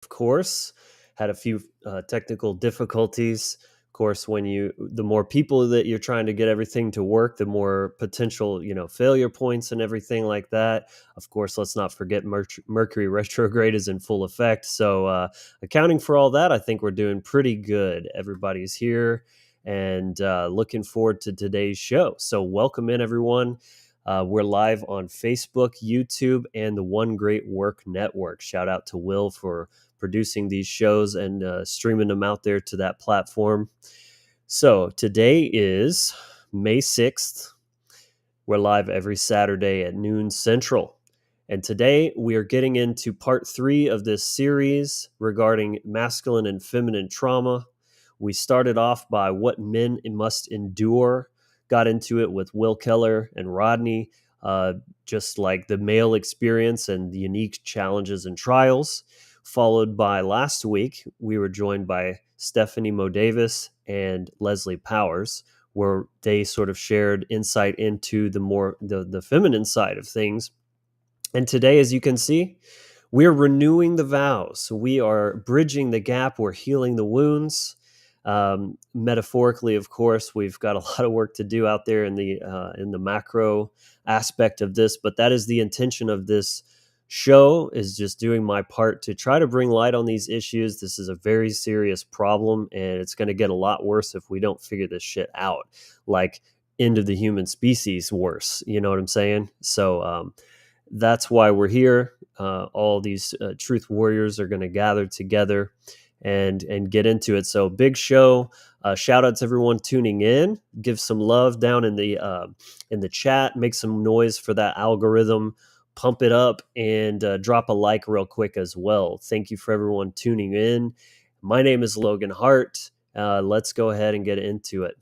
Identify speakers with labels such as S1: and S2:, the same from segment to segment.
S1: of course, had a few technical difficulties. Of course, the more people that you're trying to get everything to work, the more potential, failure points and everything like that. Of course, let's not forget Mercury retrograde is in full effect. So, accounting for all that, I think we're doing pretty good. Everybody's here and looking forward to today's show. So, welcome in, everyone. We're live on Facebook, YouTube, and the One Great Work Network. Shout out to Will for producing these shows and streaming them out there to that platform. So today is May 6th. We're live every Saturday at noon Central. And today we are getting into part 3 of this series regarding masculine and feminine trauma. We started off by what men must endure, got into it with Will Keller and Rodney, just like the male experience and the unique challenges and trials. Followed by last week, we were joined by Stephanie Mo Davis and Leslie Powers, where they sort of shared insight into the feminine side of things. And today, as you can see, we're renewing the vows. We are bridging the gap. We're healing the wounds. Metaphorically, of course, we've got a lot of work to do out there in the macro aspect of this, but that is the intention of this show, is just doing my part to try to bring light on these issues. This is a very serious problem, and it's going to get a lot worse if we don't figure this shit out. Like, end of the human species worse. You know what I'm saying? So that's why we're here. All these truth warriors are going to gather together and get into it. So big show. Shout out to everyone tuning in. Give some love down in the chat. Make some noise for that algorithm. Pump it up and drop a like real quick as well. Thank you for everyone tuning in. My name is Logan Hart. Let's go ahead and get into it.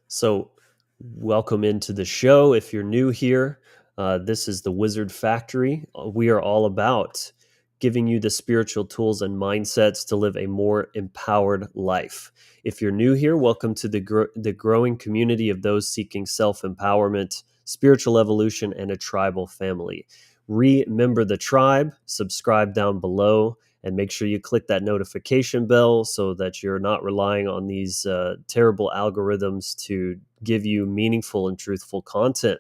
S1: So, welcome into the show. If you're new here, this is the Wizard Factory. We are all about giving you the spiritual tools and mindsets to live a more empowered life. If you're new here, welcome to the growing community of those seeking self-empowerment, spiritual evolution, and a tribal family. Remember the tribe, subscribe down below, and make sure you click that notification bell so that you're not relying on these terrible algorithms to give you meaningful and truthful content.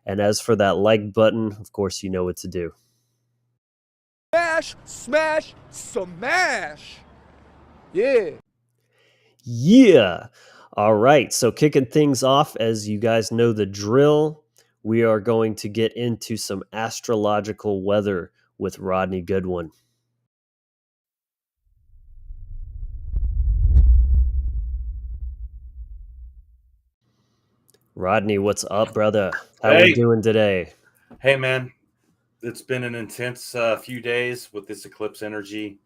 S1: And as for that like button, of course, you know what to do.
S2: Smash, smash, smash. Yeah.
S1: Yeah. All right. So kicking things off, as you guys know the drill, we are going to get into some astrological weather with Rodney Goodwin. Rodney, what's up, brother? How we doing today?
S3: Hey, man. It's been an intense few days with this eclipse energy.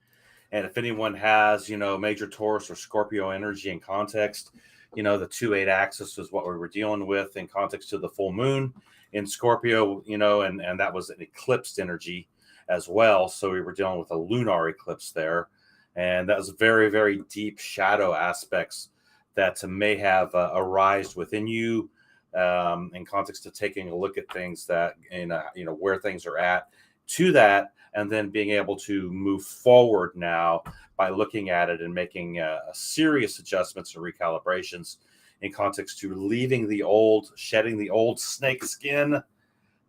S3: And if anyone has, major Taurus or Scorpio energy in context, the 2-8 axis is what we were dealing with in context to the full moon in Scorpio, and that was an eclipsed energy as well. So we were dealing with a lunar eclipse there. And that was very, very deep shadow aspects that may have arised within you in context of taking a look at things that, where things are at to that, and then being able to move forward now by looking at it and making serious adjustments and recalibrations in context to leaving the old, shedding the old snake skin.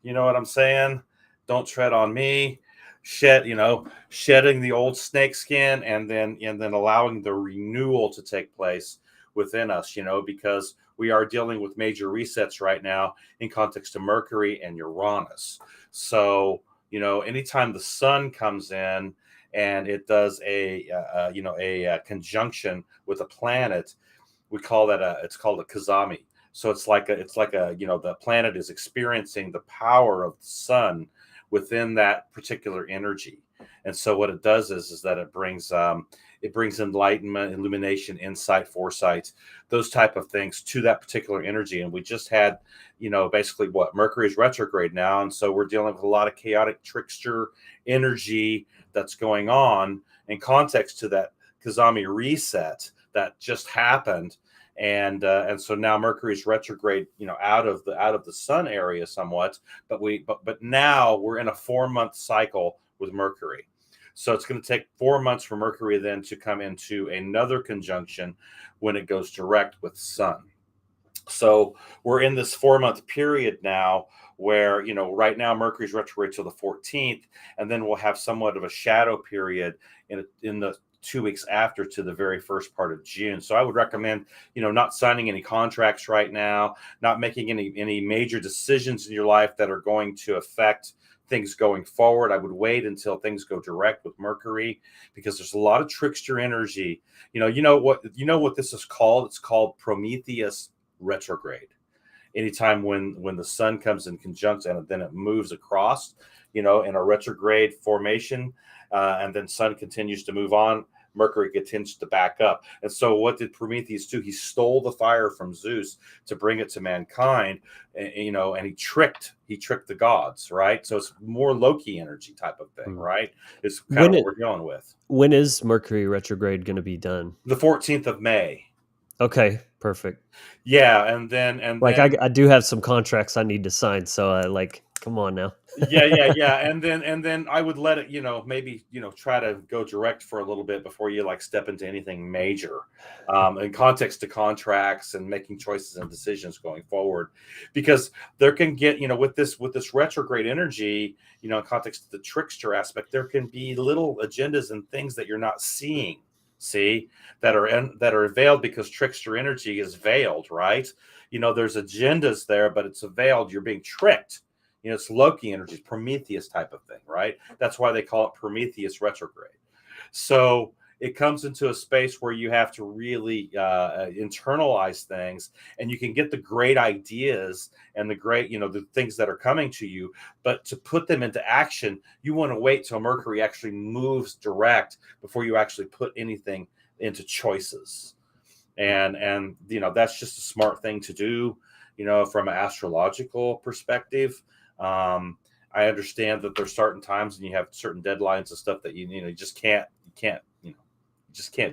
S3: You know what I'm saying? Don't tread on me. Shedding the old snake skin and then allowing the renewal to take place within us, because we are dealing with major resets right now in context to Mercury and Uranus. So, anytime the sun comes in and it does a conjunction with a planet, we call that it's called a kazami. So it's like the planet is experiencing the power of the sun within that particular energy. And so what it does is that it brings enlightenment, illumination, insight, foresight, those type of things to that particular energy. And we just had, basically what Mercury is retrograde now. And so we're dealing with a lot of chaotic trickster energy that's going on in context to that Kazami reset that just happened. and so now Mercury's retrograde, out of the sun area somewhat, but now we're in a 4-month cycle with Mercury. So it's going to take 4 months for Mercury then to come into another conjunction when it goes direct with Sun. So we're in this 4-month period now where, right now Mercury's retrograde till the 14th, and then we'll have somewhat of a shadow period in the 2 weeks after to the very first part of June. So I would recommend, not signing any contracts right now, not making any major decisions in your life that are going to affect things going forward. I would wait until things go direct with Mercury, because there's a lot of trickster energy. You know what this is called? It's called Prometheus retrograde. Anytime when the sun comes in conjunct and then it moves across, in a retrograde formation, and then sun continues to move on, Mercury continues to back up. And so what did Prometheus do? He stole the fire from Zeus to bring it to mankind, and he tricked the gods, right? So it's more Loki energy type of thing, right? It's kind of what we're dealing with.
S1: When is Mercury retrograde going to be done?
S3: The 14th of May.
S1: Okay, perfect.
S3: Yeah, and then
S1: I do have some contracts I need to sign, so come on now.
S3: yeah, and then I would let it, maybe try to go direct for a little bit before you step into anything major, in context to contracts and making choices and decisions going forward, because there can get, with this retrograde energy, in context to the trickster aspect, there can be little agendas and things that you're not seeing. That are veiled, because trickster energy is veiled, right? There's agendas there, but it's veiled. You're being tricked. It's Loki energy, Prometheus type of thing, right? That's why they call it Prometheus retrograde. So it comes into a space where you have to really internalize things, and you can get the great ideas and the great, the things that are coming to you, but to put them into action, you want to wait till Mercury actually moves direct before you actually put anything into choices. And that's just a smart thing to do, from an astrological perspective. I understand that there's certain times and you have certain deadlines and stuff that you just can't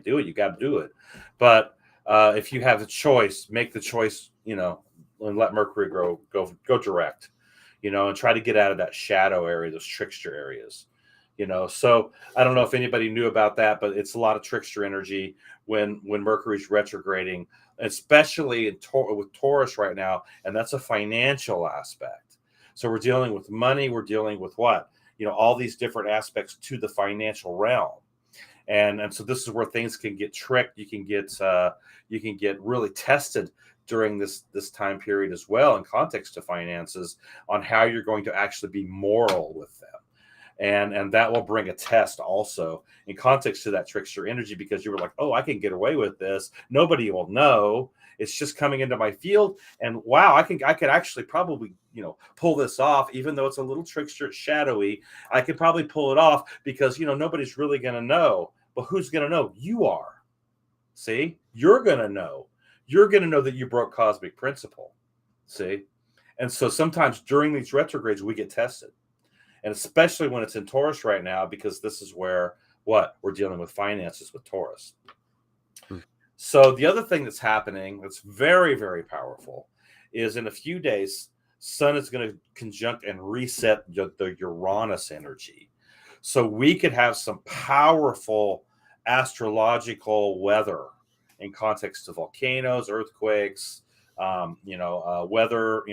S3: do it. You got to do it. But if you have a choice, make the choice, and let Mercury go direct, and try to get out of that shadow area, those trickster areas, So I don't know if anybody knew about that, but it's a lot of trickster energy when Mercury's retrograding, especially with Taurus right now, and that's a financial aspect. So we're dealing with money. We're dealing with what? All these different aspects to the financial realm. And so this is where things can get tricked. You can get really tested during this time period as well, in context to finances, on how you're going to actually be moral with them. And that will bring a test also in context to that trickster energy, because you were like, oh, I can get away with this. Nobody will know. It's just coming into my field. And wow, I could actually probably, pull this off, even though it's a little trickster, it's shadowy. I could probably pull it off because, nobody's really going to know. But who's going to know? You are. See, you're going to know. You're going to know that you broke cosmic principle. See? And so sometimes during these retrogrades, we get tested. And especially when it's in Taurus right now, because this is where we're dealing with finances with Taurus. So the other thing that's happening that's very, very powerful is in a few days, Sun is going to conjunct and reset the Uranus energy. So we could have some powerful astrological weather in context to volcanoes, earthquakes, weather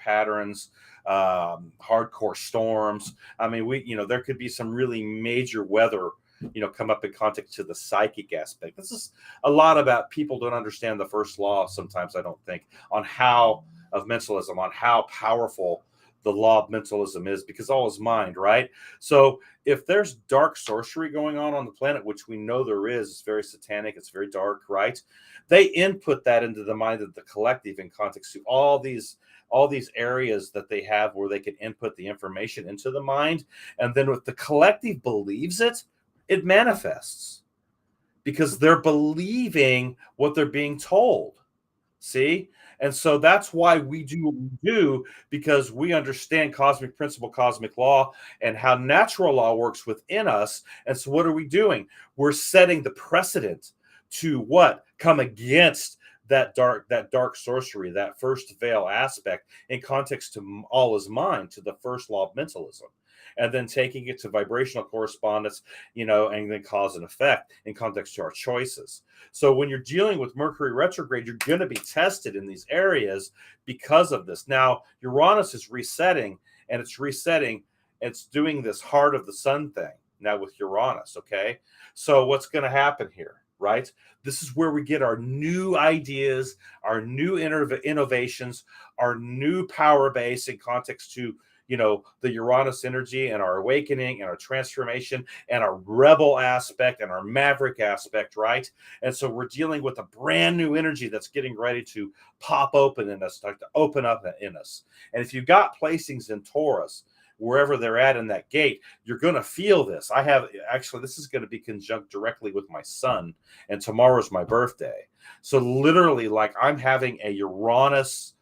S3: patterns, hardcore storms. I mean, there could be some really major weather, come up in context to the psychic aspect. This is a lot about people don't understand the first law sometimes, I don't think, of mentalism, on how powerful the law of mentalism is, because all is mind, right? So if there's dark sorcery going on the planet, which we know there is, it's very satanic, it's very dark, right? They input that into the mind of the collective in context to all these areas that they have where they can input the information into the mind. And then if the collective believes it, it manifests, because they're believing what they're being told. See? And so that's why we do what we do, because we understand cosmic principle, cosmic law, and how natural law works within us. And so what are we doing? We're setting the precedent to come against that dark sorcery, that first veil aspect in context to all is mind, to the first law of mentalism, and then taking it to vibrational correspondence, and then cause and effect in context to our choices. So when you're dealing with Mercury retrograde, you're going to be tested in these areas because of this. Now, Uranus is resetting, and it's doing this heart of the sun thing now with Uranus. Okay. So what's going to happen here, right? This is where we get our new ideas, our new innovations, our new power base in context to, the Uranus energy and our awakening and our transformation and our rebel aspect and our maverick aspect, right? And so we're dealing with a brand new energy that's getting ready to pop open in us, start to open up in us. And if you've got placings in Taurus, wherever they're at in that gate, you're going to feel this. This is going to be conjunct directly with my sun, and tomorrow's my birthday. So literally, like, I'm having a Uranus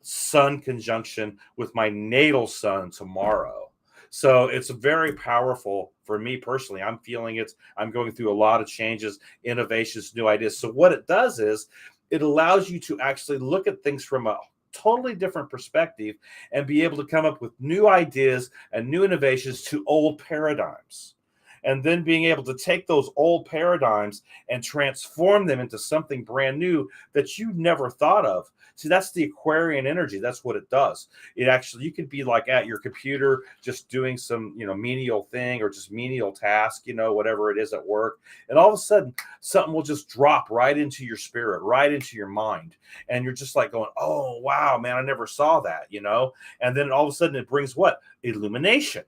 S3: sun conjunction with my natal sun tomorrow. So it's very powerful for me personally. I'm feeling it. I'm going through a lot of changes, innovations, new ideas. So what it does is it allows you to actually look at things from a totally different perspective and be able to come up with new ideas and new innovations to old paradigms. And then being able to take those old paradigms and transform them into something brand new that you never thought of. See, that's the Aquarian energy. That's what it does. It actually, you could be like at your computer, just doing some, menial thing or just menial task, whatever it is at work. And all of a sudden, something will just drop right into your spirit, right into your mind. And you're just like going, oh, wow, man, I never saw that, And then all of a sudden it brings what? Illumination.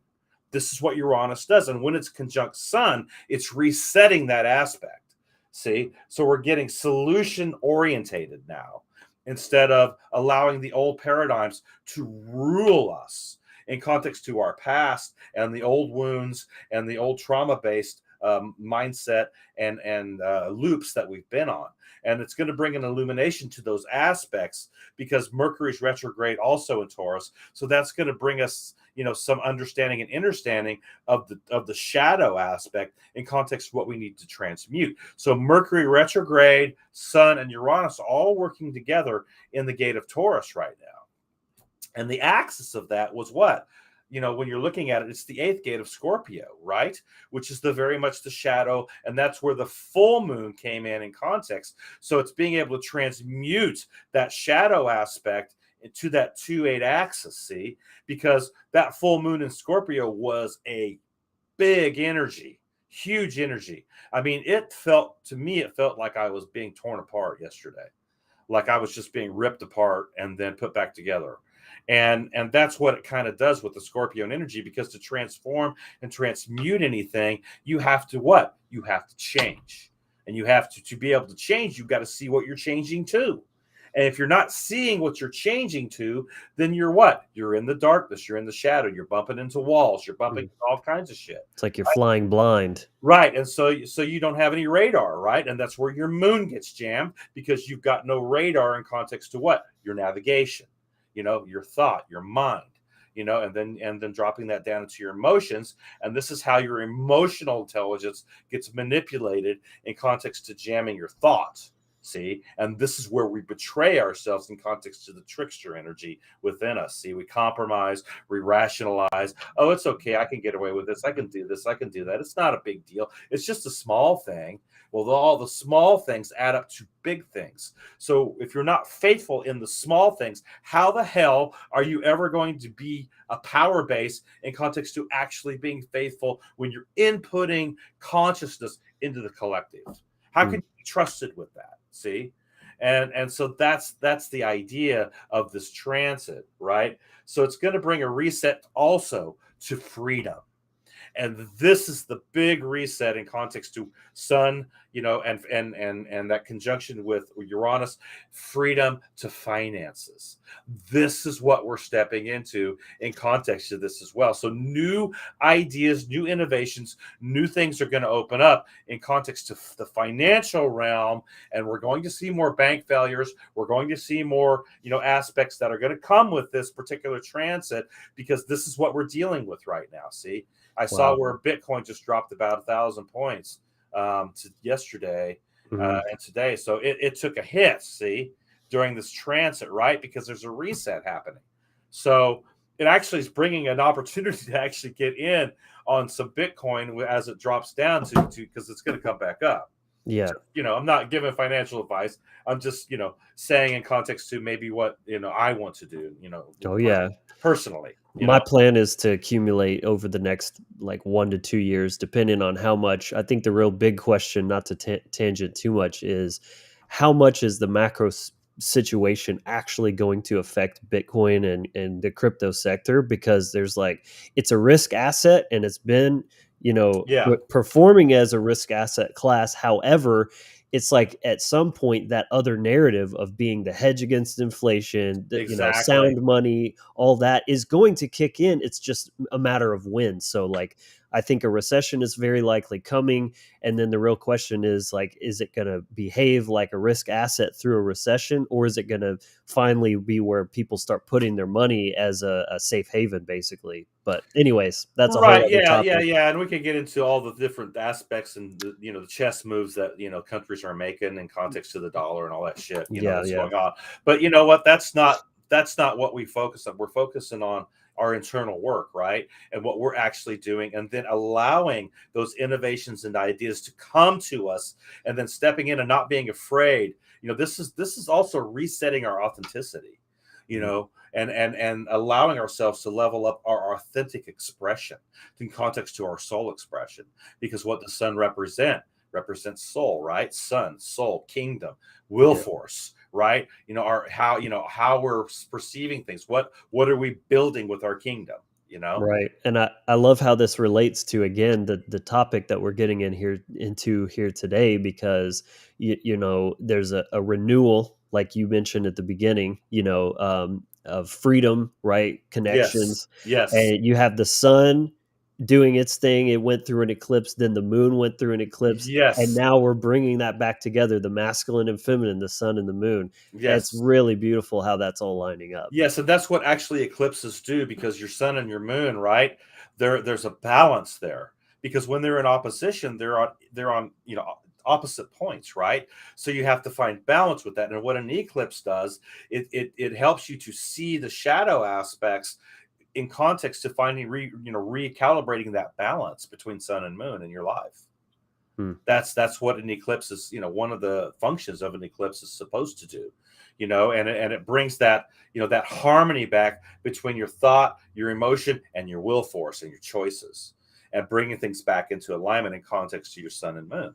S3: This is what Uranus does. And when it's conjunct sun, it's resetting that aspect. See? So we're getting solution orientated now instead of allowing the old paradigms to rule us in context to our past and the old wounds and the old trauma-based mindset and loops that we've been on. And it's going to bring an illumination to those aspects because Mercury's retrograde also in Taurus. So that's going to bring us, some understanding and understanding of the shadow aspect in context of what we need to transmute. So Mercury retrograde, Sun, and Uranus all working together in the gate of Taurus right now. And the axis of that was what? When you're looking at it, it's the 8th gate of Scorpio, right? Which is very much the shadow. And that's where the full moon came in context. So it's being able to transmute that shadow aspect into that 2-8 axis, see? Because that full moon in Scorpio was a big energy, huge energy. I mean, it felt like I was being torn apart yesterday. Like I was just being ripped apart and then put back together. And that's what it kind of does with the Scorpion energy, because to transform and transmute anything, you have to what? You have to change. And you have to be able to change, you've got to see what you're changing to. And if you're not seeing what you're changing to, then you're what? You're in the darkness. You're in the shadow. You're bumping into walls. You're bumping into all kinds of shit.
S1: It's like you're flying blind.
S3: Right. And so you don't have any radar, right? And that's where your moon gets jammed, because you've got no radar in context to what? Your navigation, your thought, your mind, and then dropping that down into your emotions. And this is how your emotional intelligence gets manipulated in context to jamming your thoughts. See, and this is where we betray ourselves in context to the trickster energy within us. See, we compromise, we rationalize. Oh, it's okay. I can get away with this. I can do this. I can do that. It's not a big deal. It's just a small thing. Well, all the small things add up to big things. So if you're not faithful in the small things, how the hell are you ever going to be a power base in context to actually being faithful when you're inputting consciousness into the collective? How can you be trusted with that? See? And so that's the idea of this transit, right? So it's going to bring a reset also to freedom. And this is the big reset in context to Sun, and that conjunction with Uranus, freedom to finances. This is what we're stepping into in context to this as well. So new ideas, new innovations, new things are going to open up in context to the financial realm. And we're going to see more bank failures. We're going to see more, aspects that are going to come with this particular transit, because this is what we're dealing with right now. See? I saw where Bitcoin just dropped about 1,000 points to yesterday,
S1: Mhm.
S3: and today. So it took a hit, see, during this transit, right? Because there's a reset happening. So it actually is bringing an opportunity to actually get in on some Bitcoin as it drops down to because it's going to come back up.
S1: Yeah.
S3: I'm not giving financial advice. I'm just, saying in context to maybe what, I want to do,
S1: Oh, yeah.
S3: personally,
S1: My plan is to accumulate over the next like 1 to 2 years, depending on how much. I think the real big question, not to tangent too much, is how much is the macro situation actually going to affect Bitcoin and the crypto sector? Because there's like, it's a risk asset and it's been,
S3: Yeah,
S1: performing as a risk asset class. However, it's like at some point that other narrative of being the hedge against inflation,
S3: exactly.
S1: sound money, all that is going to kick in. It's just a matter of when. So like I think a recession is very likely coming, and then the real question is like, is it going to behave like a risk asset through a recession, or is it going to finally be where people start putting their money as a safe haven, basically? But anyways, that's a whole
S3: Right.
S1: other
S3: Yeah. Yeah.
S1: topic.
S3: Yeah. And we can get into all the different aspects and the chess moves that countries are making in context to the dollar and all that shit
S1: Yeah,
S3: that's
S1: yeah,
S3: going on. But you know what? That's not what we focus on. We're focusing on our internal work, right? And what we're actually doing, and then allowing those innovations and ideas to come to us, and then stepping in and not being afraid. This is also resetting our authenticity. You
S1: mhm,
S3: know, and allowing ourselves to level up our authentic expression in context to our soul expression, because what the sun represents soul, right? Sun, soul, kingdom, will
S1: yeah.
S3: force, right? Our how we're perceiving things. What are we building with our kingdom?
S1: Right. And I love how this relates to, again, the topic that we're getting into here today, because there's a renewal, like you mentioned at the beginning, of freedom, right?
S3: Yes,
S1: Connections.
S3: yes,
S1: And you have the sun doing its thing. It went through an eclipse, then the moon went through an eclipse, and
S3: yes,
S1: now we're bringing that back together, the masculine and feminine, the sun and the moon. And it's
S3: yes.
S1: really beautiful how that's all lining up.
S3: Yes, and that's what actually eclipses do, because your sun and your moon, right? There's a balance there, because when they're in opposition, they're on opposite points, right? So you have to find balance with that. And what an eclipse does, it helps you to see the shadow aspects in context to finding recalibrating that balance between sun and moon in your life.
S1: Hmm.
S3: That's what an eclipse is. One of the functions of an eclipse is supposed to do. And it brings that harmony back between your thought, your emotion, and your will force and your choices, and bringing things back into alignment in context to your sun and moon.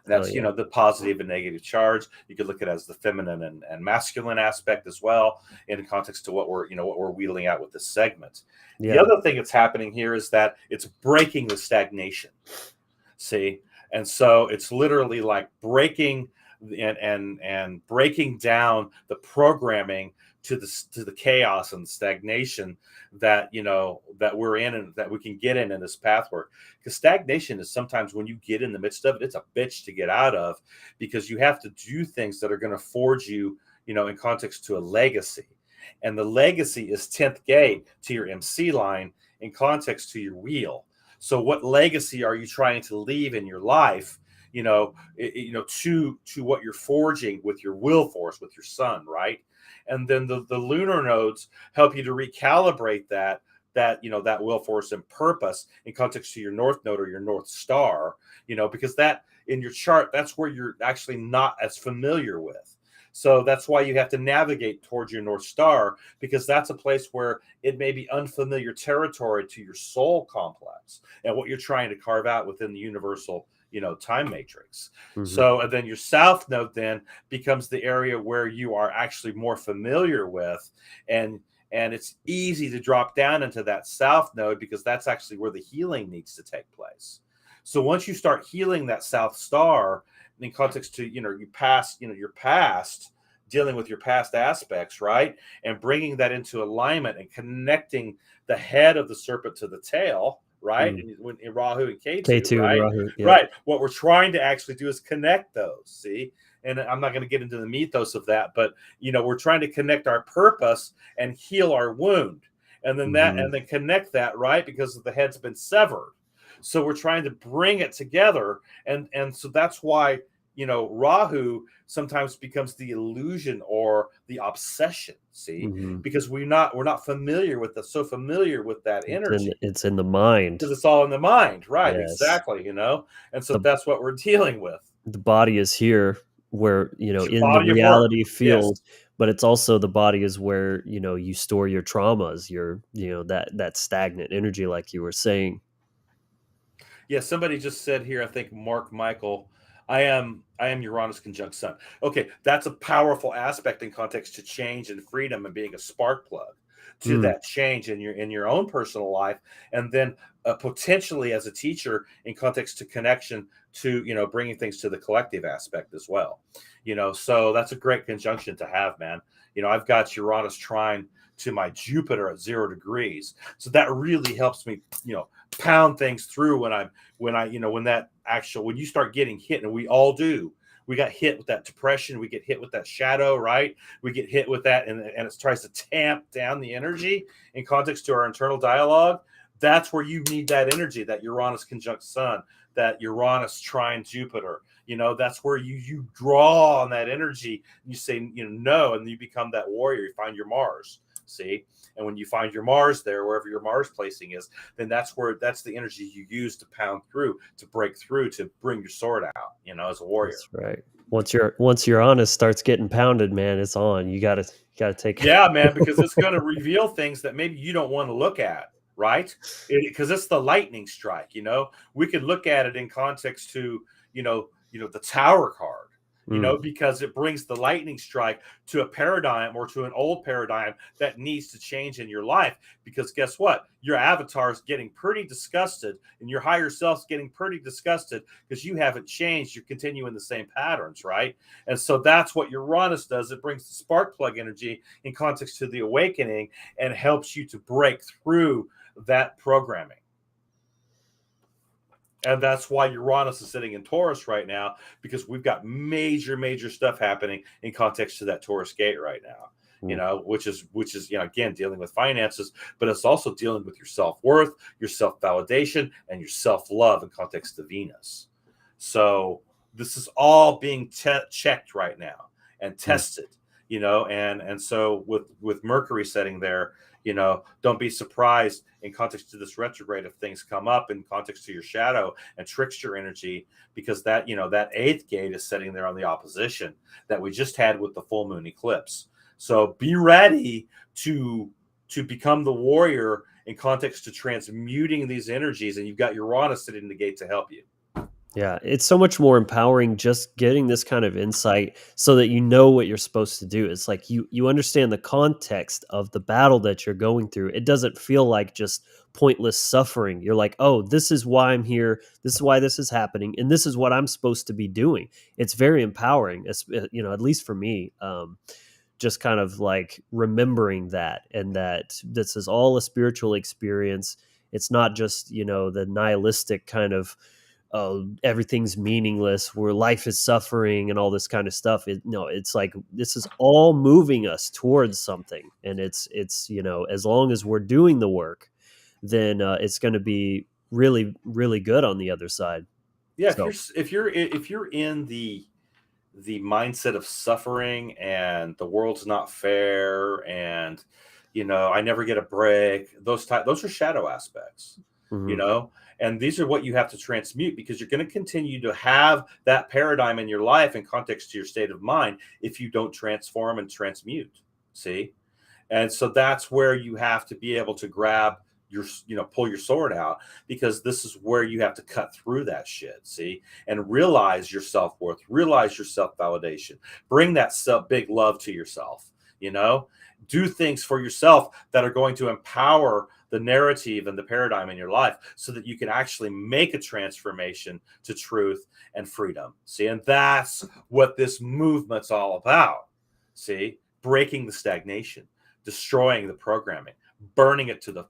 S1: Hell
S3: That's
S1: yeah.
S3: the positive and negative charge. You could look at it as the feminine and masculine aspect as well, in context to what we're wheeling out with this segment. The
S1: Yeah.
S3: other thing that's happening here is that it's breaking the stagnation. See, and so it's literally like breaking and breaking down the programming to the chaos and stagnation that we're in and that we can get in this path work. Because stagnation is sometimes, when you get in the midst of it, it's a bitch to get out of, because you have to do things that are going to forge you, in context to a legacy. And the legacy is 10th gate to your MC line in context to your wheel. So what legacy are you trying to leave in your life, to what you're forging with your will force, with your sun, right? And then the lunar nodes help you to recalibrate that will force and purpose in context to your north node or your north star, because that in your chart, that's where you're actually not as familiar with. So that's why you have to navigate towards your North Star, because that's a place where it may be unfamiliar territory to your soul complex and what you're trying to carve out within the universal, time matrix.
S1: Mhm.
S3: So, and then your South node then becomes the area where you are actually more familiar with, and it's easy to drop down into that South node, because that's actually where the healing needs to take place. So once you start healing that South Star in context to your past, dealing with your past aspects, right, and bringing that into alignment and connecting the head of the serpent to the tail, right,
S1: Mm.
S3: when in Rahu and Ketu,
S1: K2 and
S3: right,
S1: Rahu. Yep.
S3: right. What we're trying to actually do is connect those. See, and I'm not going to get into the mythos of that, but we're trying to connect our purpose and heal our wound, and then
S1: Mhm.
S3: connect that, right, because the head's been severed. So we're trying to bring it together, and so that's why Rahu sometimes becomes the illusion or the obsession. See,
S1: Hmm.
S3: because we're not familiar with so familiar with that energy
S1: It's in the mind.
S3: because it's all in the mind, right?
S1: Yes.
S3: Exactly. And so
S1: The
S3: that's what we're dealing with.
S1: the body is here where,
S3: It's your
S1: in the
S3: body of work.
S1: reality
S3: Yes.
S1: field, but it's also the body is where, you store your traumas, that stagnant energy, like you were saying.
S3: Yeah, somebody just said here, I think Mark Michael, I am Uranus conjunct Sun. Okay, that's a powerful aspect in context to change and freedom and being a spark plug to
S1: Mm,
S3: that change in your own personal life, and then potentially as a teacher in context to connection to bringing things to the collective aspect as well. So that's a great conjunction to have, man. I've got Uranus trine to my Jupiter at 0 degrees, so that really helps me pound things through when you start getting hit, and we all do. We got hit with that depression, we get hit with that shadow, right? We get hit with that, and it tries to tamp down the energy in context to our internal dialogue. That's where you need that energy, that Uranus conjunct Sun, that Uranus trine Jupiter. That's where you draw on that energy. And you say, no, and you become that warrior. You find your Mars. See, and when you find your Mars there, wherever your Mars placing is, then that's the energy you use to pound through, to break through, to bring your sword out, as a warrior.
S1: that's right. Once your honest starts getting pounded, man, it's on. You gotta take.
S3: Yeah, man, because it's going to reveal things that maybe you don't want to look at, right? Because it's the lightning strike. We could look at it in context to the Tower card.
S1: Mm,
S3: Because it brings the lightning strike to a paradigm or to an old paradigm that needs to change in your life. Because guess what? Your avatar is getting pretty disgusted, and your higher self's getting pretty disgusted because you haven't changed. You're continuing the same patterns, right? And so that's what Uranus does. It brings the spark plug energy in context to the awakening and helps you to break through that programming. And that's why Uranus is sitting in Taurus right now, because we've got major, major stuff happening in context to that Taurus gate right now.
S1: mm.
S3: Which is again dealing with finances, but it's also dealing with your self-worth, your self-validation, and your self-love in context to Venus. So this is all being checked right now and
S1: Mm.
S3: tested. And so with Mercury setting there, don't be surprised in context to this retrograde if things come up in context to your shadow and trickster energy, because that eighth gate is sitting there on the opposition that we just had with the full moon eclipse. So be ready to become the warrior in context to transmuting these energies, and you've got Uranus sitting in the gate to help you.
S1: Yeah, it's so much more empowering just getting this kind of insight so that you know what you're supposed to do. It's like you understand the context of the battle that you're going through. It doesn't feel like just pointless suffering. You're like, "Oh, this is why I'm here. This is why this is happening, and this is what I'm supposed to be doing." It's very empowering, at least for me. Just kind of like remembering that, and that this is all a spiritual experience. It's not just, the nihilistic kind of everything's meaningless, where life is suffering and all this kind of stuff. No, it's like this is all moving us towards something, and it's as long as we're doing the work, then it's going to be really, really good on the other side.
S3: Yeah, if
S1: So,
S3: you're in the mindset of suffering and the world's not fair, and I never get a break, those are shadow aspects. you
S1: mhm.
S3: know and these are what you have to transmute, because you're going to continue to have that paradigm in your life in context to your state of mind if you don't transform and transmute. See, and so that's where you have to be able to grab pull your sword out, because this is where you have to cut through that shit. See, and realize your self-worth, realize your self-validation, bring that big love to yourself. Do things for yourself that are going to empower the narrative and the paradigm in your life, so that you can actually make a transformation to truth and freedom. See, and that's what this movement's all about. See, breaking the stagnation, destroying the programming, burning it to the,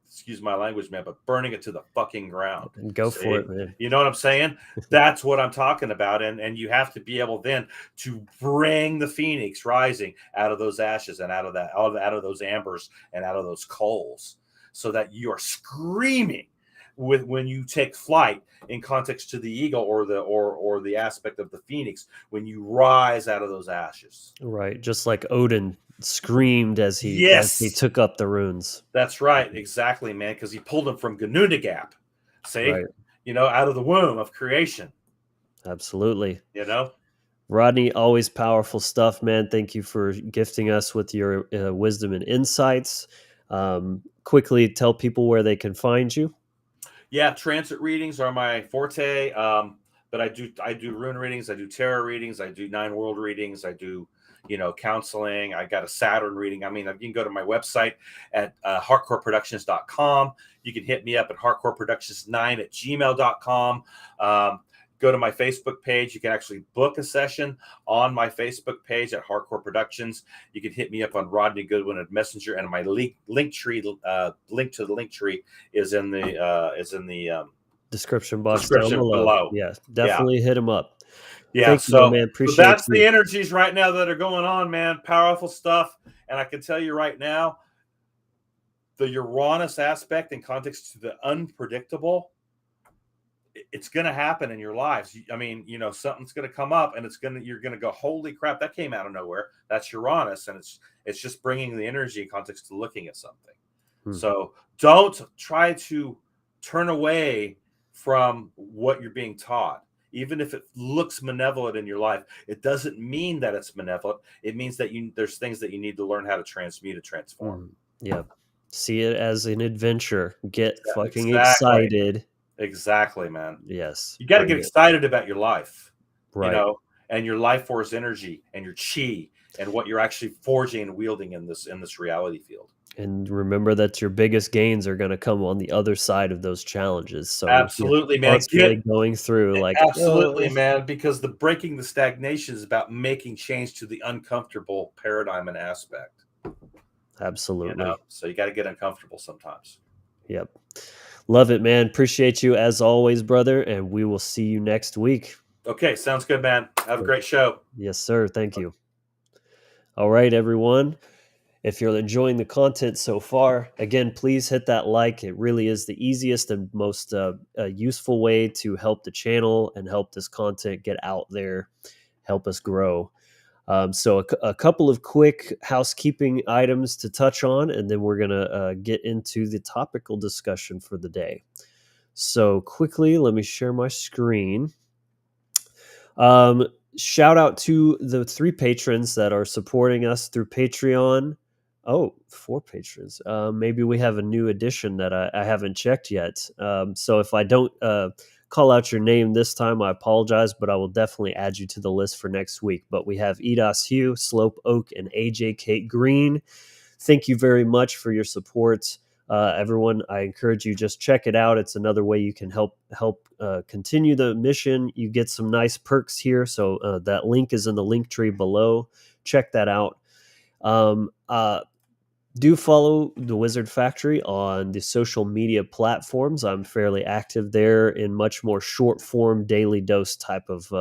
S3: excuse my language, man, but burning it to the fucking ground.
S1: And go for
S3: See,
S1: it, man.
S3: you know what I'm saying? That's what I'm talking about. And you have to be able then to bring the phoenix rising out of those ashes, and out of those ambers, and out of those coals, so that you are screaming with when you take flight in context to the eagle or the aspect of the phoenix when you rise out of those ashes.
S1: Right, just like Odin screamed as he
S3: Yes,
S1: took up the runes.
S3: that's right, exactly, man, because he pulled them from Ganunagap, see,
S1: Right,
S3: out of the womb of creation,
S1: absolutely.
S3: you know.
S1: Rodney, always powerful stuff, man. Thank you for gifting us with your wisdom and insights. Quickly tell people where they can find you.
S3: Yeah, transit readings are my forte. But I do rune readings, I do tarot readings, I do nine world readings, I do counseling. I got a Saturn reading. I mean, you can go to my website at hardcoreproductions.com. You can hit me up at hardcoreproductions9@gmail.com. Go to my Facebook page. You can actually book a session on my Facebook page at Hardcore Productions. You can hit me up on Rodney Goodwin at Messenger, and my link tree link to the link tree is in the
S1: Description box down
S3: description
S1: below.
S3: below.
S1: Yeah,
S3: Yeah,
S1: definitely hit him up.
S3: yeah.
S1: Thank you, my
S3: So,
S1: man.
S3: so
S1: Appreciate
S3: that's the
S1: you.
S3: energies right now that are going on, man. Powerful stuff, and I can tell you right now, the Uranus aspect in context to the unpredictable, it's going to happen in your lives. I mean, something's going to come up, and you're going to go, holy crap, that came out of nowhere. That's Uranus, and it's just bringing the energy in context to looking at something. So don't try to turn away from what you're being taught. Even if it looks malevolent in your life, it doesn't mean that it's malevolent. It means that there's things that you need to learn how to transmute and transform.
S1: Yeah. See it as an adventure. Get fucking
S3: Exactly.
S1: excited.
S3: Exactly, man.
S1: Yes.
S3: You got to
S1: Bring
S3: get
S1: it.
S3: excited about your life,
S1: Right.
S3: And your life force energy and your chi and what you're actually forging and wielding in this reality field.
S1: And remember that your biggest gains are going to come on the other side of those challenges. So if you're
S3: Absolutely, man.
S1: constantly going through like,
S3: Absolutely, man. Because the breaking the stagnation is about making change to the uncomfortable paradigm and aspect.
S1: Absolutely.
S3: So you got to get uncomfortable sometimes.
S1: Yep. Love it, man. Appreciate you as always, brother. And we will see you next week.
S3: Okay. Sounds good, man. Have a great show.
S1: Yes, sir. Thank you. All right, everyone. If you're enjoying the content so far, again, please hit that like. It really is the easiest and most useful way to help the channel and help this content get out there, help us grow. So a couple of quick housekeeping items to touch on, and then we're going to get into the topical discussion for the day. So quickly, let me share my screen. Shout out to the 3 patrons that are supporting us through Patreon. Oh, 4 patrons. Maybe we have a new addition that I haven't checked yet. So if I don't call out your name this time, I apologize, but I will definitely add you to the list for next week. But we have Edos Hugh, Slope Oak, and AJ Kate Green. Thank you very much for your support. Everyone, I encourage you, just check it out. It's another way you can help continue the mission. You get some nice perks here. So that link is in the link tree below. Check that out. Do follow the Wizard Factory on the social media platforms. I'm fairly active there in much more short form, daily dose type of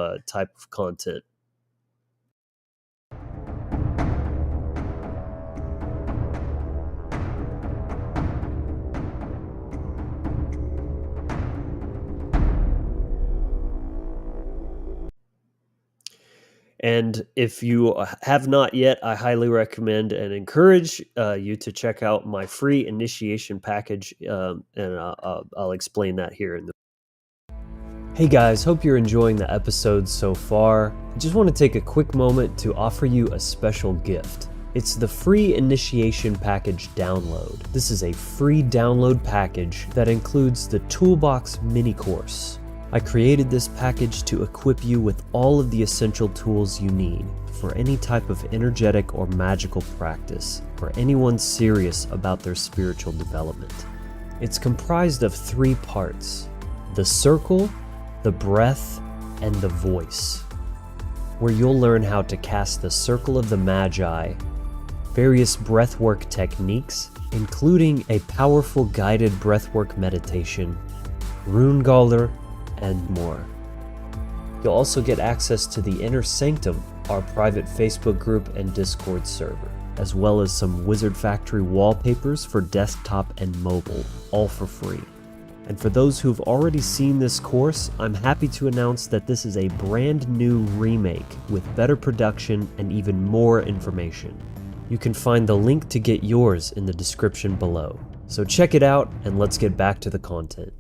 S1: content. And if you have not yet, I highly recommend and encourage you to check out my free initiation package, and I'll explain that here in the. Hey guys, hope you're enjoying the episode so far. I just want to take a quick moment to offer you a special gift. It's the free initiation package download. This is a free download package that includes the Toolbox mini course. I created this package to equip you with all of the essential tools you need for any type of energetic or magical practice for anyone serious about their spiritual development. It's comprised of 3 parts: the circle, the breath, and the voice, where you'll learn how to cast the Circle of the Magi, various breathwork techniques, including a powerful guided breathwork meditation, rune galler, and more. You'll also get access to the Inner Sanctum, our private Facebook group and Discord server, as well as some Wizard Factory wallpapers for desktop and mobile, all for free. And for those who've already seen this course, I'm happy to announce that this is a brand new remake with better production and even more information. You can find the link to get yours in the description below. So check it out and let's get back to the content.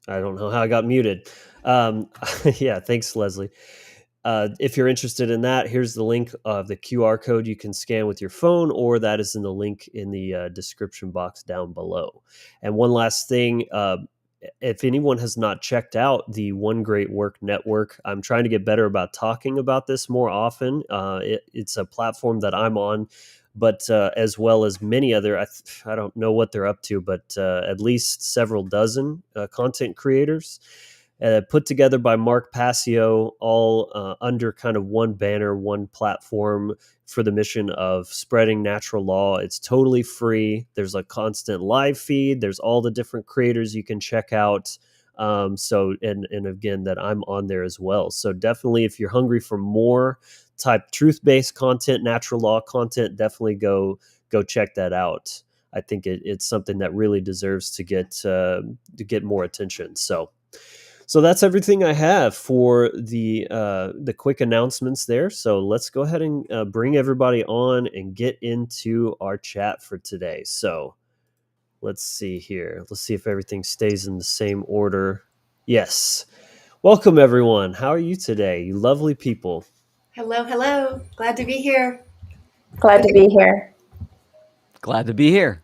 S1: I don't know how I got muted. Yeah, thanks, Leslie. If you're interested in that, here's the link of the QR code you can scan with your phone, or that is in the link in the description box down below. And one last thing, if anyone has not checked out the One Great Work Network, I'm trying to get better about talking about this more often. It's a platform that I'm on, but as well as many other, I don't know what they're up to, but at least several dozen content creators put together by Mark Passio, all under kind of one banner, one platform for the mission of spreading natural law. It's totally free. There's a constant live feed. There's all the different creators you can check out. And again, that I'm on there as well. So definitely, if you're hungry for more type truth-based content, natural law content, definitely go check that out. I think it's something that really deserves to get more attention. So that's everything I have for the quick announcements there. So let's go ahead and bring everybody on and get into our chat for today. So let's see here. Let's see if everything stays in the same order. Yes. Welcome, everyone. How are you today, you lovely people?
S4: Hello, hello. Glad to be here.
S5: Glad to be here.
S6: Glad to be here.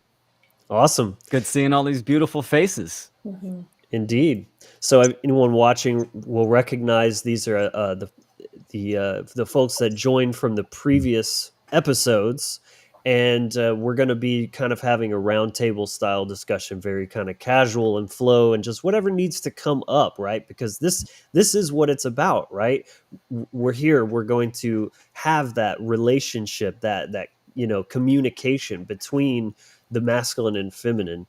S1: Awesome.
S6: Good seeing all these beautiful faces.
S5: Mm-hmm.
S1: Indeed. So anyone watching will recognize these are the folks that joined from the previous episodes, and we're going to be kind of having a roundtable style discussion, very kind of casual and flow, and just whatever needs to come up, right? Because this is what it's about, right? We're here. We're going to have that relationship, that communication between the masculine and feminine,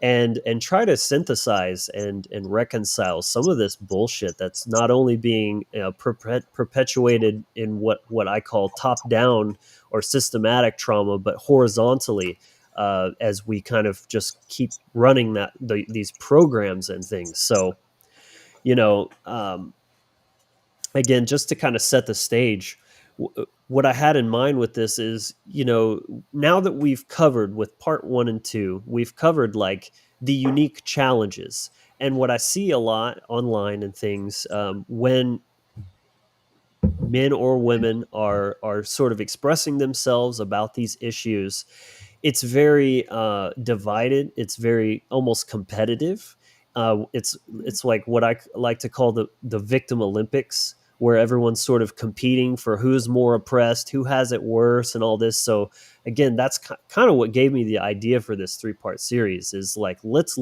S1: and try to synthesize and reconcile some of this bullshit that's not only being perpetuated in what I call top down or systematic trauma, but horizontally, as we kind of just keep running these programs and things. So, again, just to kind of set the stage, what I had in mind with this is, now that we've covered with part 1 and 2, we've covered like the unique challenges. And what I see a lot online and things, when men or women are sort of expressing themselves about these issues, it's very divided. It's very almost competitive. It's like what I like to call the victim Olympics, where everyone's sort of competing for who's more oppressed, who has it worse, and all this. So again, that's kind of what gave me the idea for this 3-part series. Is like, let's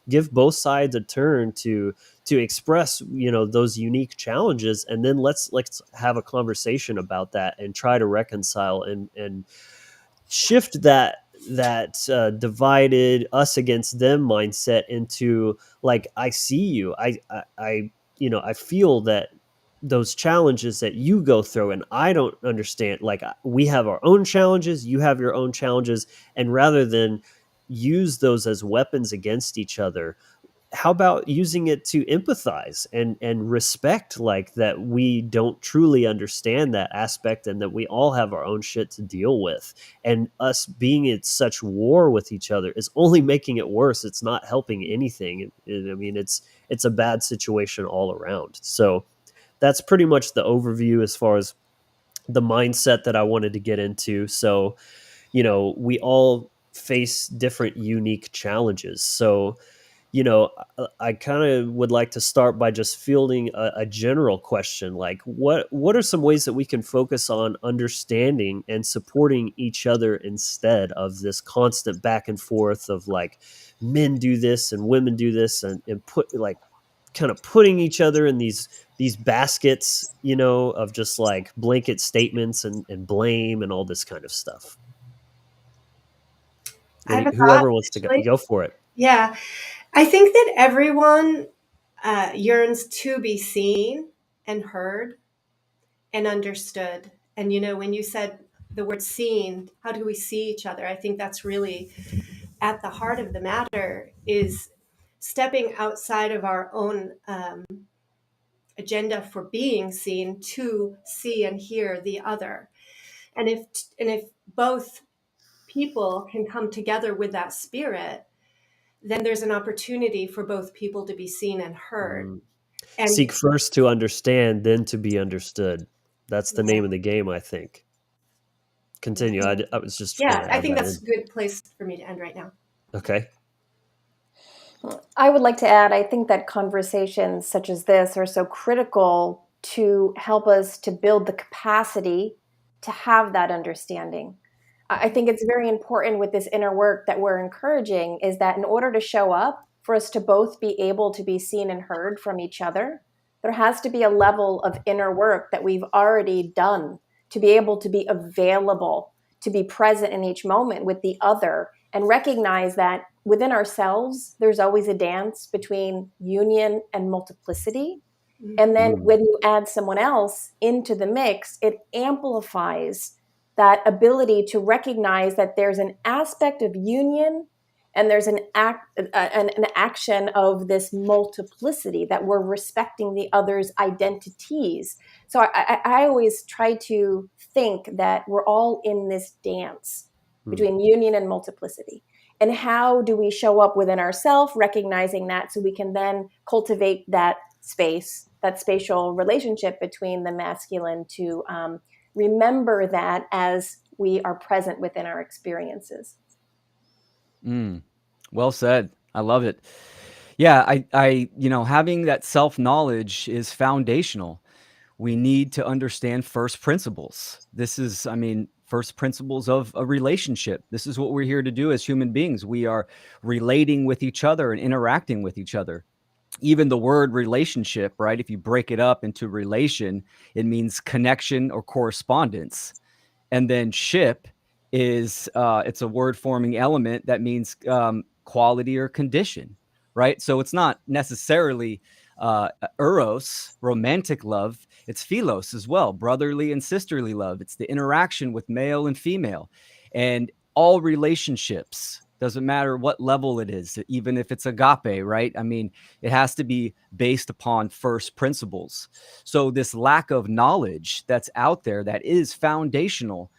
S1: give both sides a turn to express those unique challenges, and then let's have a conversation about that and try to reconcile and shift that divided us against them mindset into like, I see you, I feel that those challenges that you go through, and I don't understand, like, we have our own challenges, you have your own challenges, and rather than use those as weapons against each other, how about using it to empathize and respect, like, that we don't truly understand that aspect, and that we all have our own shit to deal with, and us being at such war with each other is only making it worse. It's not helping anything. I mean, it's a bad situation all around. So that's pretty much the overview as far as the mindset that I wanted to get into. So, we all face different unique challenges. So, I kind of would like to start by just fielding a general question, like, what are some ways that we can focus on understanding and supporting each other instead of this constant back and forth of like, men do this and women do this, and put like kind of putting each other in these baskets, of just like blanket statements and blame and all this kind of stuff.
S4: I have a
S1: Whoever
S4: thought,
S1: wants to
S4: actually.
S1: go for it.
S4: Yeah. I think that everyone yearns to be seen and heard. and understood. And, when you said the word seen, how do we see each other? I think that's really at the heart of the matter, is stepping outside of our own agenda for being seen to see and hear the other. And if both people can come together with that spirit, then there's an opportunity for both people to be seen and heard.
S1: Mm.
S4: And
S1: Seek first to understand, then to be understood. That's the
S4: yeah,
S1: name of the game, I think. Continue. I was just going
S4: yeah,
S1: to
S4: I
S1: add
S4: think
S1: that
S4: that's
S1: in.
S4: a good place for me to end right now.
S1: Okay.
S5: I would like to add, I think that conversations such as this are so critical to help us to build the capacity to have that understanding. I think it's very important with this inner work that we're encouraging is that in order to show up, for us to both be able to be seen and heard from each other, there has to be a level of inner work that we've already done to be able to be available, to be present in each moment with the other, and recognize that within ourselves, there's always a dance between union and multiplicity. And then
S1: Mm.
S5: when you add someone else into the mix, it amplifies that ability to recognize that there's an aspect of union and there's an action of this multiplicity, that we're respecting the other's identities. So I always try to think that we're all in this dance
S1: Mm.
S5: between union and multiplicity. And how do we show up within ourselves, recognizing that, so we can then cultivate that space, that spatial relationship between the masculine, to remember that as we are present within our experiences.
S6: Well said. I love it. Yeah, having that self-knowledge is foundational. We need to understand first principles. This is, first principles of a relationship. This is what we're here to do as human beings. We are relating with each other and interacting with each other. Even the word relationship, right? If you break it up into relation, it means connection or correspondence. And then ship is it's a word forming element that means quality or condition, right? So it's not necessarily eros, romantic love. It's philos as well, brotherly and sisterly love. It's the interaction with male and female. And all relationships, doesn't matter what level it is, even if it's agape, right? It has to be based upon first principles. So this lack of knowledge that's out there that is foundational,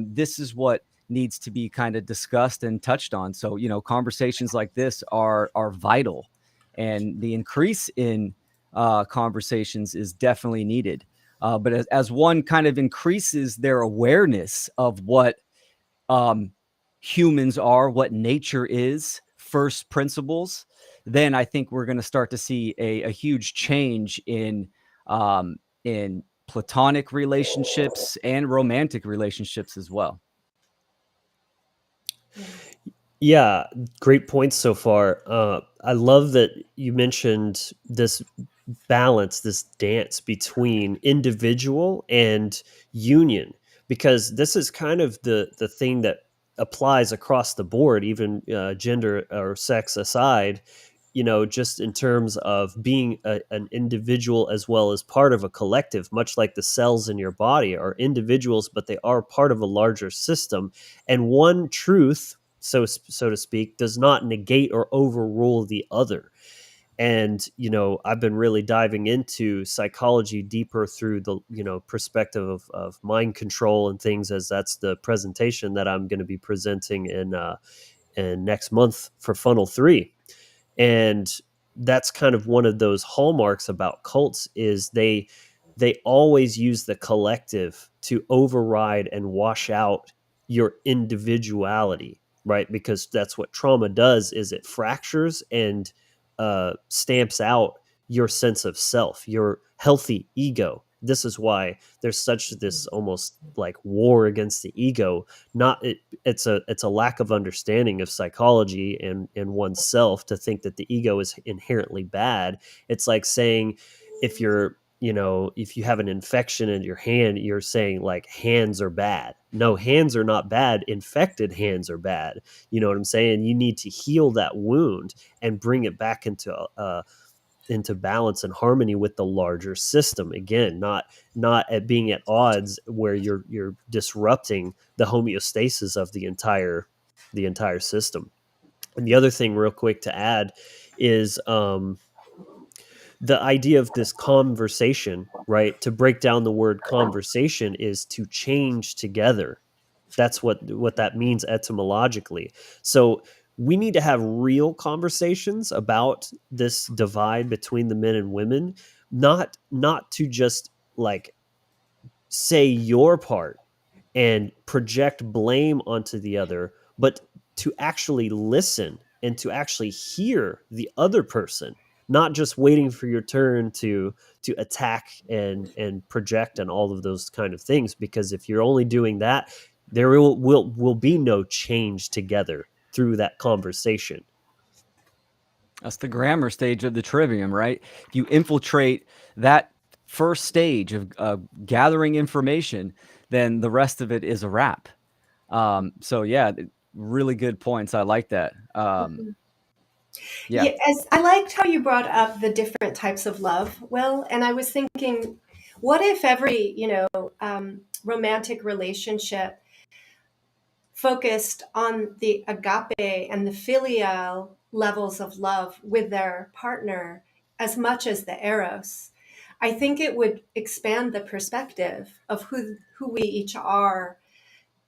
S6: this is what needs to be kind of discussed and touched on. So, conversations like this are vital, and the increase in conversations is definitely needed. But as one kind of increases their awareness of what humans are, what nature is, first principles, then I think we're going to start to see a huge change in platonic relationships and romantic relationships as well.
S1: Yeah, great points so far. I love that you mentioned this balance, this dance between individual and union, because this is kind of the thing that applies across the board, even gender or sex aside. Just in terms of being an individual as well as part of a collective, much like the cells in your body are individuals, but they are part of a larger system. And one truth, so to speak, does not negate or overrule the other. And I've been really diving into psychology deeper through the perspective of mind control and things, as that's the presentation that I'm going to be presenting in next month for Funnel 3. And that's kind of one of those hallmarks about cults, is they always use the collective to override and wash out your individuality, right? Because that's what trauma does, is it fractures and stamps out your sense of self, your healthy ego. This is why there's such this almost like war against the ego. It's a lack of understanding of psychology and oneself to think that the ego is inherently bad. It's like saying, if if you have an infection in your hand, you're saying like hands are bad. No, hands are not bad. Infected hands are bad. You know what I'm saying? You need to heal that wound and bring it back into into balance and harmony with the larger system. Again, not at being at odds where you're disrupting the homeostasis of the entire system. And the other thing, real quick, to add is the idea of this conversation, right? To break down the word conversation is to change together. That's what that means etymologically. So we need to have real conversations about this divide between the men and women, not to just like say your part and project blame onto the other, but to actually listen and to actually hear the other person, not just waiting for your turn to attack and project and all of those kind of things. Because if you're only doing that, there will be no change together through that conversation.
S6: That's the grammar stage of the trivium, right? If you infiltrate that first stage of gathering information, then the rest of it is a wrap. So yeah, really good points. I like that. Yeah.
S4: Yes, I liked how you brought up the different types of love, Will. And I was thinking, what if every, romantic relationship focused on the agape and the filial levels of love with their partner as much as the eros? I think it would expand the perspective of who we each are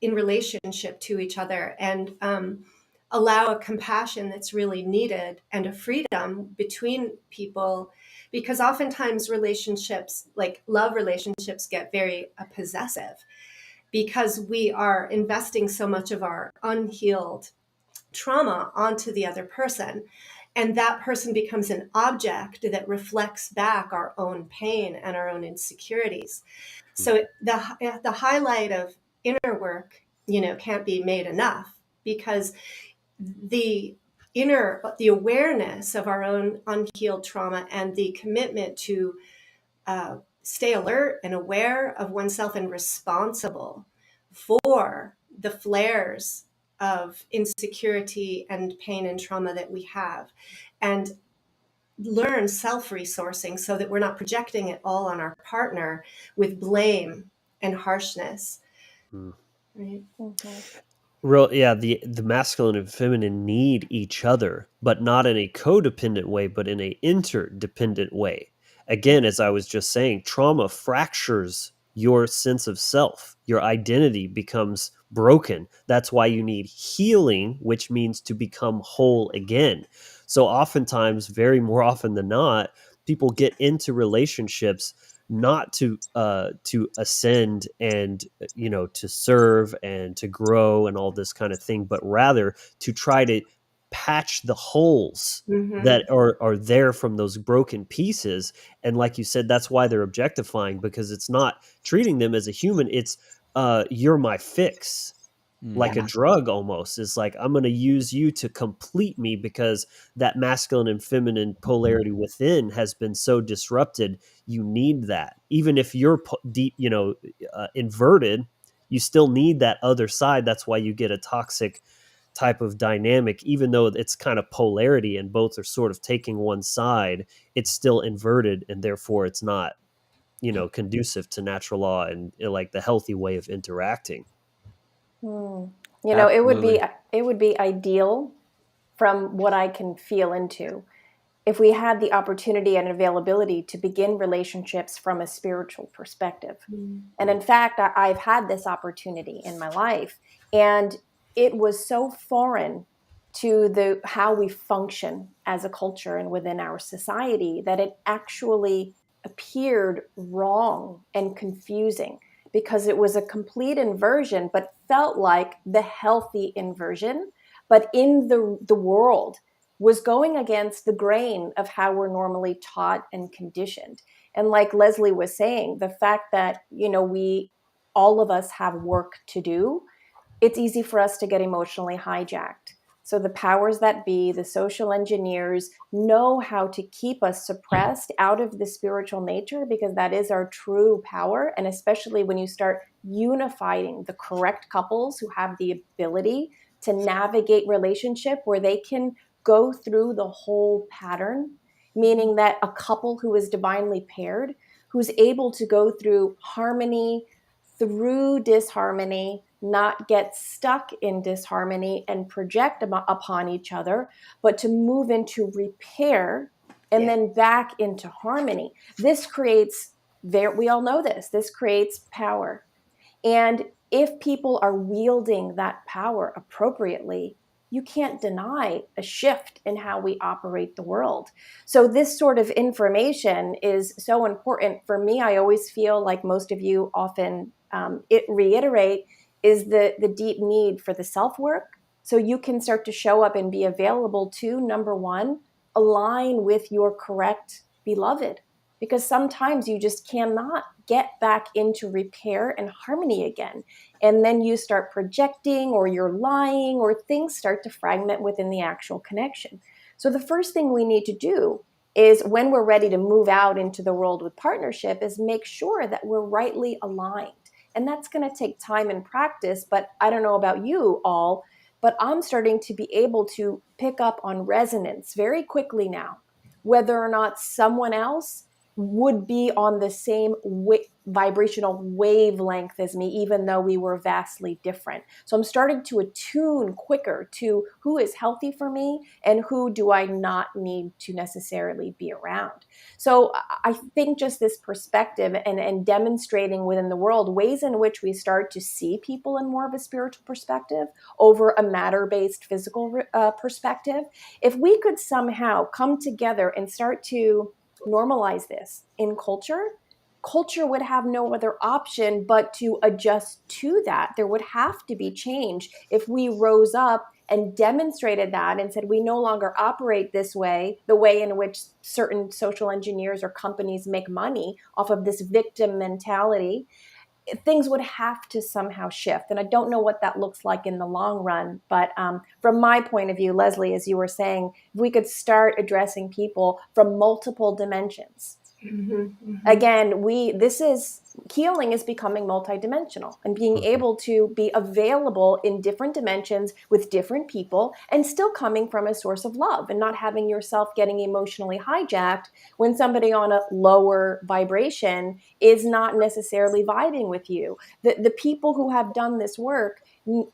S4: in relationship to each other, and allow a compassion that's really needed and a freedom between people, because oftentimes relationships, like love relationships, get very possessive because we are investing so much of our unhealed trauma onto the other person, and that person becomes an object that reflects back our own pain and our own insecurities. So the highlight of inner work, can't be made enough, because the the awareness of our own unhealed trauma and the commitment to stay alert and aware of oneself and responsible for the flares of insecurity and pain and trauma that we have, and learn self-resourcing so that we're not projecting it all on our partner with blame and harshness.
S1: Mm.
S4: Right?
S1: Yeah, the masculine and feminine need each other, but not in a codependent way, but in a interdependent way. Again, as I was just saying, trauma fractures your sense of self. Your identity becomes broken. That's why you need healing, which means to become whole again. So oftentimes, very more often than not, people get into relationships not to ascend and to serve and to grow and all this kind of thing, but rather to try to patch the holes
S4: Mm-hmm.
S1: that are there from those broken pieces. And like you said, that's why they're objectifying, because it's not treating them as a human. It's you're my fix, like a drug almost. Is like, I'm going to use you to complete me, because that masculine and feminine polarity within has been so disrupted. You need that. Even if you're deep, inverted, you still need that other side. That's why you get a toxic type of dynamic. Even though it's kind of polarity and both are sort of taking one side, it's still inverted, and therefore it's not, conducive to natural law and like the healthy way of interacting.
S6: Absolutely.
S5: It would be ideal, from what I can feel into, if we had the opportunity and availability to begin relationships from a spiritual perspective. And in fact, I've had this opportunity in my life, and it was so foreign to the how we function as a culture and within our society that it actually appeared wrong and confusing, because it was a complete inversion, but felt like the healthy inversion, but in the world was going against the grain of how we're normally taught and conditioned. And like Leslie was saying, the fact that, we, all of us have work to do, it's easy for us to get emotionally hijacked. So the powers that be, the social engineers, know how to keep us suppressed out of the spiritual nature, because that is our true power. And especially when you start unifying the correct couples who have the ability to navigate relationship where they can go through the whole pattern, meaning that a couple who is divinely paired, who's able to go through harmony, through disharmony, not get stuck in disharmony and project upon each other, but to move into repair and then back into harmony. This creates, we all know this creates power. And if people are wielding that power appropriately, you can't deny a shift in how we operate the world. So this sort of information is so important for me. I always feel like most of you often reiterate is the deep need for the self-work. So you can start to show up and be available to, number one, align with your correct beloved. Because sometimes you just cannot get back into repair and harmony again. And then you start projecting, or you're lying, or things start to fragment within the actual connection. So the first thing we need to do is, when we're ready to move out into the world with partnership, is make sure that we're rightly aligned. And that's going to take time and practice. But I don't know about you all, but I'm starting to be able to pick up on resonance very quickly now, whether or not someone else would be on the same vibrational wavelength as me, even though we were vastly different. So I'm starting to attune quicker to who is healthy for me and who do I not need to necessarily be around. So I think just this perspective and demonstrating within the world ways in which we start to see people in more of a spiritual perspective over a matter-based physical perspective. If we could somehow come together and start to normalize this in culture would have no other option but to adjust to that. There would have to be change if we rose up and demonstrated that and said we no longer operate this way, the way in which certain social engineers or companies make money off of this victim mentality. Things would have to somehow shift. And I don't know what that looks like in the long run. But from my point of view, Leslie, as you were saying, if we could start addressing people from multiple dimensions. Again, healing is becoming multidimensional, and being able to be available in different dimensions with different people and still coming from a source of love, and not having yourself getting emotionally hijacked when somebody on a lower vibration is not necessarily vibing with you. The people who have done this work,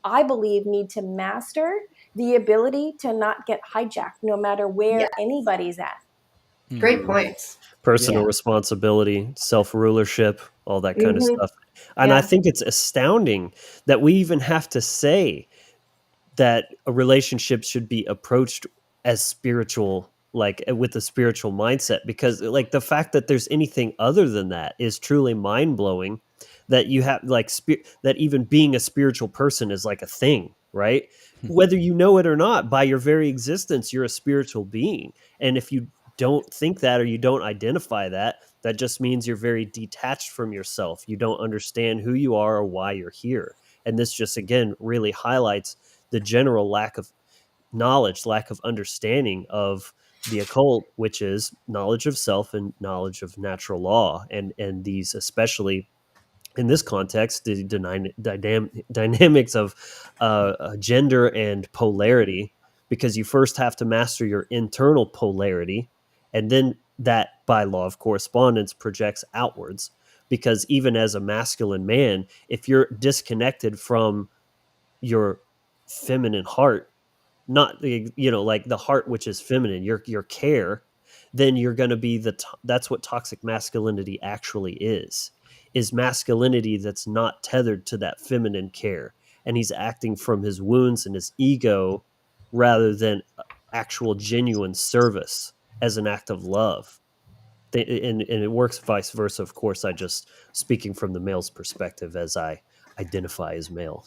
S5: I believe, need to master the ability to not get hijacked no matter where anybody's at.
S4: Great points.
S1: Personal responsibility, self-rulership, all that kind of stuff. And I think it's astounding that we even have to say that a relationship should be approached as spiritual, like with a spiritual mindset, because like the fact that there's anything other than that is truly mind-blowing. That you have like that even being a spiritual person is like a thing, right? Whether you know it or not, by your very existence, you're a spiritual being. And if you don't think that, or you don't identify that, that just means you're very detached from yourself. You don't understand who you are or why you're here. And this just, again, really highlights the general lack of knowledge, lack of understanding of the occult, which is knowledge of self and knowledge of natural law. And these, especially in this context, the dynamics of gender and polarity, because you first have to master your internal polarity, and then that, by law of correspondence, projects outwards. Because even as a masculine man, if you're disconnected from your feminine heart, not like the heart which is feminine, your care, then you're going to be that's what toxic masculinity actually is masculinity that's not tethered to that feminine care, and he's acting from his wounds and his ego rather than actual genuine service as an act of love. And it works vice versa, of course. I just speaking from the male's perspective as I identify as male.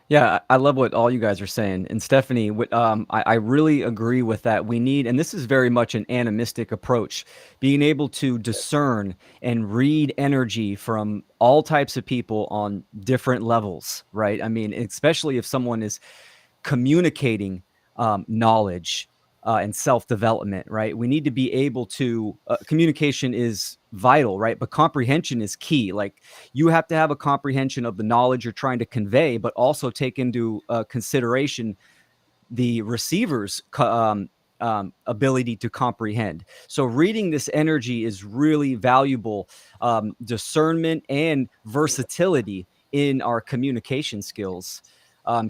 S6: Yeah, I love what all you guys are saying. And Stephanie, I really agree with that. We need, and this is very much an animistic approach, being able to discern and read energy from all types of people on different levels, right? I mean, especially if someone is communicating knowledge and self-development, right? We need to be able to, communication is vital, right? But comprehension is key. Like, you have to have a comprehension of the knowledge you're trying to convey, but also take into consideration the receiver's ability to comprehend. So reading this energy is really valuable, discernment and versatility in our communication skills.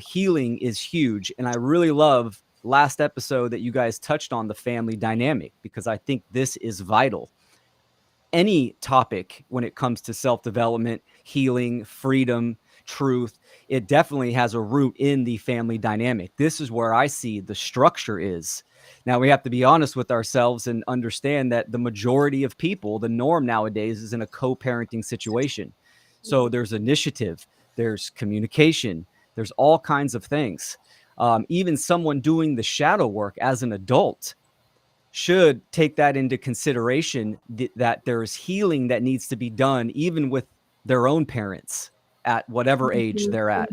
S6: Healing is huge. And I really love last episode that you guys touched on the family dynamic, because I think this is vital. Any topic when it comes to self-development, healing, freedom, truth, it definitely has a root in the family dynamic. This is where I see the structure is. Now we have to be honest with ourselves and understand that the majority of people, the norm nowadays, is in a co-parenting situation. So there's initiative, there's communication, there's all kinds of things. Even someone doing the shadow work as an adult should take that into consideration, that there's healing that needs to be done even with their own parents at whatever age they're at.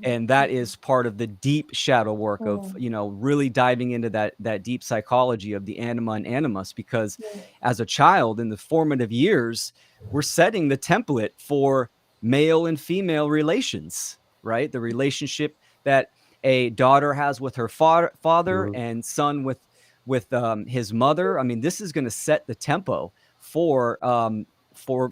S6: And that is part of the deep shadow work of, really diving into that deep psychology of the anima and animus, because as a child in the formative years, we're setting the template for male and female relations, right? The relationship that a daughter has with her father
S1: Mhm.
S6: and son with his mother. I mean, this is going to set the tempo for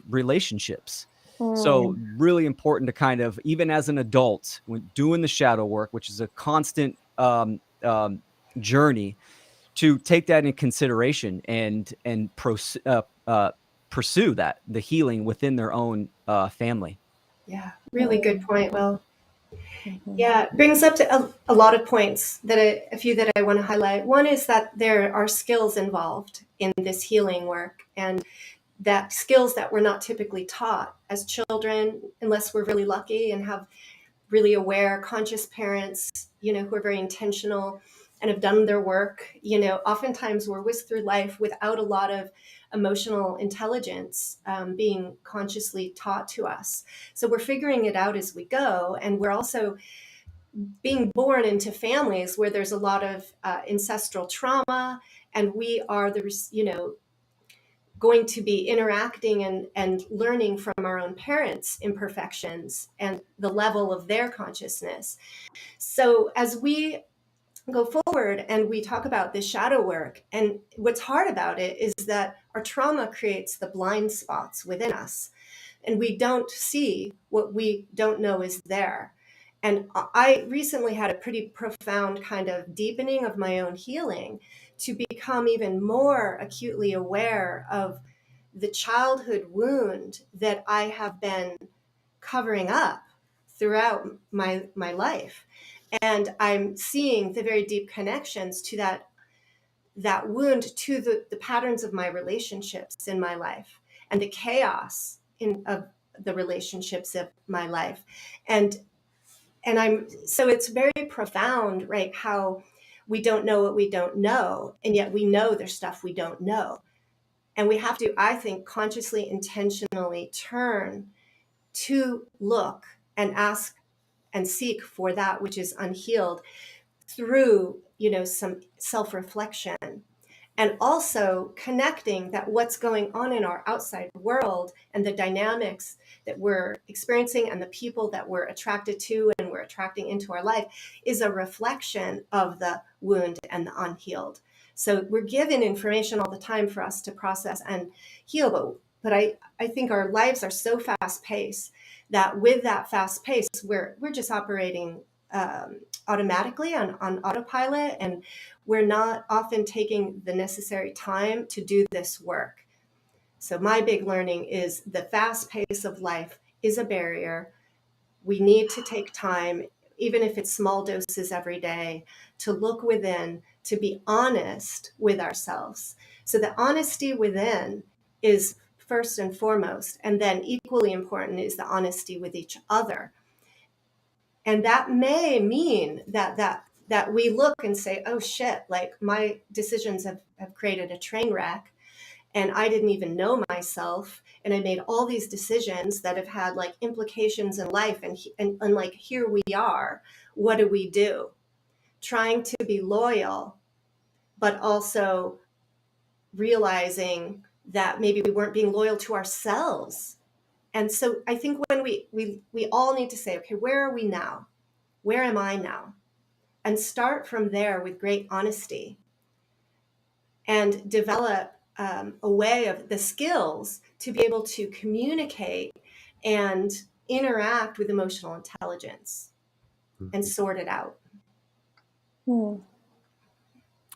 S6: relationships. So really important to kind of, even as an adult, when doing the shadow work, which is a constant journey, to take that in consideration and pursue that, the healing within their own family.
S4: Yeah, really good point. Well, yeah, it brings up to a lot of points that a few that I want to highlight. One is that there are skills involved in this healing work, and that skills that we're not typically taught as children, unless we're really lucky and have really aware, conscious parents, who are very intentional and have done their work. Oftentimes we're whisked through life without a lot of emotional intelligence being consciously taught to us. So we're figuring it out as we go. And we're also being born into families where there's a lot of ancestral trauma, and we are going to be interacting and learning from our own parents' imperfections and the level of their consciousness. So as we go forward and we talk about this shadow work, and what's hard about it is that our trauma creates the blind spots within us, and we don't see what we don't know is there. And I recently had a pretty profound kind of deepening of my own healing to become even more acutely aware of the childhood wound that I have been covering up throughout my life. And I'm seeing the very deep connections to that wound, to the patterns of my relationships in my life and the chaos of the relationships of my life. And so it's very profound, right? How we don't know what we don't know, and yet we know there's stuff we don't know. And we have to, I think, consciously, intentionally turn to look and ask and seek for that which is unhealed through, some self-reflection, and also connecting that what's going on in our outside world and the dynamics that we're experiencing and the people that we're attracted to and we're attracting into our life is a reflection of the wound and the unhealed. So we're given information all the time for us to process and heal, but I think our lives are so fast paced that with that fast pace, we're just operating automatically on autopilot, and we're not often taking the necessary time to do this work. So my big learning is the fast pace of life is a barrier. We need to take time, even if it's small doses every day, to look within, to be honest with ourselves. So the honesty within is first and foremost, and then equally important is the honesty with each other. And that may mean that we look and say, oh shit, like my decisions have created a train wreck, and I didn't even know myself, and I made all these decisions that have had like implications in life, and like here we are. What do we do? Trying to be loyal, but also realizing that maybe we weren't being loyal to ourselves. And so I think when we all need to say, okay, where are we now? Where am I now? And start from there with great honesty. and develop a way of the skills to be able to communicate and interact with emotional intelligence and sort it out.
S5: Hmm.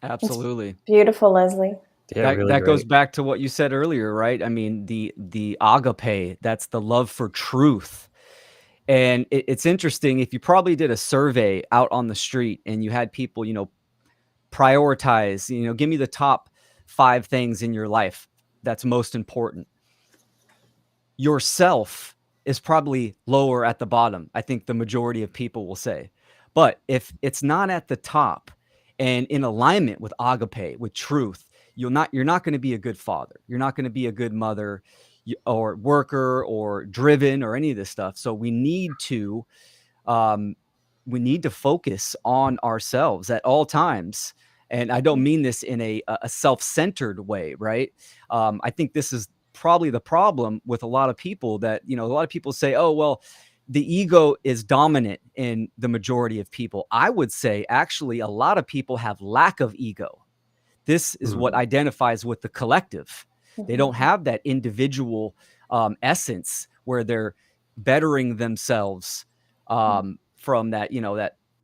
S6: Absolutely.
S5: Beautiful, Leslie.
S1: Yeah,
S6: That
S1: really
S6: that goes
S1: great.
S6: back to what you said earlier, right? I mean, the agape, that's the love for truth. And it's interesting, if you probably did a survey out on the street and you had people, prioritize, give me the top 5 things in your life that's most important. Yourself is probably lower at the bottom, I think the majority of people will say. But if it's not at the top and in alignment with agape, with truth, you're not gonna be a good father. You're not gonna be a good mother, or worker or driven or any of this stuff. So um, we need to focus on ourselves at all times. And I don't mean this in a self-centered way, right? I think this is probably the problem with a lot of people, that, a lot of people say, oh, well, the ego is dominant in the majority of people. I would say actually a lot of people have lack of ego. This is what identifies with the collective. They don't have that individual essence where they're bettering themselves from that,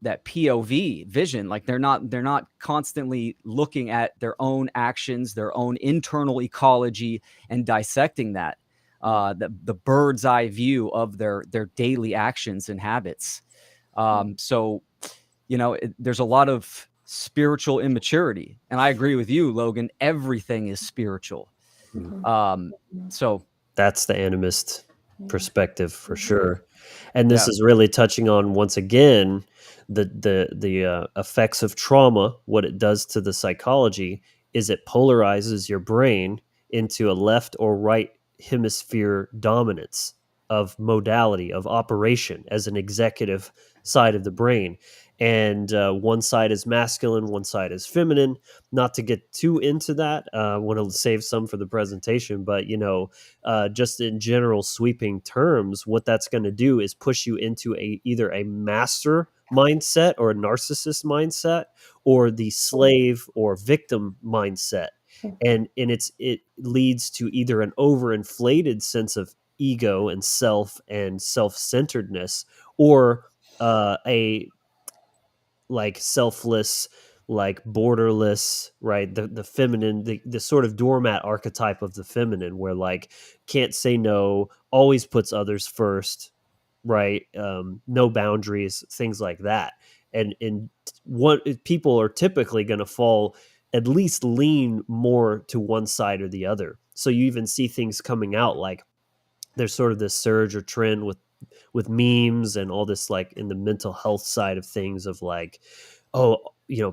S6: that POV vision. Like they're not constantly looking at their own actions, their own internal ecology, and dissecting that. The bird's eye view of their daily actions and habits. So there's a lot of spiritual immaturity, and I agree with you, Logan. Everything is spiritual. So
S1: That's the animist perspective for sure. And this
S6: yeah,
S1: is really touching on, once again, the effects of trauma. What it does to the psychology is it polarizes your brain into a left or right hemisphere dominance of modality of operation as an executive side of the brain. And one side is masculine, one side is feminine. Not to get too into that, I want to save some for the presentation, but just in general sweeping terms, what that's going to do is push you into either a master mindset or a narcissist mindset, or the slave or victim mindset. And it leads to either an overinflated sense of ego and self-centeredness, or a like selfless, like borderless, right? The feminine, the sort of doormat archetype of the feminine, where like can't say no, always puts others first, right? No boundaries, things like that. And what people are typically going to fall, at least lean more to one side or the other. So you even see things coming out like there's sort of this surge or trend with memes and all this, like in the mental health side of things, of like, oh,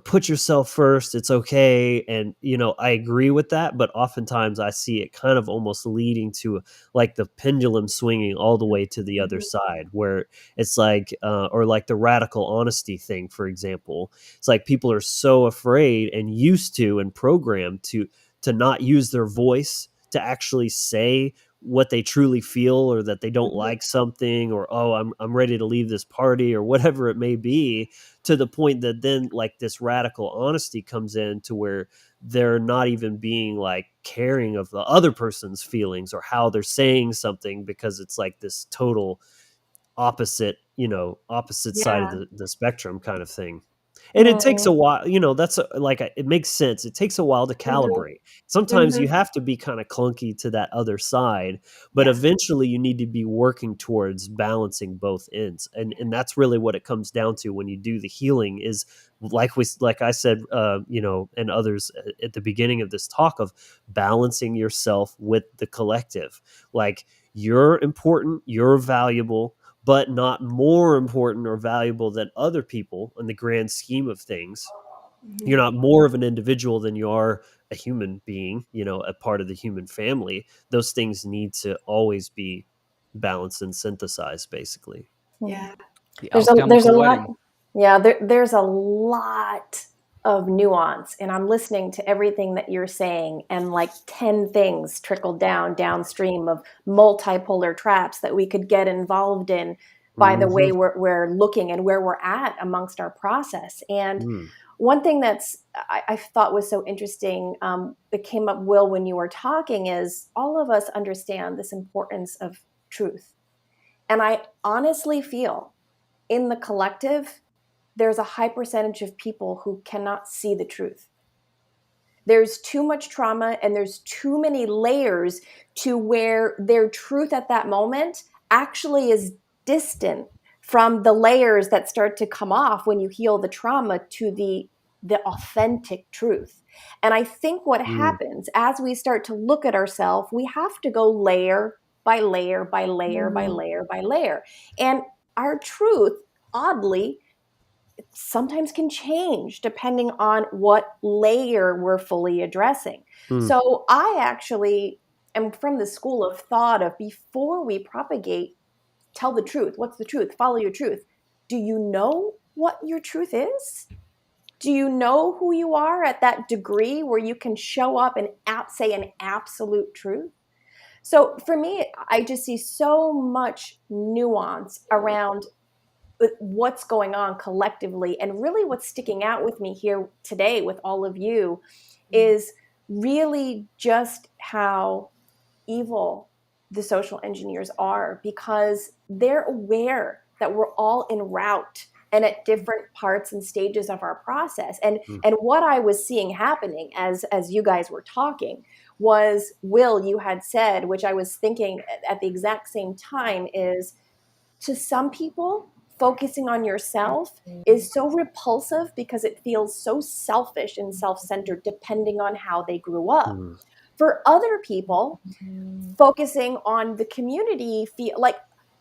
S1: put yourself first, it's okay. And I agree with that, but oftentimes I see it kind of almost leading to like the pendulum swinging all the way to the other side, where it's like or like the radical honesty thing, for example. It's like people are so afraid and used to and programmed to not use their voice to actually say what they truly feel, or that they don't like something, or oh, I'm ready to leave this party, or whatever it may be, to the point that then like this radical honesty comes in, to where they're not even being like caring of the other person's feelings or how they're saying something, because it's like this total opposite side of
S4: Yeah.
S1: the spectrum kind of thing. And it takes a while, that's it makes sense. It takes a while to calibrate. Sometimes you have to be kind of clunky to that other side, but
S4: Yeah.
S1: eventually you need to be working towards balancing both ends. And that's really what it comes down to when you do the healing, is like I said, and others at the beginning of this talk, of balancing yourself with the collective. Like, you're important, you're valuable, but not more important or valuable than other people in the grand scheme of things. You're not more of an individual than you are a human being, a part of the human family. Those things need to always be balanced and synthesized, basically.
S4: Yeah.
S6: the
S5: There's a
S6: alchemical
S5: lot.
S6: wedding.
S5: Yeah, there's a lot of nuance, and I'm listening to everything that you're saying, and like 10 things trickle downstream of multipolar traps that we could get involved in by the
S1: Mm-hmm.
S5: way we're looking and where we're at amongst our process. And One thing I thought was so interesting, that came up, Will, when you were talking, is all of us understand this importance of truth. And I honestly feel in the collective, there's a high percentage of people who cannot see the truth. There's too much trauma and there's too many layers to where their truth at that moment actually is distant from the layers that start to come off when you heal the trauma to the authentic truth. And I think what
S1: Mm,
S5: happens as we start to look at ourselves, we have to go layer by layer by layer by layer by layer. And our truth, oddly, sometimes can change depending on what layer we're fully addressing.
S1: mm,
S5: So I actually am from the school of thought of, before we propagate, tell the truth. What's the truth? Follow your truth. Do you know what your truth is? Do you know who you are at that degree where you can show up and say an absolute truth? So for me, I just see so much nuance around what's going on collectively. And really what's sticking out with me here today with all of you is really just how evil the social engineers are, because they're aware that we're all en route and at different parts and stages of our process. And
S1: mm,
S5: and what I was seeing happening as you guys were talking was, Will, you had said, which I was thinking at the exact same time, is, to some people, focusing on yourself is so repulsive because it feels so selfish and self-centered depending on how they grew up.
S1: mm,
S5: For other people, focusing on the community, feel like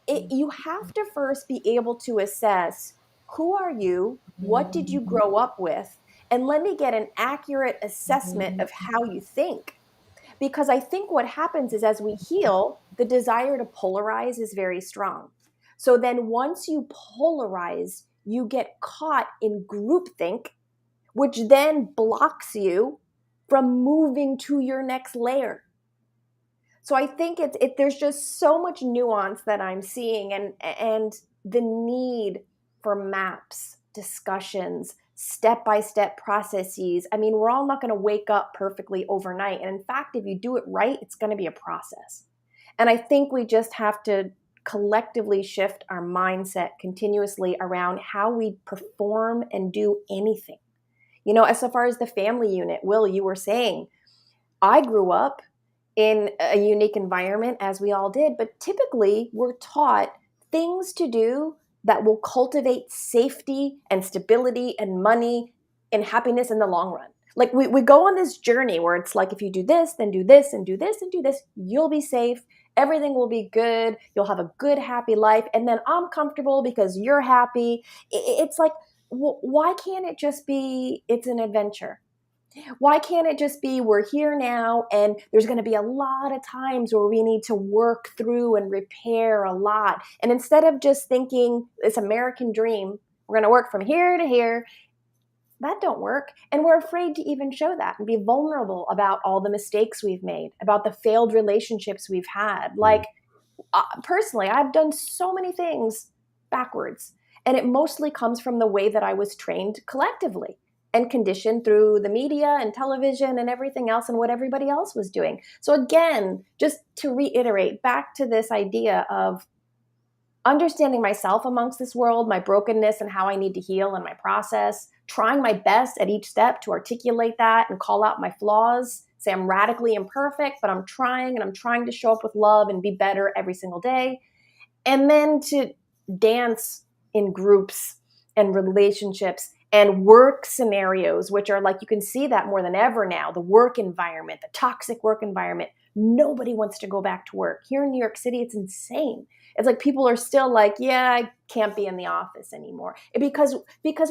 S5: you have to first be able to assess, who are you, what did you grow up with, and let me get an accurate assessment of how you think. Because I think what happens is, as we heal, the desire to polarize is very strong. So then once you polarize, you get caught in groupthink, which then blocks you from moving to your next layer. So I think there's just so much nuance that I'm seeing, and the need for maps, discussions, step-by-step processes. I mean, we're all not going to wake up perfectly overnight. And in fact, if you do it right, it's going to be a process. And I think we just have to collectively shift our mindset continuously around how we perform and do anything. As far as the family unit, Will, you were saying, I grew up in a unique environment, as we all did, but typically we're taught things to do that will cultivate safety and stability and money and happiness in the long run. Like we go on this journey where it's like, if you do this, then do this, and do this, and do this, you'll be safe. Everything will be good. You'll have a good, happy life. And then I'm comfortable because you're happy. It's like, why can't it just be, it's an adventure? Why can't it just be, we're here now, and there's going to be a lot of times where we need to work through and repair a lot. And instead of just thinking this American dream, we're going to work from here to here, that don't work. And we're afraid to even show that and be vulnerable about all the mistakes we've made, about the failed relationships we've had.
S1: mm.
S5: Like, personally, I've done so many things backwards. And it mostly comes from the way that I was trained collectively and conditioned through the media and television and everything else and what everybody else was doing. So again, just to reiterate back to this idea of understanding myself amongst this world, my brokenness and how I need to heal and my process, trying my best at each step to articulate that and call out my flaws, say I'm radically imperfect, but I'm trying, and I'm trying to show up with love and be better every single day. And then to dance in groups and relationships and work scenarios, which are like, you can see that more than ever now, the work environment, the toxic work environment. Nobody wants to go back to work. Here in New York City, it's insane. It's like people are still like, yeah, I can't be in the office anymore. Because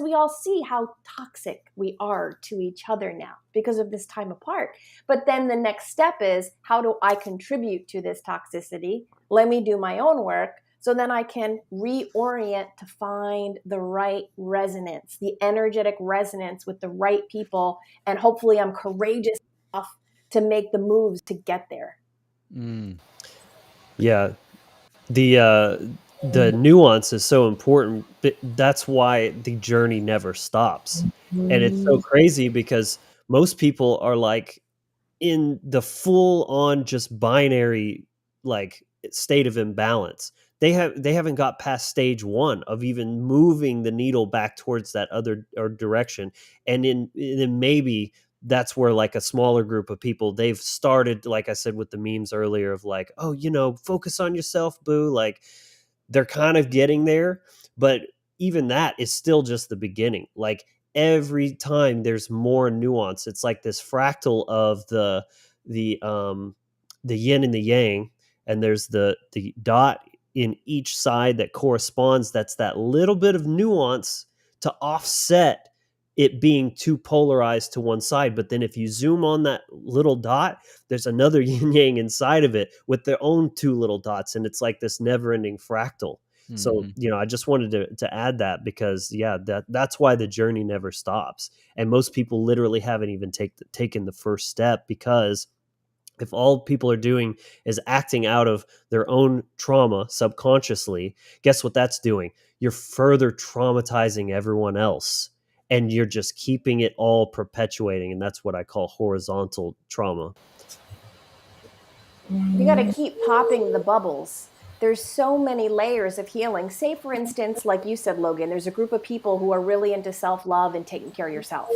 S5: we all see how toxic we are to each other now because of this time apart. But then the next step is, how do I contribute to this toxicity? Let me do my own work, so then I can reorient to find the right resonance, the energetic resonance with the right people. And hopefully I'm courageous enough to make the moves to get there.
S6: Mm.
S1: Yeah, the nuance is so important, but that's why the journey never stops. And it's so crazy because most people are like in the full on just binary like state of imbalance. They haven't got past stage one of even moving the needle back towards that other or direction. And then maybe that's where like a smaller group of people, they've started, like I said with the memes earlier, of like, oh, focus on yourself, boo. Like they're kind of getting there, but even that is still just the beginning. Like every time there's more nuance. It's like this fractal of the yin and the yang, and there's the dot in each side that corresponds. That's that little bit of nuance to offset it being too polarized to one side. But then if you zoom on that little dot, there's another yin yang inside of it with their own two little dots, and it's like this never ending fractal. So,
S6: Mhm.
S1: I just wanted to add that because, yeah, that's why the journey never stops. And most people literally haven't even taken the first step, because if all people are doing is acting out of their own trauma subconsciously, guess what that's doing? You're further traumatizing everyone else, and you're just keeping it all perpetuating. And that's what I call horizontal trauma.
S5: You got to keep popping the bubbles. There's so many layers of healing. Say, for instance, like you said, Logan, there's a group of people who are really into self-love and taking care of yourself.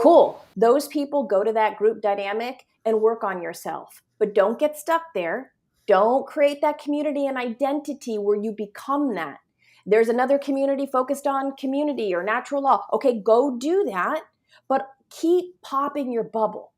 S5: Cool. Those people, go to that group dynamic and work on yourself. But don't get stuck there. Don't create that community and identity where you become that. There's another community focused on community or natural law. Okay, go do that, but keep popping your bubble.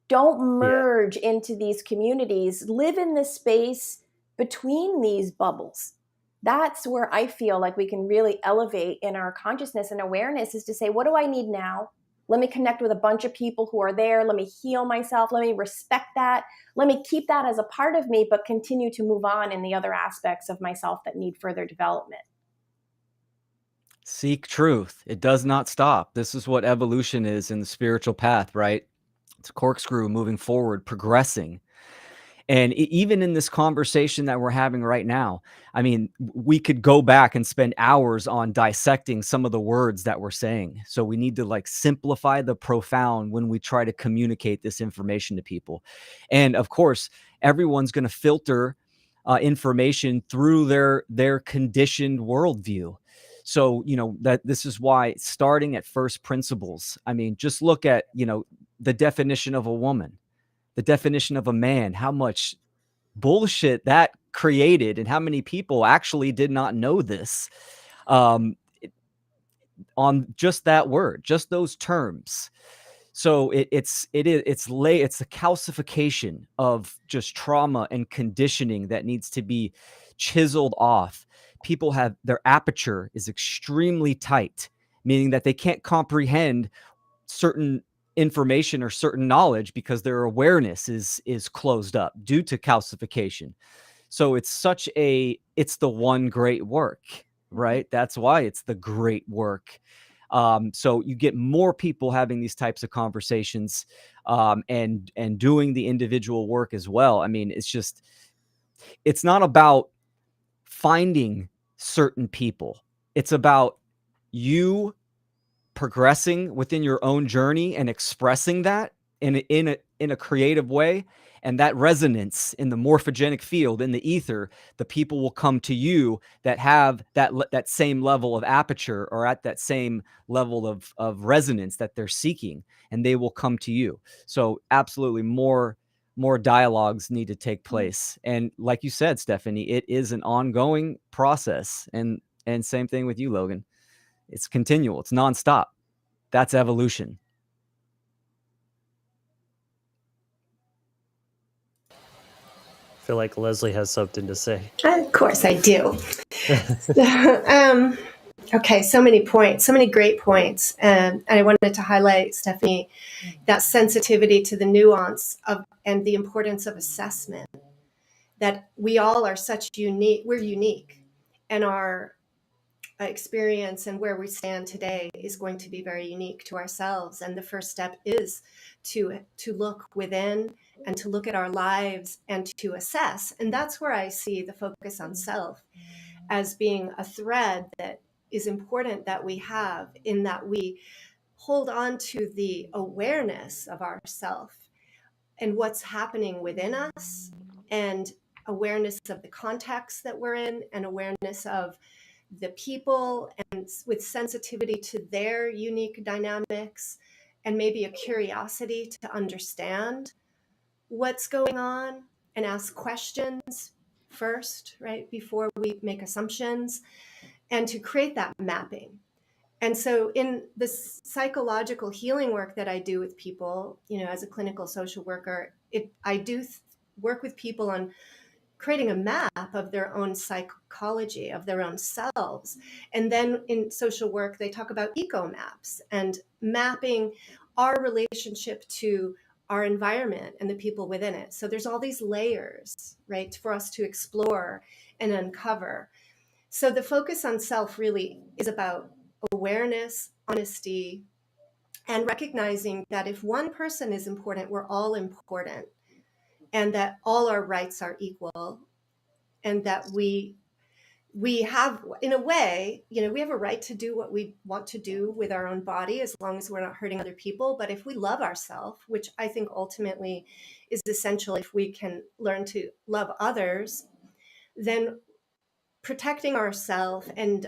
S5: Don't
S1: Yeah.
S5: merge into these communities. Live in the space between these bubbles. That's where I feel like we can really elevate in our consciousness and awareness, is to say, what do I need now? Let me connect with a bunch of people who are there. Let me heal myself. Let me respect that. Let me keep that as a part of me, but continue to move on in the other aspects of myself that need further development.
S6: Seek truth. It does not stop. This is what evolution is in the spiritual path, right? It's a corkscrew moving forward, progressing. And even in this conversation that we're having right now, I mean, we could go back and spend hours on dissecting some of the words that we're saying. So we need to like simplify the profound when we try to communicate this information to people. And of course, everyone's going to filter information through their conditioned worldview. So, that this is why starting at first principles, I mean, just look at, the definition of a woman, the definition of a man, how much bullshit that created, and how many people actually did not know this um, on just that word, just those terms. So it's a calcification of just trauma and conditioning that needs to be chiseled off. People have their aperture is extremely tight, meaning that they can't comprehend certain information or certain knowledge because their awareness is closed up due to calcification. So it's the one great work, right? That's why it's the great work. So you get more people having these types of conversations, and doing the individual work as well. I mean, it's not about finding certain people. It's about you progressing within your own journey and expressing that in a creative way, and that resonance in the morphogenic field, in the ether, the people will come to you that have that same level of aperture, or at that same level of resonance that they're seeking, and they will come to you. So absolutely, more dialogues need to take place. And like you said, Stephanie, it is an ongoing process, and same thing with you, Logan. It's continual. It's nonstop. That's evolution.
S1: I feel like Leslie has something to say.
S4: Of course I do. Okay, so many points, so many great points. And I wanted to highlight, Stephanie, that sensitivity to the nuance of and the importance of assessment. That we all are we're unique, and our experience and where we stand today is going to be very unique to ourselves. And the first step is to look within and to look at our lives and to assess. And that's where I see the focus on self as being a thread that is important that we have, in that we hold on to the awareness of ourself and what's happening within us, and awareness of the context that we're in, and awareness of the people, and with sensitivity to their unique dynamics, and maybe a curiosity to understand what's going on and ask questions first, right, before we make assumptions, and to create that mapping. And so in the psychological healing work that I do with people, as a clinical social worker, I do work with people on creating a map of their own psychology, of their own selves. And then in social work, they talk about eco maps and mapping our relationship to our environment and the people within it. So there's all these layers, right, for us to explore and uncover. So the focus on self really is about awareness, honesty, and recognizing that if one person is important, we're all important, and that all our rights are equal, and that we have, in a way, we have a right to do what we want to do with our own body, as long as we're not hurting other people. But if we love ourselves, which I think ultimately is essential, if we can learn to love others, then protecting ourselves and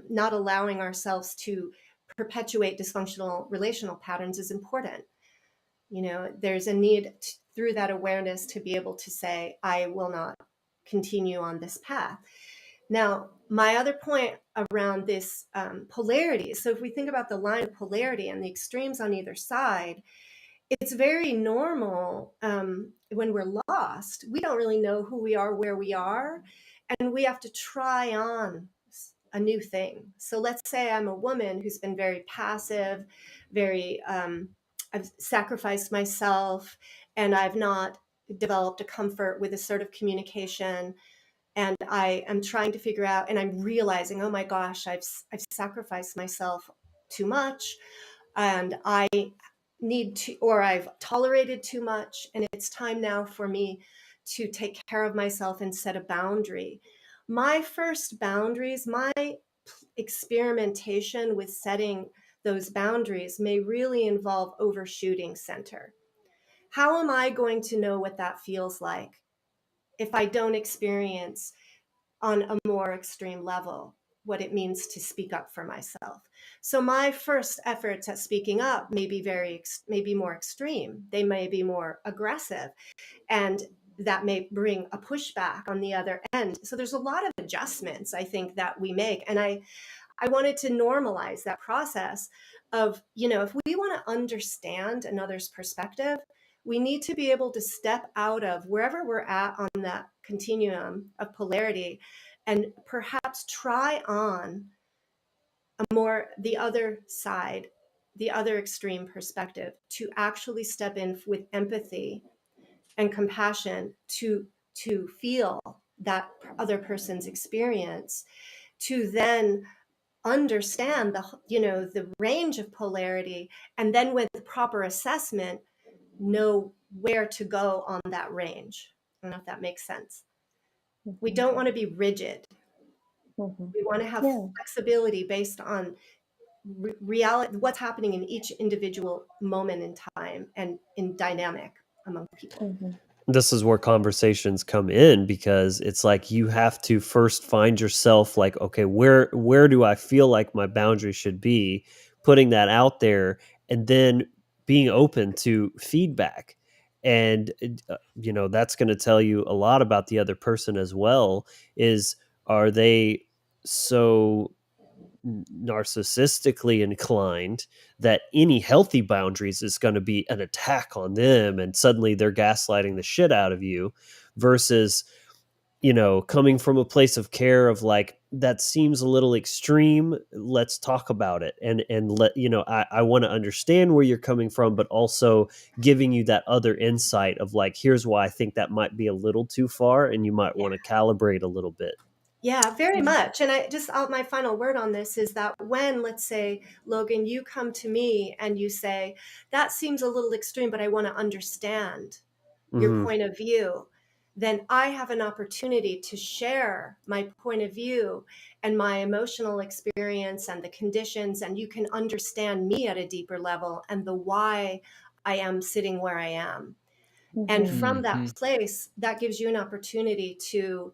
S4: not allowing ourselves to perpetuate dysfunctional relational patterns is important. There's a need through that awareness to be able to say, I will not continue on this path. Now, my other point around this polarity. So if we think about the line of polarity and the extremes on either side, it's very normal when we're lost. We don't really know who we are, where we are, and we have to try on a new thing. So let's say I'm a woman who's been very passive, I've sacrificed myself, and I've not developed a comfort with assertive communication. And I am trying to figure out, and I'm realizing, oh my gosh, I've sacrificed myself too much, and I need to, or I've tolerated too much, and it's time now for me to take care of myself and set a boundary. My first boundaries, my experimentation with setting those boundaries may really involve overshooting center. How am I going to know what that feels like if I don't experience on a more extreme level what it means to speak up for myself? So my first efforts at speaking up may be more extreme. They may be more aggressive, and that may bring a pushback on the other end. So there's a lot of adjustments, I think, that we make. And I wanted to normalize that process of, if we want to understand another's perspective, we need to be able to step out of wherever we're at on that continuum of polarity and perhaps try on the other side, the other extreme perspective, to actually step in with empathy and compassion to feel that other person's experience, to then understand the range of polarity, and then with the proper assessment know where to go on that range. I don't know if that makes sense. We don't want to be rigid. We want to have
S5: Yeah.
S4: flexibility based on reality, what's happening in each individual moment in time and in dynamic among people.
S1: This is where conversations come in, because it's like you have to first find yourself, like, okay, where do I feel like my boundary should be, putting that out there, and then being open to feedback. And that's going to tell you a lot about the other person as well. Is, are they so narcissistically inclined that any healthy boundaries is going to be an attack on them, and suddenly they're gaslighting the shit out of you, versus coming from a place of care of, like, that seems a little extreme, let's talk about it, and let I want to understand where you're coming from, but also giving you that other insight of, like, here's why I think that might be a little too far, and you might want to calibrate a little bit.
S4: Yeah, very much. And my final word on this is that when, let's say, Logan, you come to me and you say, that seems a little extreme, but I want to understand your
S1: Mhm.
S4: point of view. then I have an opportunity to share my point of view and my emotional experience and the conditions, and you can understand me at a deeper level and the why I am sitting where I am. And from that place, that gives you an opportunity to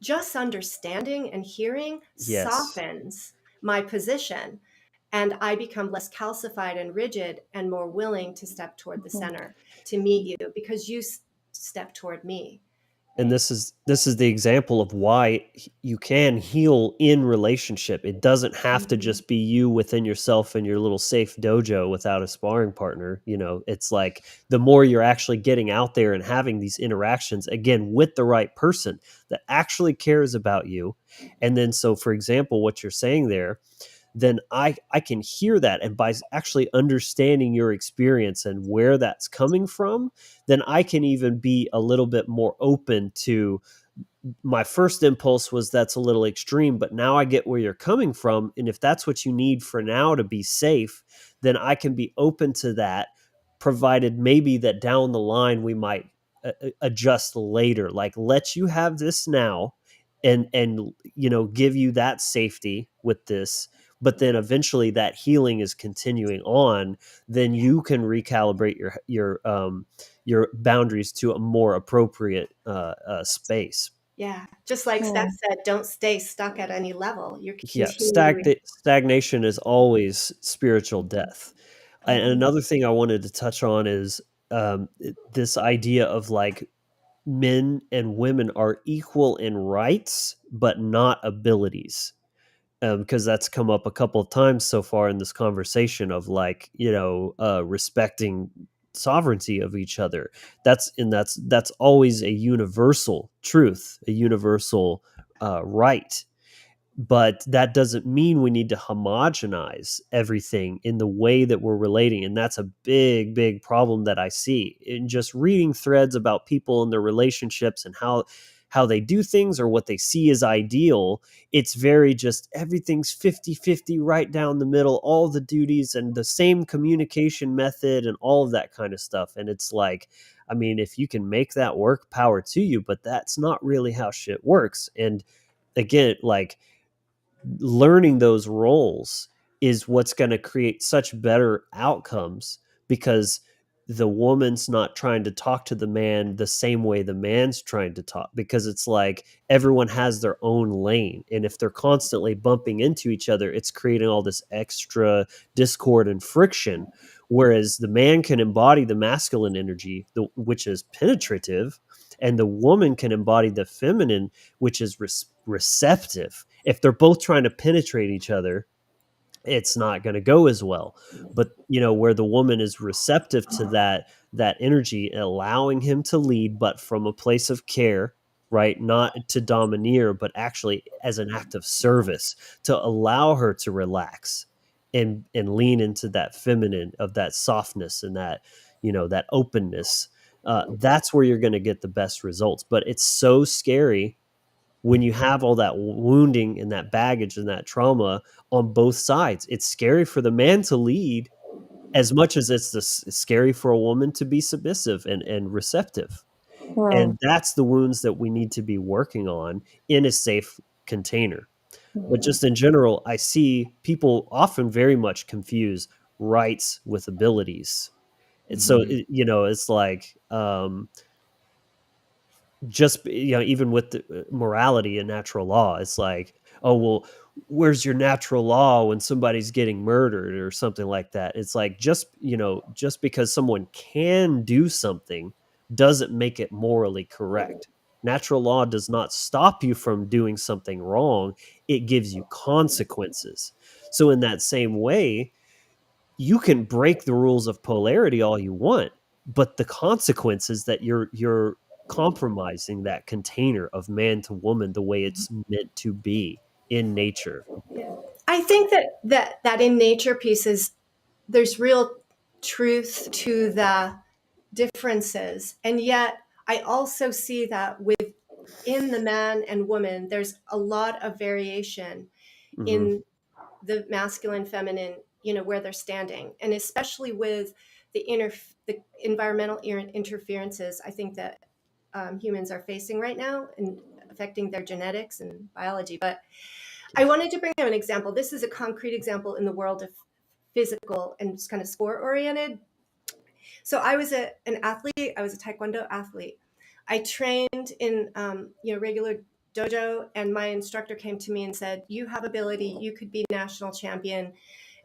S4: just understanding and hearing
S1: Yes.
S4: softens my position, and I become less calcified and rigid and more willing to step toward the center to meet you because you step toward me.
S1: And
S4: Right?
S1: this is the example of why you can heal in relationship. It doesn't have to
S4: Mhm.
S1: just be you within yourself and your little safe dojo without a sparring partner. It's like the more you're actually getting out there and having these interactions again with the right person that actually cares about you. And then, so for example, what you're saying there, then I can hear that. And by actually understanding your experience and where that's coming from, then I can even be a little bit more open to. My first impulse was that's a little extreme, but now I get where you're coming from. And if that's what you need for now to be safe, then I can be open to that, provided maybe that down the line we might adjust later. Like, let you have this now and give you that safety with this, but then eventually that healing is continuing on, then you can recalibrate your boundaries to a more appropriate space.
S4: Yeah. Just like Steph said, don't stay stuck at any level. You're
S1: Yeah,
S4: continually.
S1: stagnation is always spiritual death. And
S4: Mhm.
S1: another thing I wanted to touch on is this idea of like men and women are equal in rights, but not abilities. Because that's come up a couple of times so far in this conversation of like, respecting sovereignty of each other. That's always a universal truth, a universal right, but that doesn't mean we need to homogenize everything in the way that we're relating. And that's a big problem that I see in just reading threads about people and their relationships and how they do things or what they see as ideal. It's very just everything's 50-50 right down the middle, all the duties and the same communication method and all of that kind of stuff. And it's like, I mean, if you can make that work, power to you, but that's not really how shit works. And again, like, learning those roles is what's going to create such better outcomes, because the woman's not trying to talk to the man the same way the man's trying to talk, because it's like everyone has their own lane, and if they're constantly bumping into each other, it's creating all this extra discord and friction, whereas the man can embody the masculine energy, which is penetrative, and the woman can embody the feminine, which is receptive. If they're both trying to penetrate each other, it's not going to go as well. But where the woman is receptive to that energy, allowing him to lead, but from a place of care, right? Not to domineer, but actually as an act of service, to allow her to relax and lean into that feminine of that softness and that openness. That's where you're going to get the best results. But it's so scary when you have all that wounding and that baggage and that trauma on both sides. It's scary for the man to lead as much as it's scary for a woman to be submissive and receptive. And that's the wounds that we need to be working on in a safe container. But just in general, I see people often very much confuse rights with abilities. And so, it's like, just even with the morality and natural law, it's like, oh well, where's your natural law when somebody's getting murdered or something like that? It's like, just because someone can do something doesn't make it morally correct. Natural law does not stop you from doing something wrong, it gives you consequences. So in that same way, you can break the rules of polarity all you want, but the consequences that you're compromising that container of man to woman the way it's meant to be in nature.
S4: Yeah. I think that in nature pieces, there's real truth to the differences. And yet I also see that within the man and woman, there's a lot of variation
S1: Hmm.
S4: in the masculine, feminine, where they're standing. And especially with the environmental interferences, I think that humans are facing right now and affecting their genetics and biology. But I wanted to bring up an example. This is a concrete example in the world of physical and just kind of sport oriented. So I was an athlete. I was a Taekwondo athlete. I trained in regular dojo, and my instructor came to me and said, "You have ability. You could be national champion."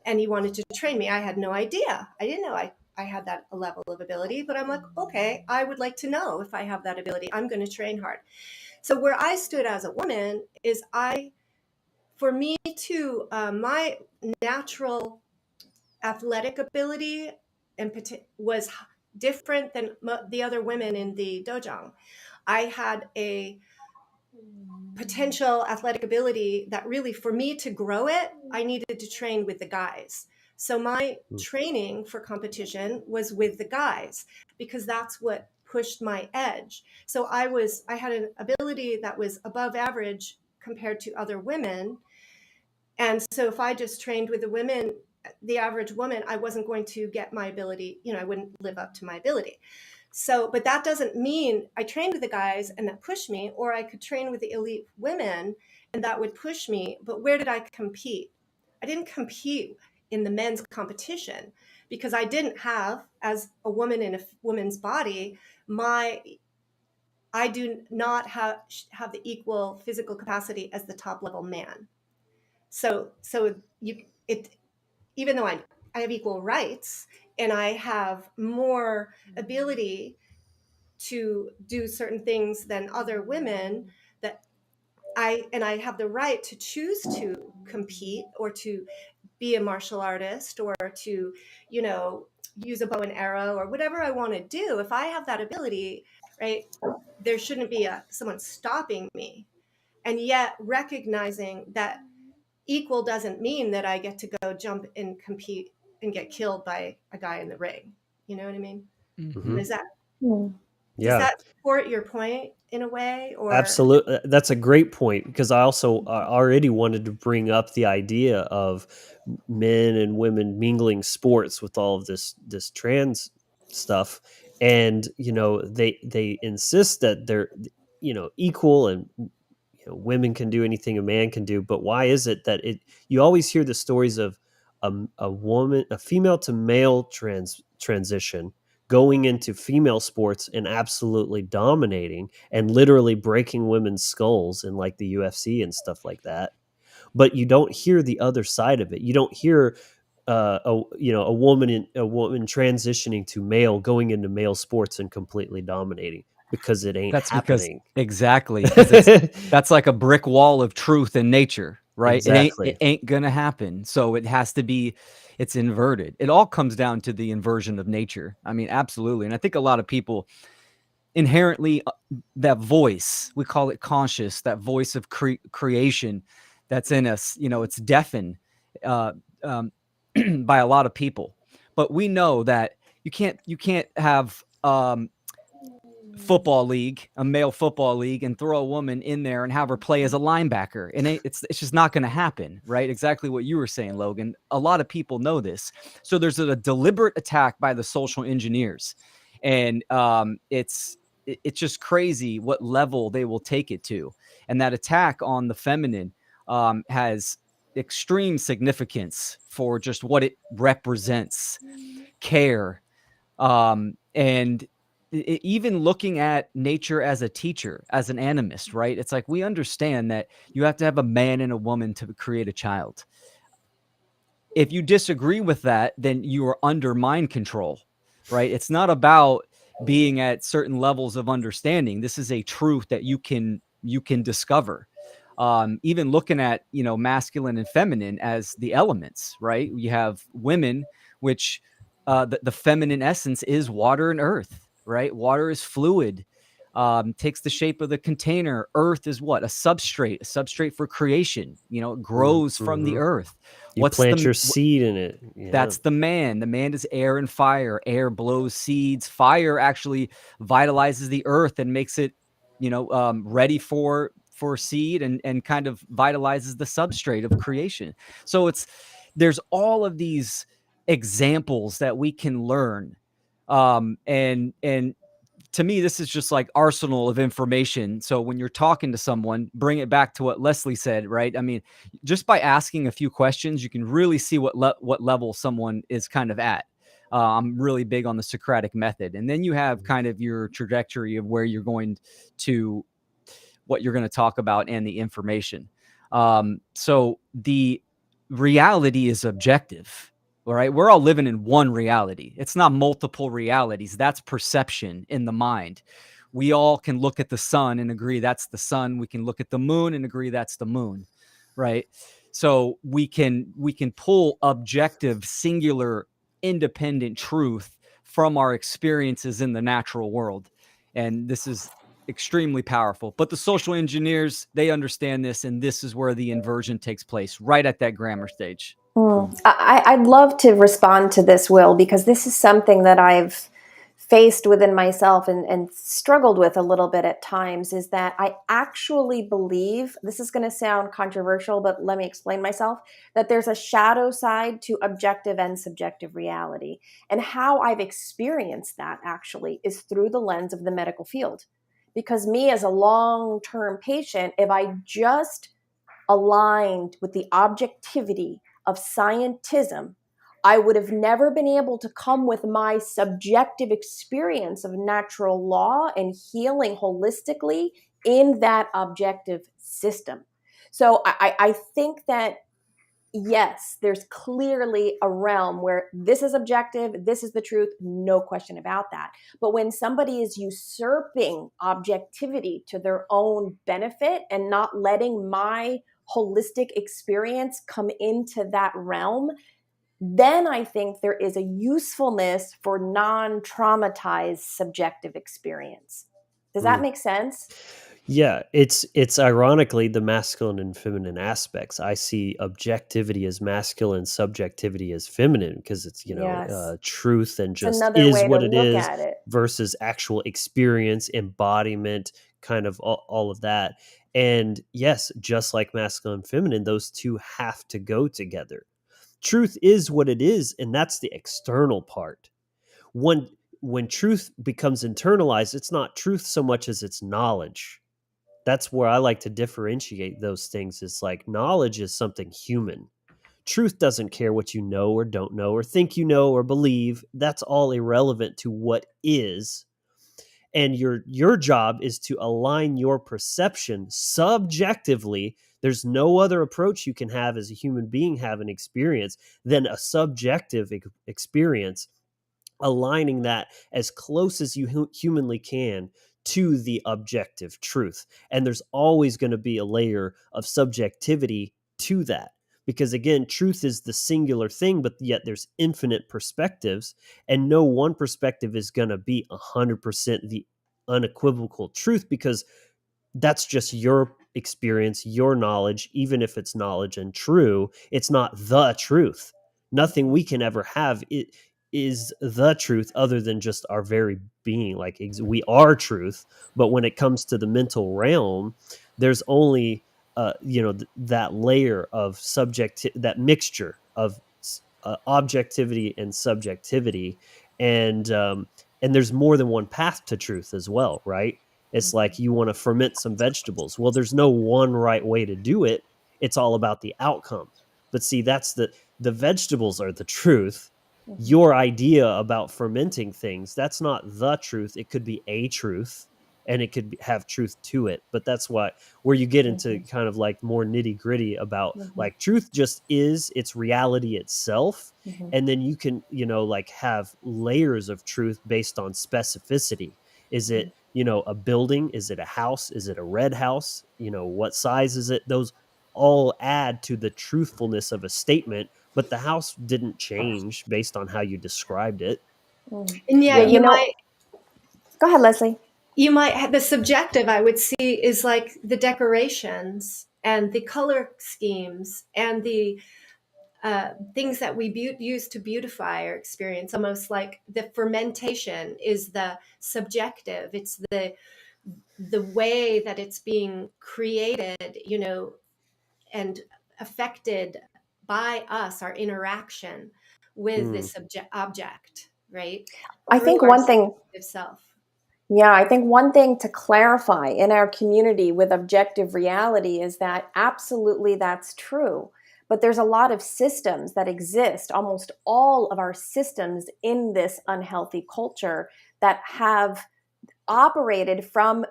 S4: And he wanted to train me. I had no idea. I didn't know I had that level of ability, but I'm like, okay, I would like to know if I have that ability. I'm going to train hard. So where I stood as a woman is for me to my natural athletic ability was different than the other women in the dojo. I had a potential athletic ability that really, for me to grow it, I needed to train with the guys. So my training for competition was with the guys because that's what pushed my edge. So I had an ability that was above average compared to other women. And so if I just trained with the women, the average woman, I wasn't going to get my ability, I wouldn't live up to my ability. So, but that doesn't mean I trained with the guys and that pushed me, or I could train with the elite women and that would push me. But where did I compete? I didn't compete in the men's competition because I didn't have, as a woman in a woman's body, I do not have the equal physical capacity as the top level man. So even though I have equal rights and I have more ability to do certain things than other women, that I have the right to choose to compete or to be a martial artist or to, use a bow and arrow or whatever I want to do. If I have that ability, right, there shouldn't be someone stopping me. And yet recognizing that equal doesn't mean that I get to go jump and compete and get killed by a guy in the ring. You know what I mean?
S1: Mhm.
S4: Does
S1: Yeah.
S4: that support your point in a way? Or
S1: Absolutely, that's a great point because I also already wanted to bring up the idea of men and women mingling sports with all of this trans stuff, and they insist that they're equal and women can do anything a man can do. But why is it that you always hear the stories of a female to male transition going into female sports and absolutely dominating and literally breaking women's skulls in like the UFC and stuff like that. But you don't hear the other side of it. You don't hear a woman transitioning to male, going into male sports and completely dominating, because it ain't
S6: That's because
S1: happening.
S6: exactly, because that's like a brick wall of truth in nature, right? It
S1: Exactly.
S6: ain't gonna happen. So it has to be, it's inverted. It all comes down to the inversion of nature. I mean, absolutely. And I think a lot of people inherently, that voice, we call it conscious, that voice of creation that's in us, it's deafened uh, um, by a lot of people. But we know that you can't have football league, a male football league, and throw a woman in there and have her play as a linebacker. And it's just not going to happen, right? Exactly what you were saying, Logan. A lot of people know this. So there's a deliberate attack by the social engineers. And it's just crazy what level they will take it to. And that attack on the feminine has extreme significance for just what it represents, care, and even looking at nature as a teacher, as an animist, right? It's like we understand that you have to have a man and a woman to create a child. If you disagree with that, then you are under mind control, right? It's not about being at certain levels of understanding. This is a truth that you can discover. Even looking at masculine and feminine as the elements, right? You have women, which the feminine essence is water and earth, right? Water is fluid, takes the shape of the container. Earth is what? A substrate for creation. It grows from the
S1: Mm-hmm.
S6: earth.
S1: You plant your seed in it. Yeah.
S6: That's the man. The man is air and fire. Air blows seeds. Fire actually vitalizes the earth and makes it, ready for seed, and kind of vitalizes the substrate of creation. So there's all of these examples that we can learn, and to me, this is just like arsenal of information. So when you're talking to someone, bring it back to what Leslie said, right? I mean, just by asking a few questions, you can really see what level someone is kind of at. I'm really big on the Socratic method. And then you have kind of your trajectory of where you're going to, what you're going to talk about and the information. So the reality is objective. All right. We're all living in one reality. It's not multiple realities. That's perception in the mind. We all can look at the sun and agree that's the sun. We can look at the moon and agree that's the moon. Right. So we can pull objective, singular, independent truth from our experiences in the natural world. And this is extremely powerful. But the social engineers, they understand this, and this is where the inversion takes place, right at that grammar stage.
S5: I'd love to respond to this, Will, because this is something that I've faced within myself and struggled with a little bit at times, is that I actually believe, this is going to sound controversial, but let me explain myself, that there's a shadow side to objective and subjective reality. And how I've experienced that actually is through the lens of the medical field. Because me as a long-term patient, if I just aligned with the objectivity of scientism, I would have never been able to come with my subjective experience of natural law and healing holistically in that objective system. So I think that, yes, there's clearly a realm where this is objective, this is the truth, no question about that. But when somebody is usurping objectivity to their own benefit and not letting my holistic experience come into that realm, then I think there is a usefulness for non-traumatized subjective experience. Does that make sense?
S1: Yeah, it's ironically the masculine and feminine aspects. I see objectivity as masculine, subjectivity as feminine, because it's,
S5: Yes.
S1: truth and
S5: It's
S1: just
S5: another
S1: is
S5: way to
S1: what it
S5: look
S1: is
S5: at it.
S1: versus actual experience, embodiment, kind of all of that. And yes, just like masculine and feminine, those two have to go together. Truth is what it is, and that's the external part. When when truth becomes internalized, it's not truth so much as it's knowledge. That's where I like to differentiate those things. It's like knowledge is something human. Truth doesn't care what you know or don't know or think you know or believe. That's all irrelevant to what is. And your job is to align your perception subjectively. There's no other approach you can have as a human being, have an experience, than a subjective experience, aligning that as close as you humanly can to the objective truth. And there's always going to be a layer of subjectivity to that. Because again, truth is the singular thing, but yet there's infinite perspectives, and no one perspective is going to be 100% the unequivocal truth, because that's just your experience, your knowledge. Even if it's knowledge and true, it's not the truth. Nothing we can ever have it is the truth, other than just our very being. Like, we are truth, but when it comes to the mental realm, there's only that layer of that mixture of objectivity and subjectivity. And there's more than one path to truth as well, right? It's like, you want to ferment some vegetables. Well, there's no one right way to do it. It's all about the outcome. But see, that's the vegetables are the truth. Your idea about fermenting things, that's not the truth. It could be a truth, and it could have truth to it. But that's where you get into kind of like more nitty gritty about like truth just is its reality itself. And then you can, like, have layers of truth based on specificity. Is it, a building? Is it a house? Is it a red house? What size is it? Those all add to the truthfulness of a statement, but the house didn't change based on how you described it.
S4: And
S5: Yeah,
S4: yet
S5: go ahead, Leslie.
S4: you might have the subjective, I would see, is like the decorations and the color schemes and the things that we use to beautify our experience. Almost like the fermentation is the subjective. It's the way that it's being created, and affected by us, our interaction with this object, right?
S5: I
S4: Through
S5: think
S4: our
S5: one thing
S4: subjective self.
S5: Yeah, I think one thing to clarify in our community with objective reality is that absolutely that's true. But there's a lot of systems that exist, almost all of our systems in this unhealthy culture that have operated from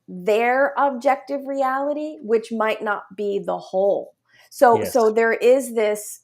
S5: their objective reality, which might not be the whole. So
S1: Yes.
S5: there is this,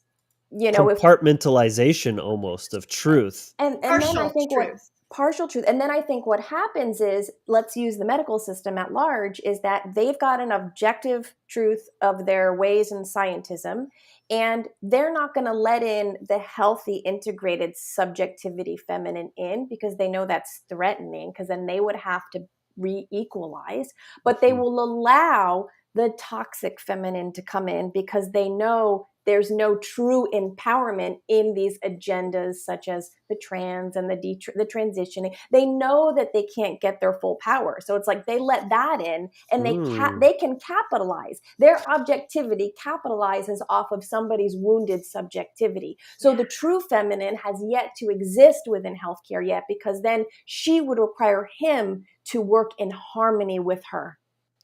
S5: if
S1: Compartmentalization almost of truth.
S5: and then I
S4: Partial
S5: think what
S4: truth.
S5: partial truth, and then I think what happens is, let's use the medical system at large, is that they've got an objective truth of their ways and scientism, and they're not going to let in the healthy integrated subjectivity feminine in, because they know that's threatening, because then they would have to re-equalize. But they
S1: Mhm.
S5: will allow the toxic feminine to come in, because they know there's no true empowerment in these agendas, such as the trans and the transitioning. They know that they can't get their full power, so it's like they let that in, and
S1: Mm,
S5: they can capitalize. Their objectivity capitalizes off of somebody's wounded subjectivity. So the true feminine has yet to exist within healthcare yet, because then she would require him to work in harmony with her.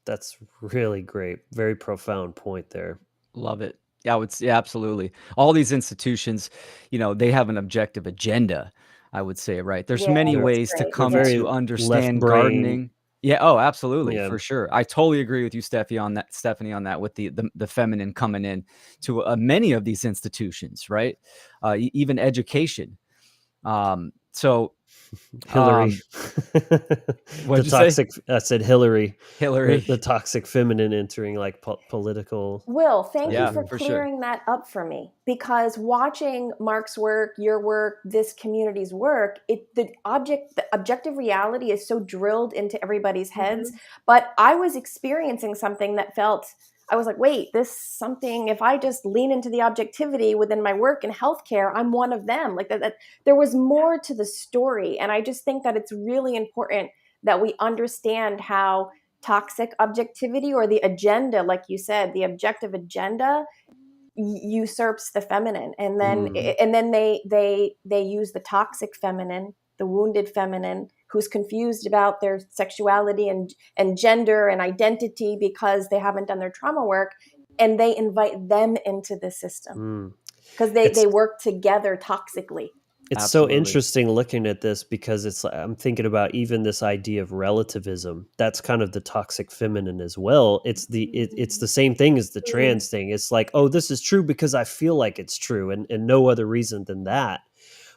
S1: that's really great. Very profound point there.
S6: Love it. Yeah, I would say absolutely. All these institutions, they have an objective agenda, I would say, right? There's
S5: Yeah,
S6: many
S1: They're
S5: that's
S6: ways to
S5: great.
S1: they're
S6: come
S5: Yeah.
S6: to
S1: very left
S6: understand
S1: brain.
S6: gardening. Yeah, oh, absolutely,
S1: Yeah.
S6: for sure. I totally agree with you, Stephanie, on that, with the feminine coming in to many of these institutions, right? Even education. So,
S1: Hillary.
S6: um,
S1: The
S6: what'd you say?
S1: toxic I said Hillary.
S6: Hillary.
S1: The toxic feminine entering like political
S5: Will, thank you
S6: Yeah,
S5: for
S1: ideas.
S6: for sure.
S5: clearing that up for me, because watching Mark's work, your work, this community's work, the objective reality is so drilled into everybody's heads.
S4: Mhm.
S5: But I was experiencing something that felt, I was like, wait, this something, if I just lean into the objectivity within my work in healthcare, I'm one of them. Like that there was more to the story. And I just think that it's really important that we understand how toxic objectivity, or the agenda, like you said, the objective agenda usurps the feminine, and then
S1: Mm.
S5: they use the toxic feminine, the wounded feminine, who's confused about their sexuality and gender and identity because they haven't done their trauma work, and they invite them into the system,
S1: Mm.
S5: because
S1: It's
S5: they work together toxically.
S1: It's so
S6: Absolutely.
S1: interesting looking at this, because I'm thinking about even this idea of relativism. That's kind of the toxic feminine as well. It's the same thing as the trans thing. It's like, oh, this is true because I feel like it's true, and no other reason than that.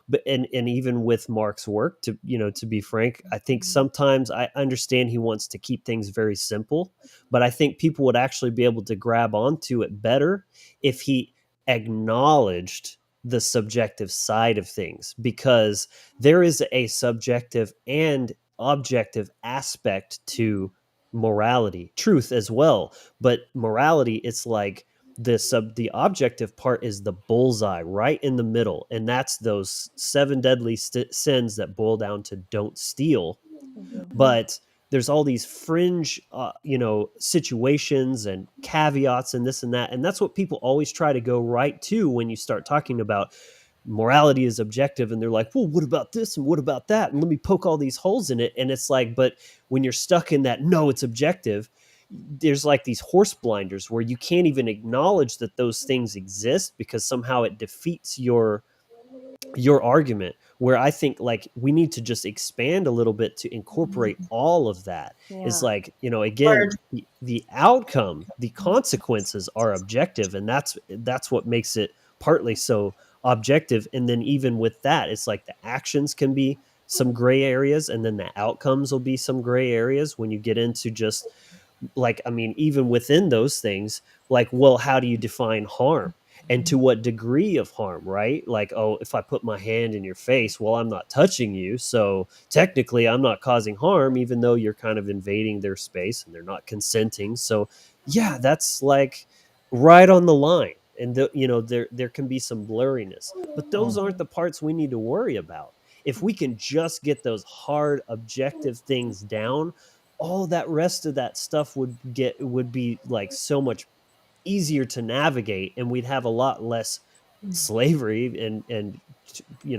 S1: But and even with Mark's work, to be frank, I think sometimes I understand he wants to keep things very simple, but I think people would actually be able to grab onto it better if he acknowledged the subjective side of things, because there is a subjective and objective aspect to morality, truth as well. But morality, it's like the objective part is the bullseye right in the middle, and that's those seven deadly sins that boil down to don't steal.
S5: Mhm.
S1: But there's all these fringe situations and caveats and this and that, and that's what people always try to go right to when you start talking about morality is objective, and they're like, well, what about this and what about that, and let me poke all these holes in it. And it's like, but when you're stuck in that, no, it's objective, there's like these horse blinders where you can't even acknowledge that those things exist, because somehow it defeats your argument. Where I think like we need to just expand a little bit to incorporate all of that. Is
S5: Yeah.
S1: like, again, the outcome, the consequences are objective, and that's what makes it partly so objective. And then even with that, it's like the actions can be some gray areas, and then the outcomes will be some gray areas when you get into just like, I mean, even within those things, like, well, how do you define harm? And to what degree of harm, right? Like, oh, if I put my hand in your face, well, I'm not touching you. So technically, I'm not causing harm, even though you're kind of invading their space and they're not consenting. So, yeah, that's like right on the line. And, there can be some blurriness, but those aren't the parts we need to worry about. If we can just get those hard, objective things down, all that rest of that stuff would be like so much easier to navigate, and we'd have a lot less slavery and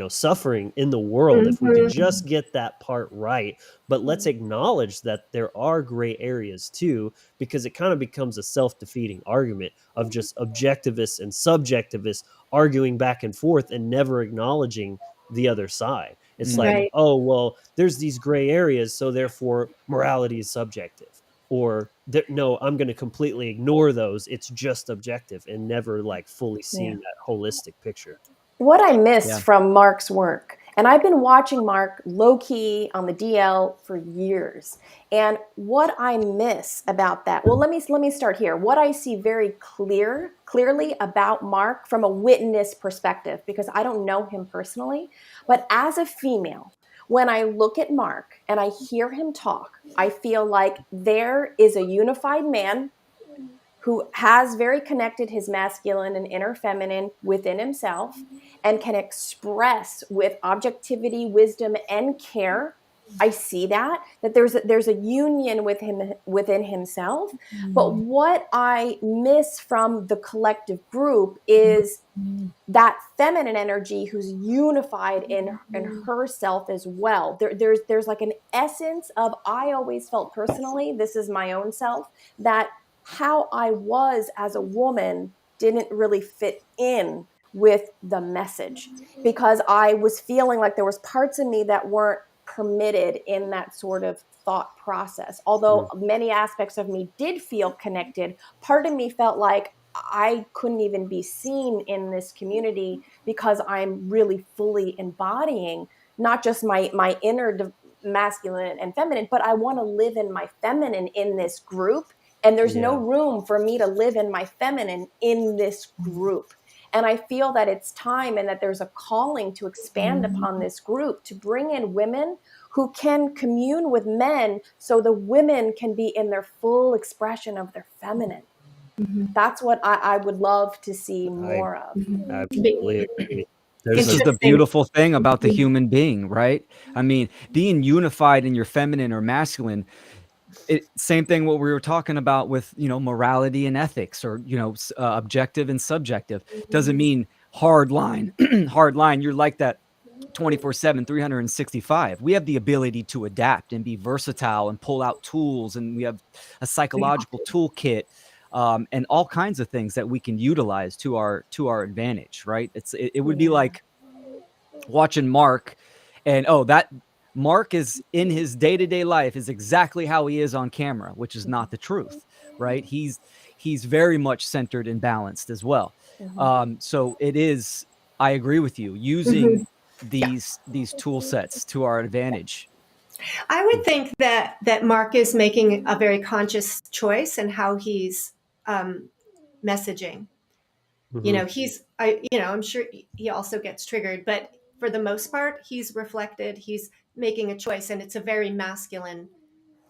S1: suffering in the world if we could just get that part right. But let's acknowledge that there are gray areas too, because it kind of becomes a self-defeating argument of just objectivists and subjectivists arguing back and forth and never acknowledging the other side. It's like,
S6: Mhm.
S4: Right.
S1: oh, well, there's these gray areas, so therefore morality is subjective. Or no, I'm going to completely ignore those. It's just objective, and never like fully
S5: Yeah.
S1: seeing that holistic picture.
S5: What I miss
S6: Yeah.
S5: from Mark's work, and I've been watching Mark low key on the DL for years, and what I miss about that, well, let me start here. What I see very clearly about Mark from a witness perspective, because I don't know him personally, but as a female, when I look at Mark and I hear him talk, I feel like there is a unified man who has very connected his masculine and inner feminine within himself and can express with objectivity, wisdom, and care. I see that there's a union with him within himself. But what I miss from the collective group is that feminine energy who's unified in herself as well. There's like an essence of, I always felt personally, this is my own self, that how I was as a woman didn't really fit in with the message, because I was feeling like there was parts of me that weren't permitted in that sort of thought process. Although many aspects of me did feel connected, part of me felt like I couldn't even be seen in this community because I'm really fully embodying not just my inner masculine and feminine, but I want to live in my feminine in this group. And there's no
S1: Yeah.
S5: room for me to live in my feminine in this group. And I feel that it's time, and that there's a calling to expand upon this group, to bring in women who can commune with men so the women can be in their full expression of their feminine. That's what I would love to see
S1: I
S5: more of.
S1: absolutely agree.
S6: This
S1: There's a
S6: is the
S4: Interesting.
S6: beautiful thing about the human being, right? I mean, being unified in your feminine or masculine, same thing what we were talking about with, morality and ethics, or, objective and subjective. Doesn't mean hard line, hard line. You're like that 24/7, 365. We have the ability to adapt and be versatile and pull out tools, and we have a psychological toolkit, and all kinds of things that we can utilize to our advantage, right? It would be
S5: Yeah.
S6: like watching Mark, and that Mark is in his day-to-day life is exactly how he is on camera, which is not the truth, right? He's very much centered and balanced as well.
S5: Mhm.
S6: So it is, I agree with you, using these tool sets to our advantage.
S4: I would think that Mark is making a very conscious choice in how he's messaging. I'm sure he also gets triggered, but for the most part, he's reflected. He's making a choice, and it's a very masculine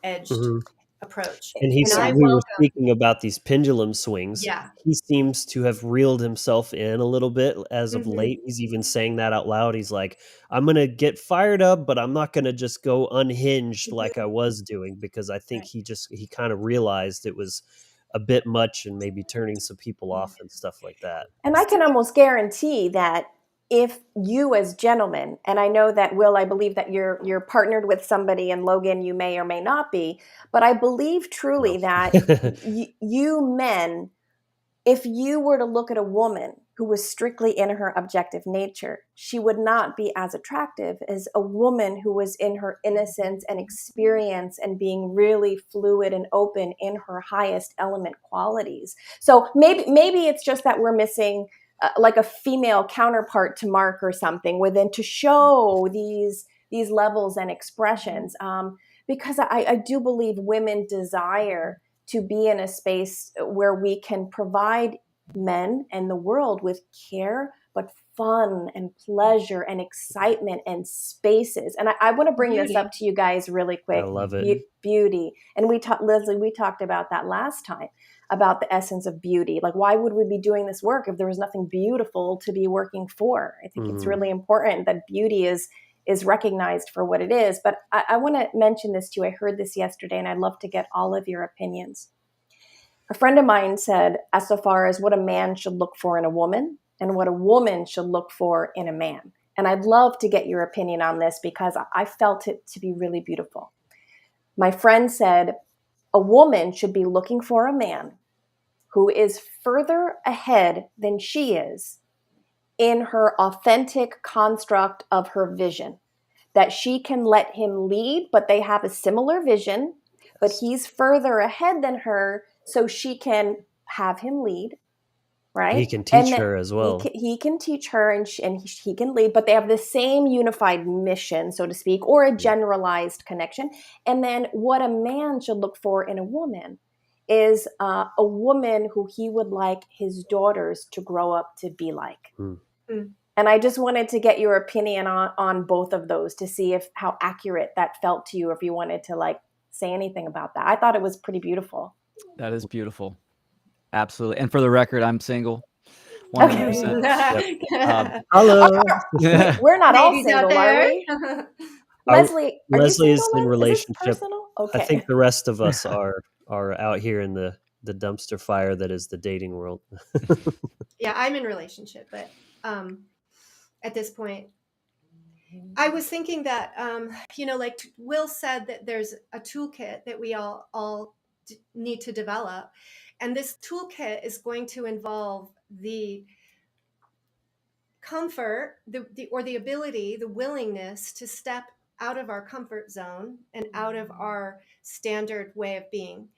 S4: edged
S1: Mhm.
S4: approach.
S1: And
S4: And I
S1: we were
S4: welcome,
S1: speaking about these pendulum swings.
S4: yeah.
S1: He seems to have reeled himself in a little bit as of
S4: Hmm.
S1: late. He's even saying that out loud. He's like, I'm going to get fired up, but I'm not going to just go unhinged like I was doing, because I think
S4: Right.
S1: he kind of realized it was a bit much and maybe turning some people off and stuff like that.
S5: And I can almost guarantee that if you as gentlemen, and I know that, Will, I believe that you're partnered with somebody, and Logan, you may or may not be, but I believe
S1: No.
S5: truly that you men, if you were to look at a woman who was strictly in her objective nature, she would not be as attractive as a woman who was in her innocence and experience and being really fluid and open in her highest element qualities. So maybe it's just that we're missing like a female counterpart to Mark or something within, to show these levels and expressions. Because I do believe women desire to be in a space where we can provide men and the world with care, but fun and pleasure and excitement and spaces. And I want to bring this
S4: Beauty.
S5: up to you guys really
S1: I
S5: quick.
S1: love it.
S5: Beauty. And Leslie, we talked about that last time, about the essence of beauty. Like, why would we be doing this work if there was nothing beautiful to be working for? I think it's really important that beauty is recognized for what it is. But I want to mention this too. I heard this yesterday, and I'd love to get all of your opinions. A friend of mine said, as so far as what a man should look for in a woman and what a woman should look for in a man. And I'd love to get your opinion on this because I felt it to be really beautiful. My friend said a woman should be looking for a man who is further ahead than she is in her authentic construct of her vision, that she can let him lead, but they have a similar vision, but he's further ahead than her, so she can have him lead,
S1: He
S5: right?
S1: can
S5: And
S1: teach
S5: then
S1: her as well.
S5: he can teach her, and he can lead, but they have the same unified mission, so to speak, or a generalized connection. And then what a man should look for in a woman is a woman who he would like his daughters to grow up to be like.
S4: Mm.
S5: And I just wanted to get your opinion on both of those to see if how accurate that felt to you, if you wanted to like say anything about that. I thought it was pretty beautiful.
S6: That is beautiful. Absolutely. And for the record, I'm single.
S5: Okay.
S6: 100%. Yep.
S1: Hello.
S5: We're not all
S4: Ladies out
S5: single, are
S4: there.
S5: we? Leslie, are you
S1: Leslie is
S5: single?
S1: in
S5: Is this
S1: relationship.
S5: personal?
S1: I
S5: Okay.
S1: think the rest of us are out here in the dumpster fire that is the dating world.
S4: Yeah, I'm in relationship, but at this point, I was thinking that like Will said, that there's a toolkit that we all need to develop, and this toolkit is going to involve the comfort, the ability, the willingness to step out of our comfort zone and out of our standard way of being.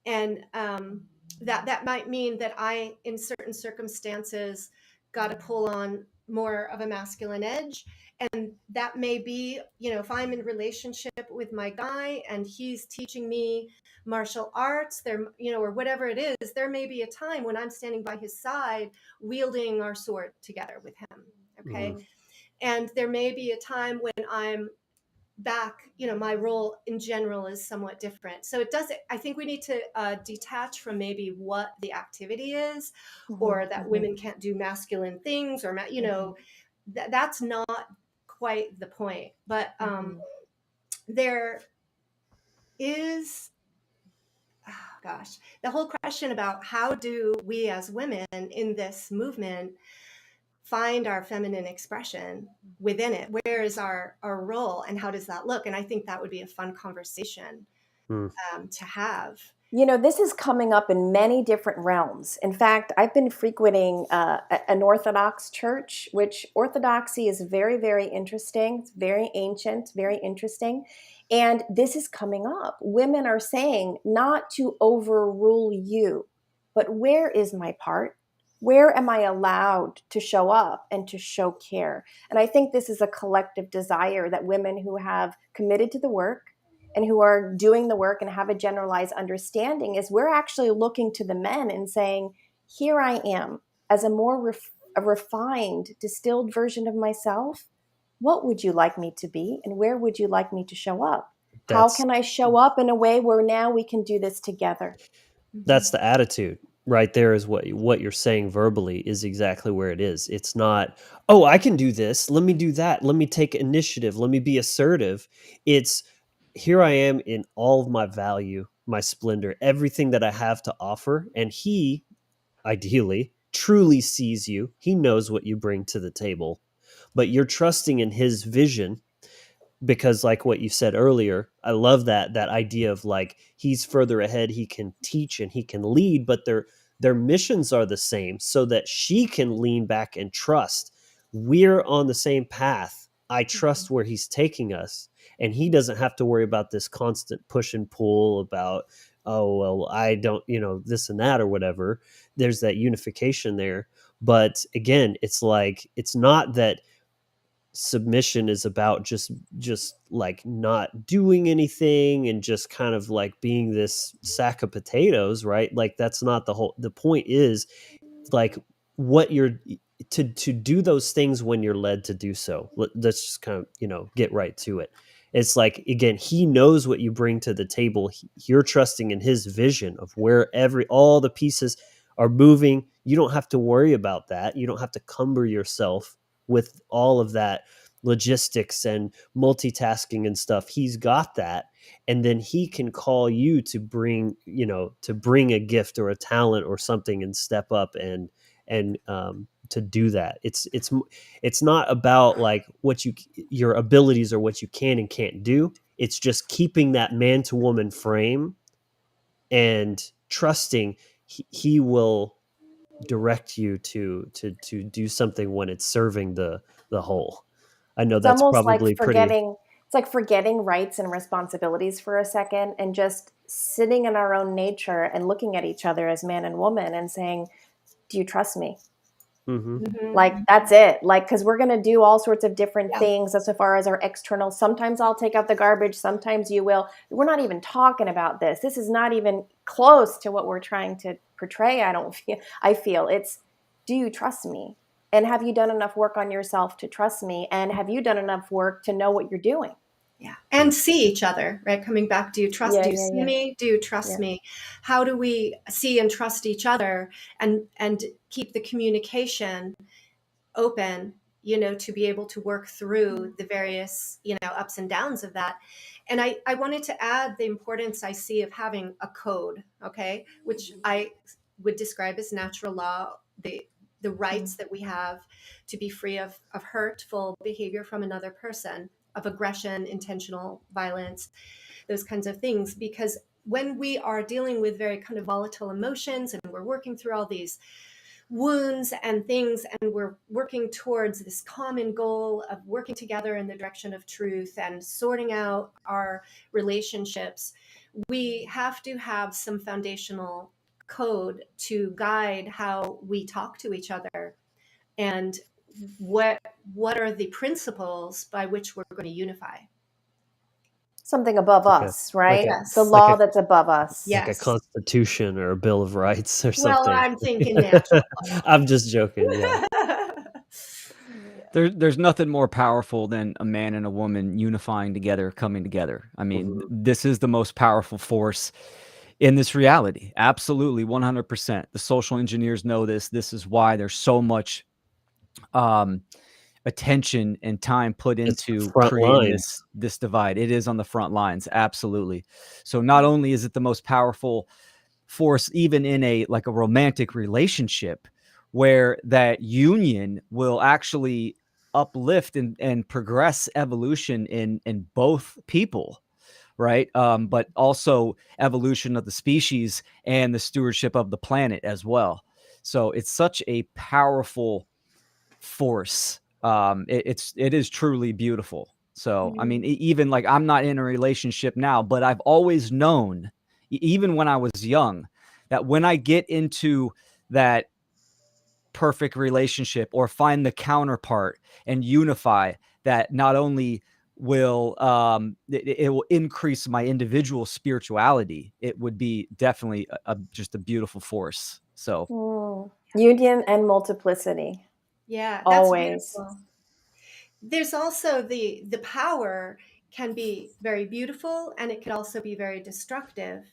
S4: And that might mean that I, in certain circumstances, got to pull on more of a masculine edge. And that may be, if I'm in relationship with my guy and he's teaching me martial arts there, or whatever it is, there may be a time when I'm standing by his side wielding our sword together with him. Okay.
S1: Mhm.
S4: And there may be a time when I'm back, my role in general is somewhat different. So I think we need to detach from maybe what the activity is, or that women can't do masculine things, or that's not quite the point. But there is, oh gosh, the whole question about how do we as women in this movement find our feminine expression within it. Where is our role, and how does that look? And I think that would be a fun conversation
S1: Mm.
S4: to have.
S5: This is coming up in many different realms. In fact, I've been frequenting an Orthodox church, which Orthodoxy is very, very interesting. It's very ancient, very interesting. And this is coming up. Women are saying not to overrule you, but where is my part? Where am I allowed to show up and to show care? And I think this is a collective desire that women who have committed to the work and who are doing the work and have a generalized understanding is we're actually looking to the men and saying, here I am as a more a refined, distilled version of myself. What would you like me to be? And where would you like me to show up? How
S1: That's
S5: can I show up in a way where now we can do this together?
S1: that's the attitude right there. Is what you're saying verbally is exactly where it is. It's not, oh, I can do this, let me do that, let me take initiative, let me be assertive. It's, here I am in all of my value, my splendor, everything that I have to offer, and he ideally truly sees you. He knows what you bring to the table, but you're trusting in his vision. Because like what you said earlier, I love that idea of like, he's further ahead, he can teach and he can lead, but their missions are the same, so that she can lean back and trust we're on the same path. I trust where he's taking us, and he doesn't have to worry about this constant push and pull about, oh well, I don't, this and that or whatever. There's that unification there. But again, it's like, it's not that submission is about just like not doing anything and just kind of like being this sack of potatoes, right? Like, that's not the point. Is like, what you're to do those things when you're led to do so. Let's just kind of get right to it. It's like, again, he knows what you bring to the table. You're trusting in his vision of where all the pieces are moving. You don't have to worry about that. You don't have to cumber yourself with all of that logistics and multitasking and stuff. He's got that. And then he can call you to bring a gift or a talent or something, and step up and to do that. It's not about like what your abilities or what you can and can't do. It's just keeping that man to woman frame and trusting he will direct you to do something when it's serving the whole. I know
S5: It's
S1: that's
S5: almost like
S1: probably pretty.
S5: forgetting rights and responsibilities for a second and just sitting in our own nature and looking at each other as man and woman and saying, do you trust me?
S1: Mm-hmm.
S5: Like, that's it. Like, because we're going to do all sorts of different
S4: Yeah.
S5: things as far as our external. Sometimes I'll take out the garbage. Sometimes you will. We're not even talking about this. This is not even close to what we're trying to portray. I feel it's, do you trust me? And have you done enough work on yourself to trust me? And have you done enough work to know what you're doing?
S4: Yeah. And see each other, right? Coming back, do you trust, do you see
S5: Yeah.
S4: me? Do you trust
S5: Yeah.
S4: me? How do we see and trust each other and keep the communication open, to be able to work through the various, ups and downs of that. And I wanted to add the importance I see of having a code, okay, which I would describe as natural law, the rights that we have to be free of hurtful behavior from another person, of aggression, intentional violence, those kinds of things. Because when we are dealing with very kind of volatile emotions and we're working through all these wounds and things, and we're working towards this common goal of working together in the direction of truth and sorting out our relationships, we have to have some foundational code to guide how we talk to each other, and what are the principles by which we're going to unify.
S5: Something above
S1: Like
S5: us, right?
S4: Yes.
S5: The law that's above us.
S4: Yeah.
S1: like a
S4: Yes.
S1: constitution or a bill of rights or
S4: Well,
S1: something.
S4: I'm thinking natural.
S1: I'm just joking. Yeah.
S6: There's nothing more powerful than a man and a woman unifying together, coming together. I mean, this is the most powerful force in this reality. Absolutely, 100%. The social engineers know this. This is why there's so much attention and time put
S1: It's the
S6: into
S1: front
S6: creating
S1: lines.
S6: this divide. It is on the front lines, absolutely. So not only is it the most powerful force even in a romantic relationship, where that union will actually uplift and progress evolution in both people, right? But also evolution of the species and the stewardship of the planet as well. So it's such a powerful force. It is truly beautiful. So I mean, even like, I'm not in a relationship now, but I've always known, even when I was young, that when I get into that perfect relationship or find the counterpart and unify, that not only will it will increase my individual spirituality, it would be definitely just a beautiful force. So
S5: Union and multiplicity.
S4: Yeah, that's
S5: Always.
S4: beautiful. There's also the power can be very beautiful, and it could also be very destructive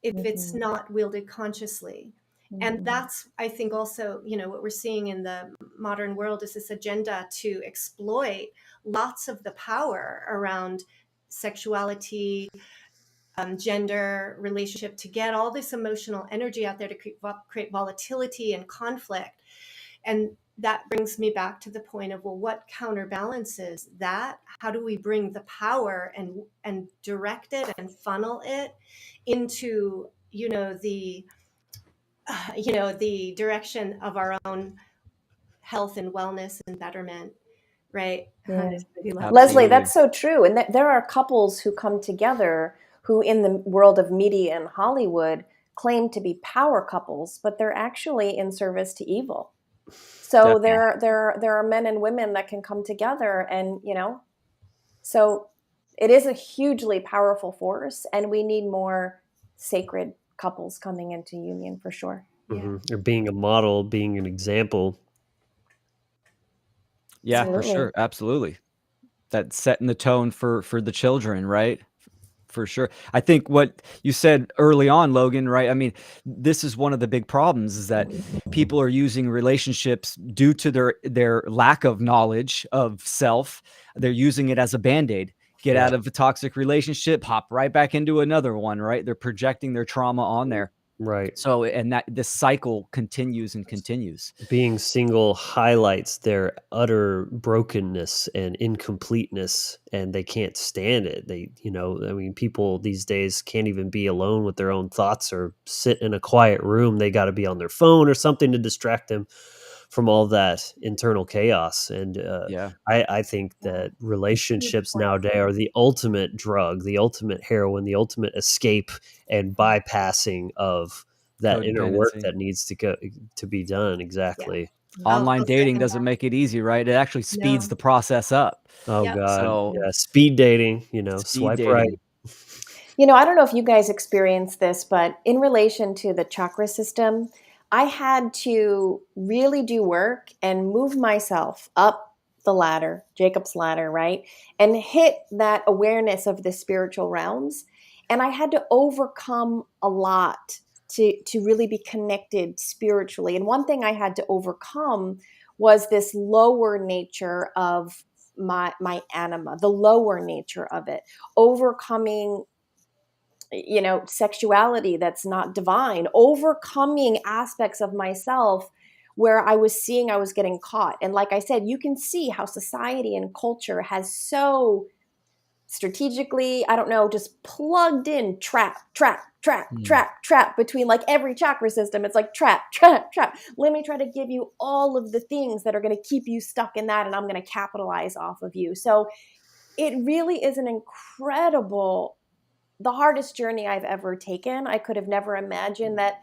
S4: if it's not wielded consciously. And that's, I think, also, what we're seeing in the modern world is this agenda to exploit lots of the power around sexuality, gender, relationship, to get all this emotional energy out there to create volatility and conflict. And that brings me back to the point of, well, what counterbalances that? How do we bring the power and direct it and funnel it into, the direction of our own health and wellness and betterment, right?
S5: Yeah.
S6: Absolutely.
S5: Leslie, that's so true. And there are couples who come together who, in the world of media and Hollywood, claim to be power couples, but they're actually in service to evil. So there are men and women that can come together, and so it is a hugely powerful force, and we need more sacred couples coming into union for sure.
S1: Or being a model, being an example.
S6: Yeah, for
S5: Absolutely.
S6: sure. Absolutely. That's setting the tone for the children, right? For sure. I think what you said early on, Logan, right? I mean, this is one of the big problems, is that people are using relationships due to their lack of knowledge of self. They're using it as a Band-Aid. Get out of a toxic relationship, hop right back into another one, right? They're projecting their trauma on there.
S1: Right.
S6: So, and that this cycle continues and continues.
S1: Being single highlights their utter brokenness and incompleteness, and they can't stand it. I mean, people these days can't even be alone with their own thoughts or sit in a quiet room. They got to be on their phone or something to distract them from all that internal chaos. And
S6: Yeah.
S1: I think
S5: Yeah.
S1: that
S5: Huge
S1: relationships
S5: point.
S1: nowadays are the ultimate drug, the ultimate heroin, the ultimate escape and bypassing of that inner work
S6: Codependency.
S1: that needs to be done.
S4: Yeah.
S1: Exactly.
S6: Online
S4: I'll
S6: dating
S4: second
S6: doesn't
S4: that.
S6: make it easy, right? It actually speeds
S4: No.
S6: the process up.
S1: Oh
S4: Yep.
S1: God.
S6: So,
S1: Yeah. Speed dating,
S6: speed
S1: swipe right.
S6: dating.
S5: I don't know if you guys experience this, but in relation to the chakra system, I had to really do work and move myself up the ladder, Jacob's ladder, right? And hit that awareness of the spiritual realms. And I had to overcome a lot to really be connected spiritually. And one thing I had to overcome was this lower nature of my anima, the lower nature of it, overcoming sexuality that's not divine, overcoming aspects of myself where I was seeing I was getting caught. And like I said, you can see how society and culture has so strategically, I don't know, just plugged in
S6: Hmm.
S5: trap between like every chakra system. It's like trap. Let me try to give you all of the things that are going to keep you stuck in that, and I'm going to capitalize off of you. So it really is an incredible, the hardest journey I've ever taken. I could have never imagined that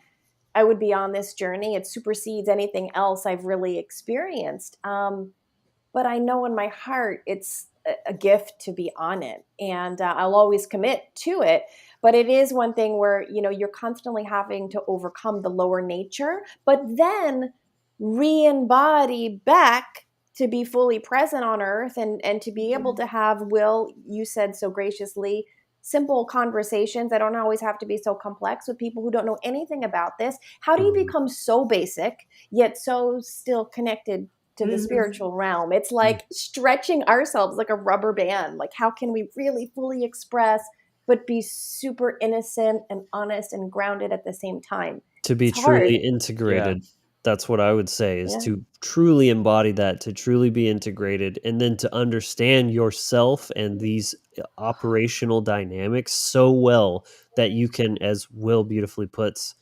S5: I would be on this journey. It supersedes anything else I've really experienced. But I know in my heart it's a gift to be on it, and I'll always commit to it. But it is one thing where you're constantly having to overcome the lower nature, but then re-embody back to be fully present on earth, and to be able to have, Will, you said so graciously, simple conversations that don't always have to be so complex with people who don't know anything about this. How do you
S1: Mhm.
S5: become so basic yet so still connected to the
S4: Mhm.
S5: spiritual realm? It's
S1: Mm.
S5: like stretching ourselves like a rubber band. Like, how can we really fully express but be super innocent and honest and grounded at the same time?
S1: To be
S5: It's hard.
S1: truly
S6: Yeah.
S1: integrated. That's what I would say, is
S5: Yeah.
S1: to truly embody that, to truly be integrated, and then to understand yourself and these operational dynamics so well that you can, as Will beautifully puts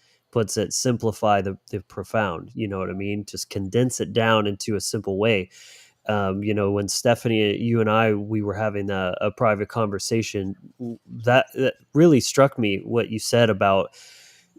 S1: it, simplify the profound. You know what I mean? Just condense it down into a simple way. When Stephanie, you and I, we were having a private conversation, that really struck me what you said about,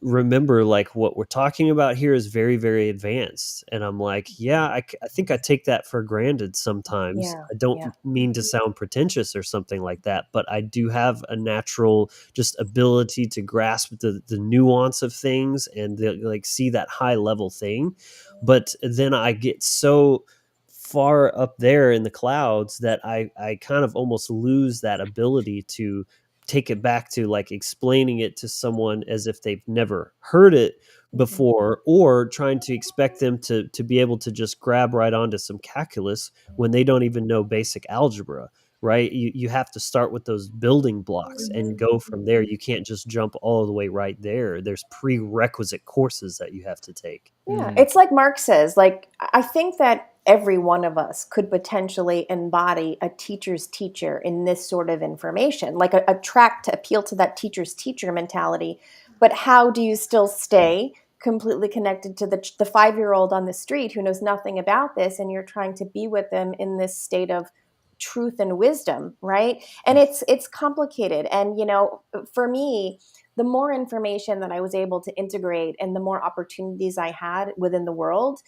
S1: remember, like, what we're talking about here is very, very advanced. And I'm like, yeah, I think I take that for granted sometimes.
S5: Yeah.
S1: I don't
S5: Yeah.
S1: mean to sound pretentious or something like that, but I do have a natural just ability to grasp the nuance of things and like see that high level thing. But then I get so far up there in the clouds that I kind of almost lose that ability to take it back to like explaining it to someone as if they've never heard it
S5: Mhm.
S1: before, or trying to expect them to be able to just grab right onto some calculus when they don't even know basic algebra. Right. You have to start with those building blocks and
S4: Mhm.
S1: go from there. You can't just jump all the way right there. There's prerequisite courses that you have to take.
S5: Yeah,
S6: Mm.
S5: it's like Mark says, like, I think that every one of us could potentially embody a teacher's teacher in this sort of information, like a track to appeal to that teacher's teacher mentality. But how do you still stay completely connected to the 5-year-old on the street who knows nothing about this, and you're trying to be with them in this state of truth and wisdom, right? And it's complicated. And for me, the more information that I was able to integrate and the more opportunities I had within the world,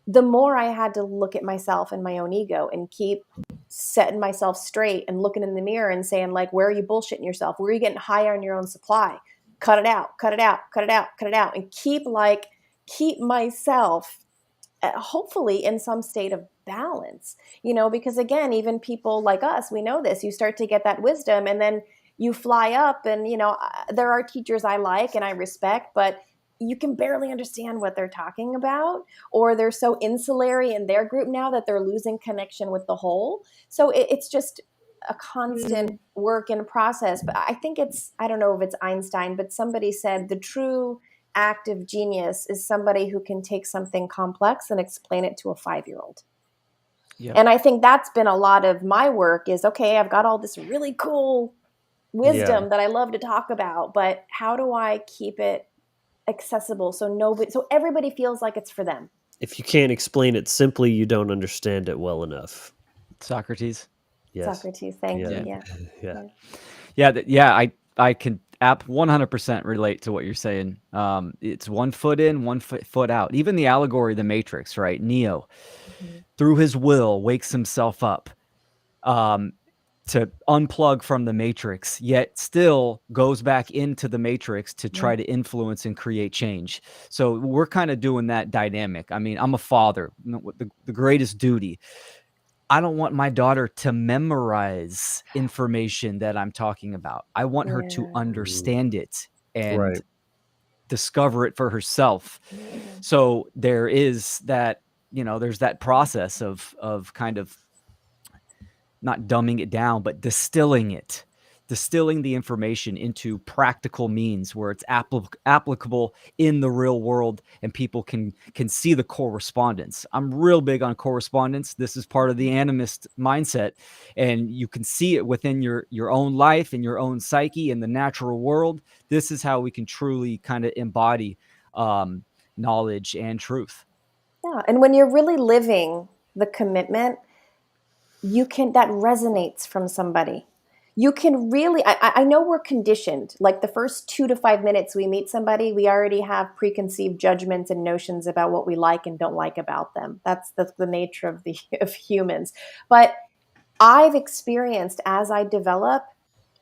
S5: the more I had to look at myself and my own ego and keep setting myself straight and looking in the mirror and saying, like, where are you bullshitting yourself? Where are you getting higher on your own supply? Cut it out, cut it out, cut it out, cut it out. And keep myself hopefully in some state of balance, because again, even people like us, we know this, you start to get that wisdom and then you fly up, and there are teachers I like and I respect, but you can barely understand what they're talking about, or they're so insulary in their group now that they're losing connection with the whole. So it's just a constant
S4: Mhm.
S5: work in process. But I think I don't know if it's Einstein, but somebody said the true active genius is somebody who can take something complex and explain it to a 5-year-old.
S6: Yep.
S5: And I think that's been a lot of my work is, okay, I've got all this really cool wisdom that I love to talk about, but how do I keep it accessible so everybody feels like it's for them?
S1: If you can't explain it simply, you don't understand it well enough.
S6: Socrates.
S1: Yes.
S5: Socrates, thank
S1: Yeah.
S5: you. Yeah.
S1: Yeah.
S6: I can 100% relate to what you're saying. It's 1 foot in, 1 foot out. Even the allegory, the Matrix, right? Neo, through his will, wakes himself up to unplug from the Matrix, yet still goes back into the Matrix to try to influence and create change. So we're kind of doing that dynamic. I mean, I'm a father. The greatest duty, I don't want my daughter to memorize information that I'm talking about. I want her to understand it and
S1: Right.
S6: discover it for herself. So there is that, there's that process of kind of not dumbing it down, but distilling the information into practical means where it's applicable in the real world and people can see the correspondence. I'm real big on correspondence. This is part of the animist mindset, and you can see it within your own life and your own psyche in the natural world. This is how we can truly kind of embody knowledge and truth.
S5: Yeah. And when you're really living the commitment, that resonates from somebody. You can really, I know we're conditioned, like the first 2 to 5 minutes we meet somebody, we already have preconceived judgments and notions about what we like and don't like about them. That's the nature of humans. But I've experienced, as I develop,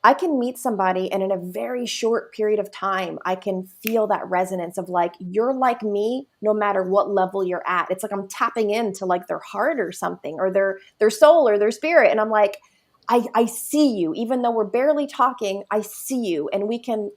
S5: I can meet somebody and in a very short period of time, I can feel that resonance of like, you're like me, no matter what level you're at. It's like I'm tapping into like their heart or something, or their soul or their spirit. And I'm like, I see you, even though we're barely talking, I see you. And we can,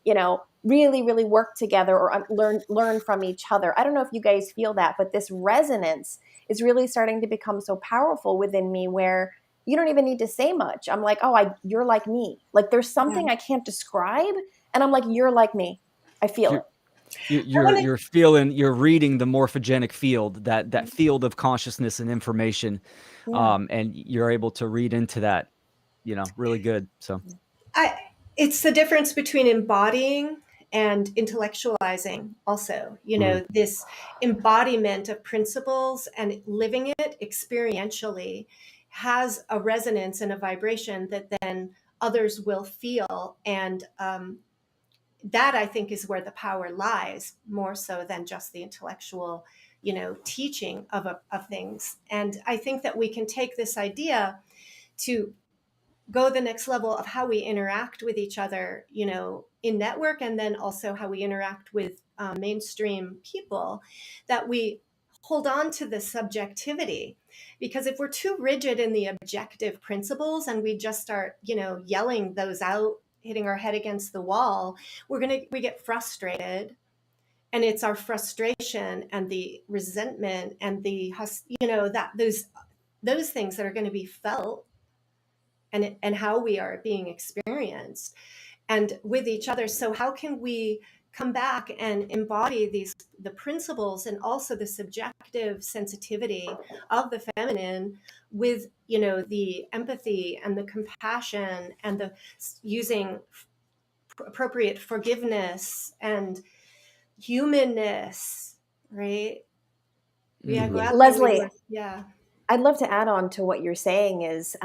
S5: really, really work together or learn from each other. I don't know if you guys feel that, but this resonance is really starting to become so powerful within me where you don't even need to say much. I'm like, oh, you're like me. Like there's something I can't describe. And I'm like, you're like me. I feel it.
S6: You're reading the morphogenic field, that field of consciousness and information. And you're able to read into that, really good. So
S4: It's the difference between embodying and intellectualizing also, this embodiment of principles and living it experientially has a resonance and a vibration that then others will feel. And that I think is where the power lies, more so than just the intellectual, teaching of things. And I think that we can take this idea to go the next level of how we interact with each other, in network, and then also how we interact with mainstream people, that we hold on to the subjectivity. Because if we're too rigid in the objective principles and we just start, yelling those out, hitting our head against the wall, we get frustrated. And it's our frustration and the resentment and those things that are going to be felt, and how we are being experienced and with each other. So how can we come back and embody the principles and also the subjective sensitivity of the feminine with, the empathy and the compassion and the using appropriate forgiveness and humanness, right? Yeah, go out there.
S5: Leslie,
S4: Yeah.
S5: I'd love to add on to what you're saying is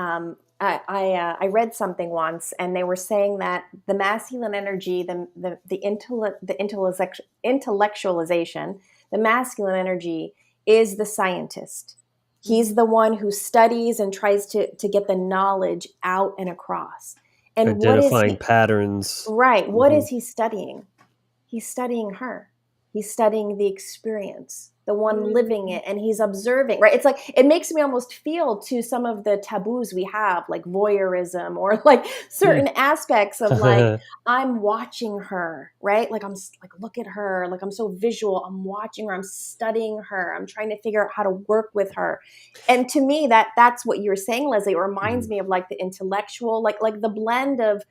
S5: I read something once, and they were saying that the masculine energy, the intellectualization, the masculine energy is the scientist. He's the one who studies and tries to get the knowledge out and across. And what is
S1: Identifying
S5: he?
S1: patterns.
S5: Right. What is he studying? He's studying her. He's studying the experience, the one living it, and he's observing, right? It's like, it makes me almost feel to some of the taboos we have, like voyeurism or like certain aspects of like, I'm watching her, right? Like I'm like, look at her. Like I'm so visual. I'm watching her. I'm studying her. I'm trying to figure out how to work with her. And to me, that's what you're saying, Leslie. It reminds me of like the intellectual, like the blend of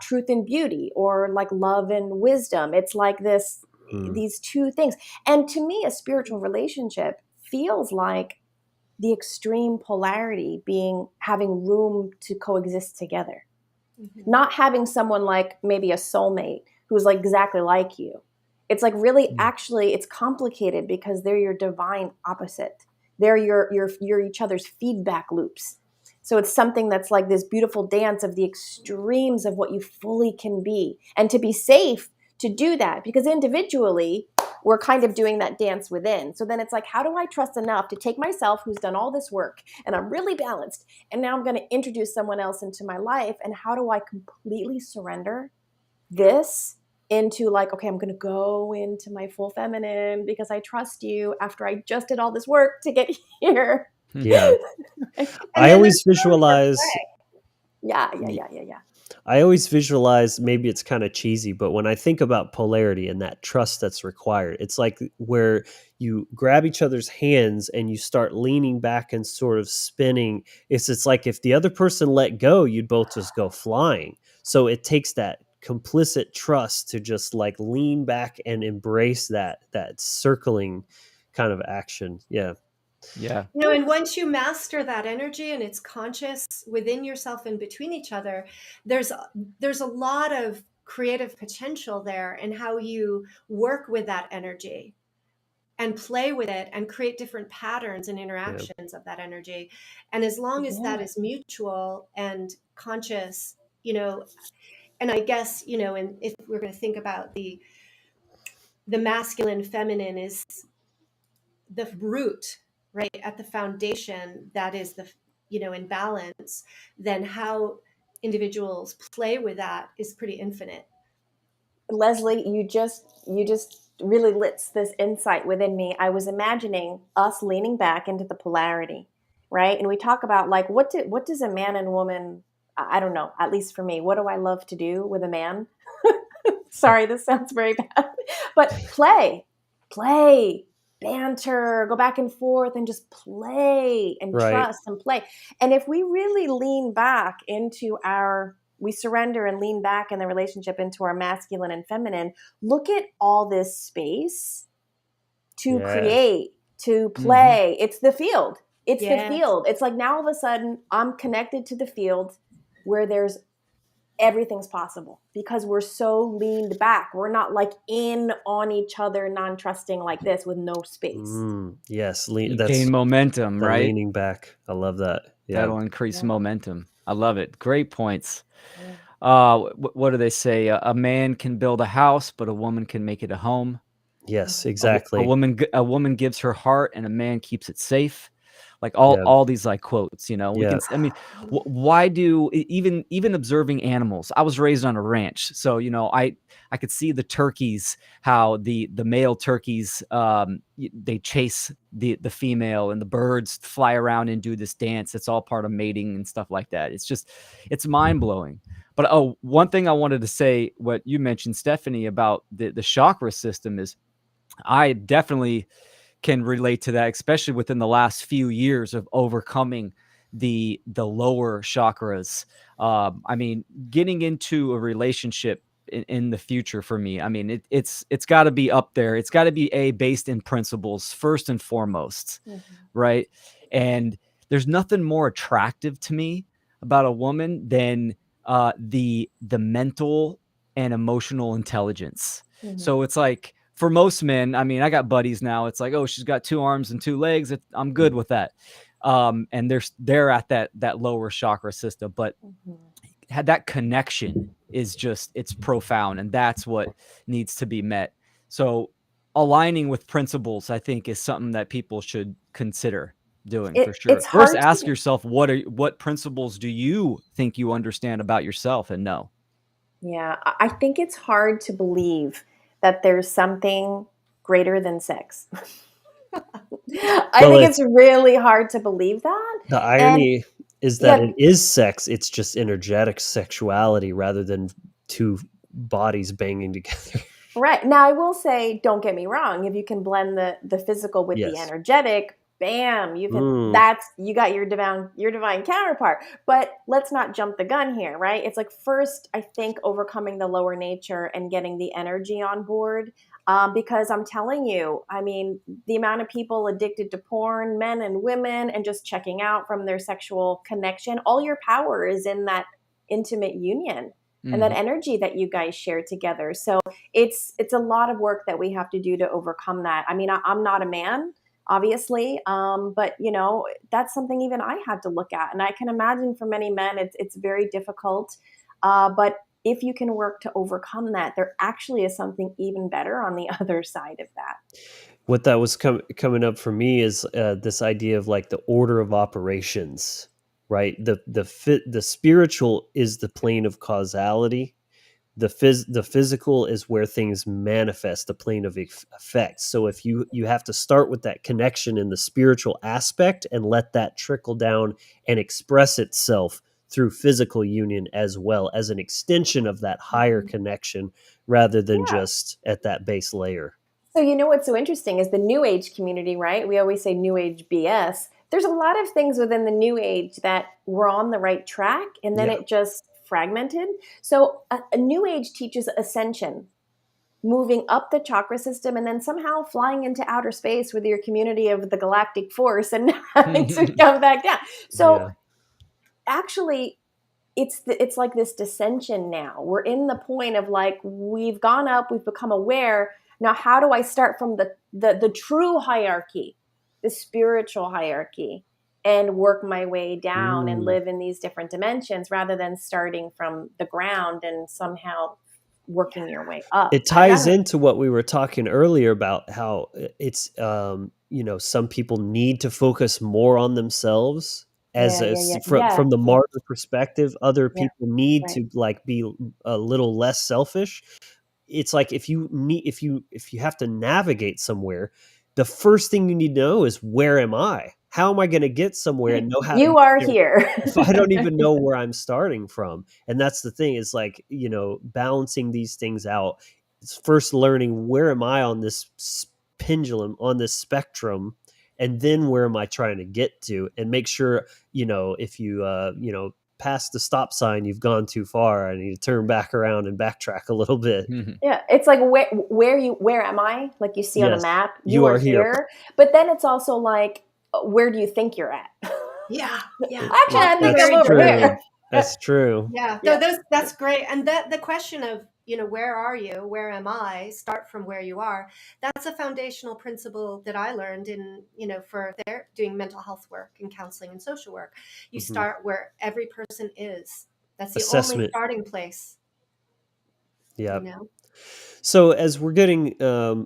S5: truth and beauty, or like love and wisdom. It's like this
S1: Mm.
S5: these two things. And to me, a spiritual relationship feels like the extreme polarity being having room to coexist together. Not having someone like maybe a soulmate who's like exactly like you. It's like really
S1: Mm.
S5: actually it's complicated because they're your divine opposite. They're your each other's feedback loops. So it's something that's like this beautiful dance of the extremes of what you fully can be. And to be safe to do that, because individually we're kind of doing that dance within. So then it's like, how do I trust enough to take myself who's done all this work and I'm really balanced, and now I'm going to introduce someone else into my life, and how do I completely surrender this into like, okay, I'm going to go into my full feminine because I trust you after I just did all this work to get here.
S1: Yeah.
S4: And
S1: I
S4: then there's
S1: always
S4: room for
S1: visualize
S4: play.
S5: Yeah.
S1: I always visualize, maybe it's kind of cheesy, but when I think about polarity and that trust that's required, it's like where you grab each other's hands and you start leaning back and sort of spinning. It's like if the other person let go, you'd both just go flying. So it takes that complicit trust to just like lean back and embrace that circling kind of action. Yeah.
S6: Yeah.
S4: And once you master that energy and it's conscious within yourself and between each other, there's there's a lot of creative potential there and how you work with that energy and play with it and create different patterns and
S1: Yeah.
S4: interactions of that energy. And as long as that
S5: Yeah.
S4: is mutual and conscious, and I guess, and if we're going to think about the masculine feminine is the root, right, at the foundation, that is in balance, then how individuals play with that is pretty infinite.
S5: Leslie, you just really lit this insight within me. I was imagining us leaning back into the polarity, right? And we talk about like what does a man and woman, I don't know, at least for me, what do I love to do with a man? Sorry, this sounds very bad. But play, banter, go back and forth and just play and
S1: Right.
S5: trust and play. And if we really lean back into we surrender and lean back in the relationship into our masculine and feminine, look at all this space to
S1: Yeah.
S5: create, to
S6: Hmm.
S5: play. It's the field. It's the
S4: Yes.
S5: field. It's like now all of a sudden I'm connected to the field where there's everything's possible because we're so leaned back. We're not like in on each other, non-trusting like this with no space.
S1: Yes.
S6: You gain
S1: That's
S6: momentum,
S1: the
S6: right?
S1: leaning back. I love that. Yeah.
S6: That'll increase
S5: Yeah.
S6: momentum. I love it. Great points.
S5: Yeah.
S6: What do they say? A man can build a house, but a woman can make it a home.
S1: Yes,
S6: A
S1: exactly.
S6: woman gives her heart, and a man keeps it safe. Like all
S1: Yeah.
S6: all these like quotes, we
S1: Yeah.
S6: can. I mean, why do even observing animals? I was raised on a ranch, so I could see the turkeys, how the male turkeys they chase the female, and the birds fly around and do this dance. It's all part of mating and stuff like that. It's mind blowing. But one thing I wanted to say, what you mentioned, Stephanie, about the chakra system is I definitely can relate to that, especially within the last few years of overcoming the lower chakras. I mean, getting into a relationship in the future for me, I mean, it's got to be up there. It's got to be based in principles first and foremost,
S5: Mhm.
S6: right? And there's nothing more attractive to me about a woman than the mental and emotional intelligence.
S5: Mhm.
S6: So it's like for most men, I mean, I got buddies now. It's like, oh, she's got 2 arms and 2 legs. I'm good with that. And they're at that lower chakra system, but
S5: Mhm.
S6: had that connection is just it's profound, and that's what needs to be met. So aligning with principles, I think, is something that people should consider doing for sure.
S5: It's
S6: First,
S5: hard
S6: ask
S5: to.
S6: yourself what principles do you think you understand about yourself and know.
S5: Yeah, I think it's hard to believe that there's something greater than sex. I
S1: Well,
S5: think it's really hard to believe that.
S1: the
S5: And
S1: irony is that
S5: yeah,
S1: it is sex. It's just energetic sexuality rather than two bodies banging together.
S5: right. Now I will say, don't get me wrong, if you can blend the physical with the
S1: Yes.
S5: energetic, bam,
S1: Mm.
S5: you got your divine counterpart. But let's not jump the gun here, right? It's like first, I think overcoming the lower nature and getting the energy on board. Because I'm telling you, I mean, the amount of people addicted to porn, men and women, and just checking out from their sexual connection, all your power is in that intimate union and that energy that you guys share together. So it's a lot of work that we have to do to overcome that. I mean, I'm not a man, obviously, but you know, that's something even I had to look at, and I can imagine for many men, it's very difficult. But if you can work to overcome that, there actually is something even better on the other side of that.
S1: What that was coming up for me is this idea of like the order of operations, right? The spiritual is the plane of causality. The physical is where things manifest, the plane of effects. So if you have to start with that connection in the spiritual aspect and let that trickle down and express itself through physical union as well as an extension of that higher connection rather than
S5: Yeah.
S1: just at that base layer.
S5: So, you know what's so interesting is the New Age community, right? We always say New Age BS. There's a lot of things within the New Age that were on the right track and then
S1: Yeah.
S5: it just fragmented. So, a New Age teaches ascension, moving up the chakra system and then somehow flying into outer space with your community of the galactic force and having to come back down. So,
S1: Yeah.
S5: actually, it's like this dissension now. We're in the point of like we've gone up, we've become aware. Now, how do I start from the true hierarchy, the spiritual hierarchy, and work my way down and
S1: Mm.
S5: live in these different dimensions rather than starting from the ground and somehow working your way up?
S1: It ties into what we were talking earlier about how it's some people need to focus more on themselves as
S5: Yeah,
S1: a,
S5: yeah, yeah,
S1: from the
S5: yeah,
S1: martyr perspective. Other
S5: yeah,
S1: people need
S5: right.
S1: to like be a little less selfish. It's like if you have to navigate somewhere, the first thing you need to know is, where am I? How am I going to get somewhere and know how to
S5: You
S1: get
S5: are
S1: there
S5: here.
S1: if I don't even know where I'm starting from? And that's the thing, is like, balancing these things out. It's first learning, where am I on this pendulum, on this spectrum, and then where am I trying to get to, and make sure, if you past the stop sign, you've gone too far. I need to turn back around and backtrack a little bit.
S5: Yeah, it's like where am I? Like you see on a
S1: Yes,
S5: map, you
S1: you
S5: are
S1: are here.
S5: here. But then it's also like, where do you think you're at?
S4: Yeah, yeah.
S5: Actually,
S4: Well,
S5: I think
S1: That's
S5: I'm
S4: very
S5: over
S4: good.
S1: true.
S5: here.
S1: That's true.
S4: Yeah,
S5: Yeah.
S4: that's great. And that the question of, where are you? Where am I? Start from where you are. That's a foundational principle that I learned for their doing mental health work and counseling and social work. You
S1: Mhm.
S4: start where every person is. That's the only
S1: Assessment.
S4: starting place,
S1: Yeah.
S4: you know?
S1: So as we're getting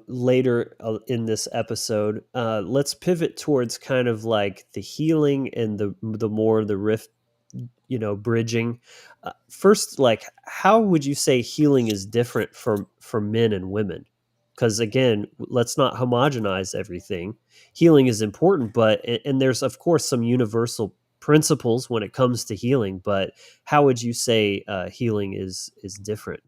S1: later in this episode, let's pivot towards kind of like the healing and the rift, bridging. First, like, how would you say healing is different for men and women? Because again, let's not homogenize everything. Healing is important, but and there's of course some universal principles when it comes to healing. But how would you say healing is different?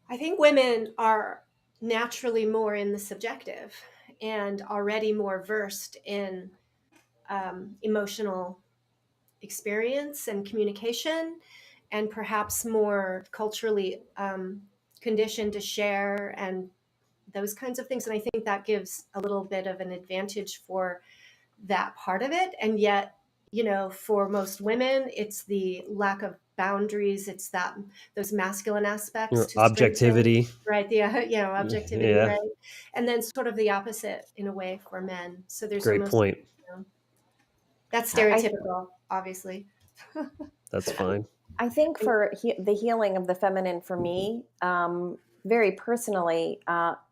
S4: I think women are naturally more in the subjective and already more versed in emotional experience and communication, and perhaps more culturally conditioned to share and those kinds of things. And I think that gives a little bit of an advantage for that part of it. And yet, for most women, it's the lack of boundaries. It's that those masculine aspects to strengthen,
S1: Objectivity.
S4: right? The objectivity,
S1: Yeah,
S4: right? And then sort of the opposite in a way for men. So there's
S1: great
S4: almost,
S1: point.
S4: that's
S5: I
S4: stereotypical, obviously.
S1: That's fine.
S5: I think for the healing of the feminine for me, very personally,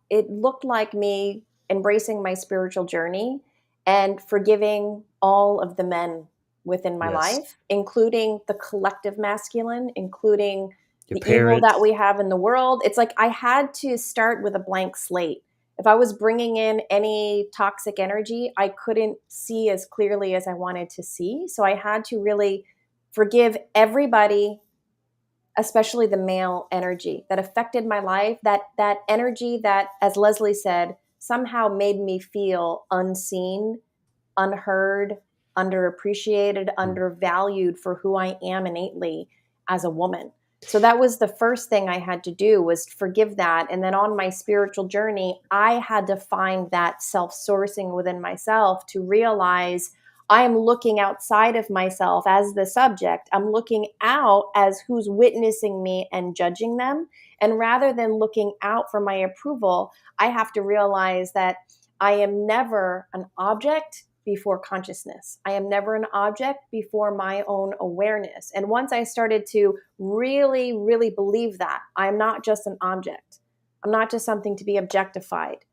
S5: it looked like me embracing my spiritual journey and forgiving all of the men within my
S1: Yes.
S5: life, including the collective masculine, including
S1: Your
S5: the evil that
S1: parents.
S5: we have in the world. It's like I had to start with a blank slate. If I was bringing in any toxic energy, I couldn't see as clearly as I wanted to see. So I had to really forgive everybody, especially the male energy that affected my life, that energy that, as Leslie said, somehow made me feel unseen, unheard, underappreciated,
S1: Mm.
S5: undervalued for who I am innately as a woman. So that was the first thing I had to do, was forgive that. And then on my spiritual journey, I had to find that self-sourcing within myself to realize I am looking outside of myself as the subject. I'm looking out as who's witnessing me and judging them. And rather than looking out for my approval, I have to realize that I am never an object before consciousness. I am never an object before my own awareness. And once I started to really, really believe that I'm not just an object, I'm not just something to be objectified.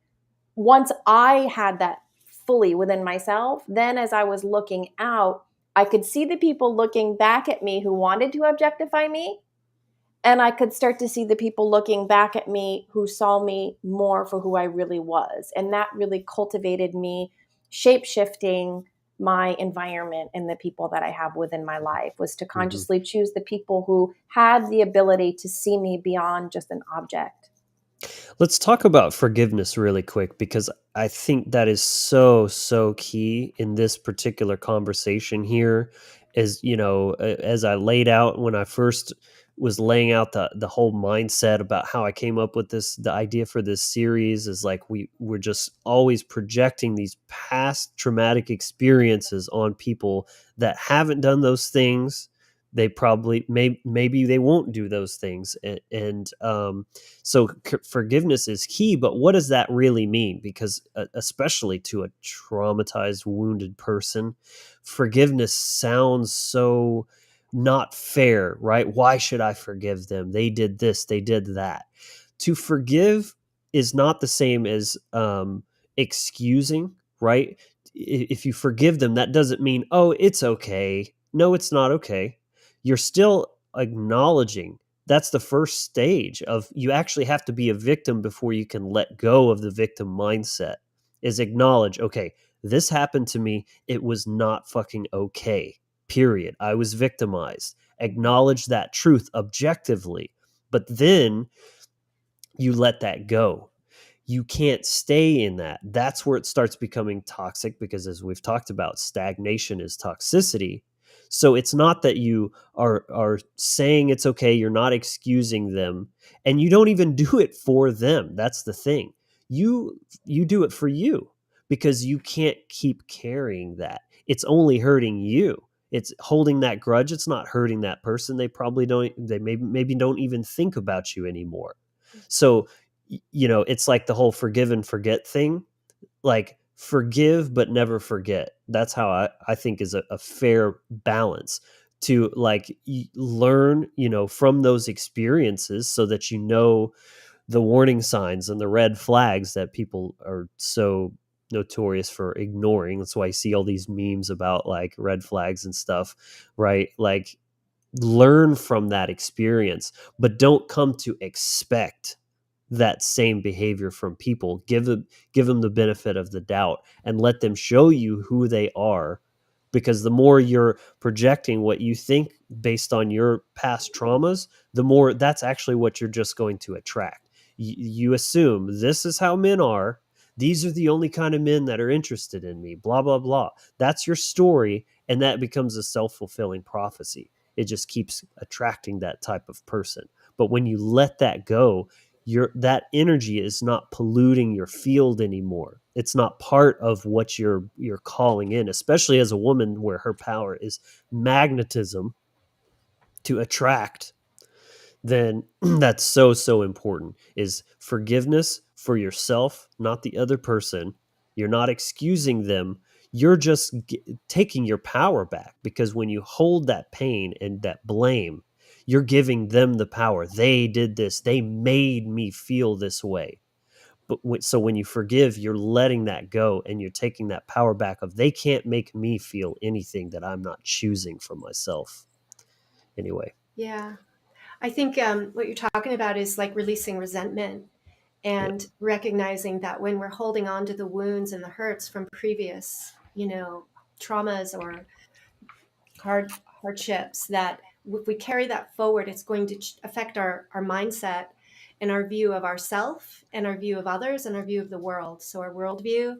S5: Once I had that fully within myself, then as I was looking out, I could see the people looking back at me who wanted to objectify me. And I could start to see the people looking back at me who saw me more for who I really was. And that really cultivated me shape shifting my environment and the people that I have within my life, was to
S1: Mhm.
S5: consciously choose the people who had the ability to see me beyond just an object.
S1: Let's talk about forgiveness really quick, because I think that is so, so key in this particular conversation here. As you know, as I laid out when I first was laying out the whole mindset about how I came up with the idea for this series, is like we're just always projecting these past traumatic experiences on people that haven't done those things. They probably maybe they won't do those things, and so forgiveness is key, but what does that really mean? Because especially to a traumatized, wounded person, forgiveness sounds so not fair, right? Why should I forgive them? They did this, they did that. To forgive is not the same as excusing, right? If you forgive them, that doesn't mean, oh, it's okay. No, it's not okay. You're still acknowledging. That's the first stage of, you actually have to be a victim before you can let go of the victim mindset, is acknowledge, okay, this happened to me. It was not fucking okay. Period. I was victimized. Acknowledge that truth objectively. But then you let that go. You can't stay in that. That's where it starts becoming toxic, because as we've talked about, stagnation is toxicity. So it's not that you are saying it's okay, you're not excusing them, and you don't even do it for them. That's the thing. You do it for you, because you can't keep carrying that. It's only hurting you. It's holding that grudge. It's not hurting that person. They probably don't, they maybe don't even think about you anymore. So it's like the whole forgive and forget thing. Like, forgive but never forget. That's how I think is a fair balance, to like learn, from those experiences, so that the warning signs and the red flags that people are so notorious for ignoring. That's why I see all these memes about like red flags and stuff, right? Like, learn from that experience, but don't come to expect that same behavior from people. Give them the benefit of the doubt and let them show you who they are, because the more you're projecting what you think based on your past traumas, the more that's actually what you're just going to attract. You assume this is how men are. These are the only kind of men that are interested in me, blah, blah, blah. That's your story. And that becomes a self-fulfilling prophecy. It just keeps attracting that type of person. But when you let that go, that energy is not polluting your field anymore. It's not part of what you're calling in, especially as a woman, where her power is magnetism to attract. Then that's so, so important, is forgiveness for yourself, not the other person. You're not excusing them. You're just taking your power back, because when you hold that pain and that blame, you're giving them the power. They did this. They made me feel this way. But so when you forgive, you're letting that go, and you're taking that power back of, they can't make me feel anything that I'm not choosing for myself. Anyway.
S4: Yeah. I think what you're talking about is like releasing resentment
S1: Yeah.
S4: and recognizing that when we're holding on to the wounds and the hurts from previous, traumas or hardships, that if we carry that forward, it's going to affect our mindset and our view of ourself and our view of others and our view of the world. So our worldview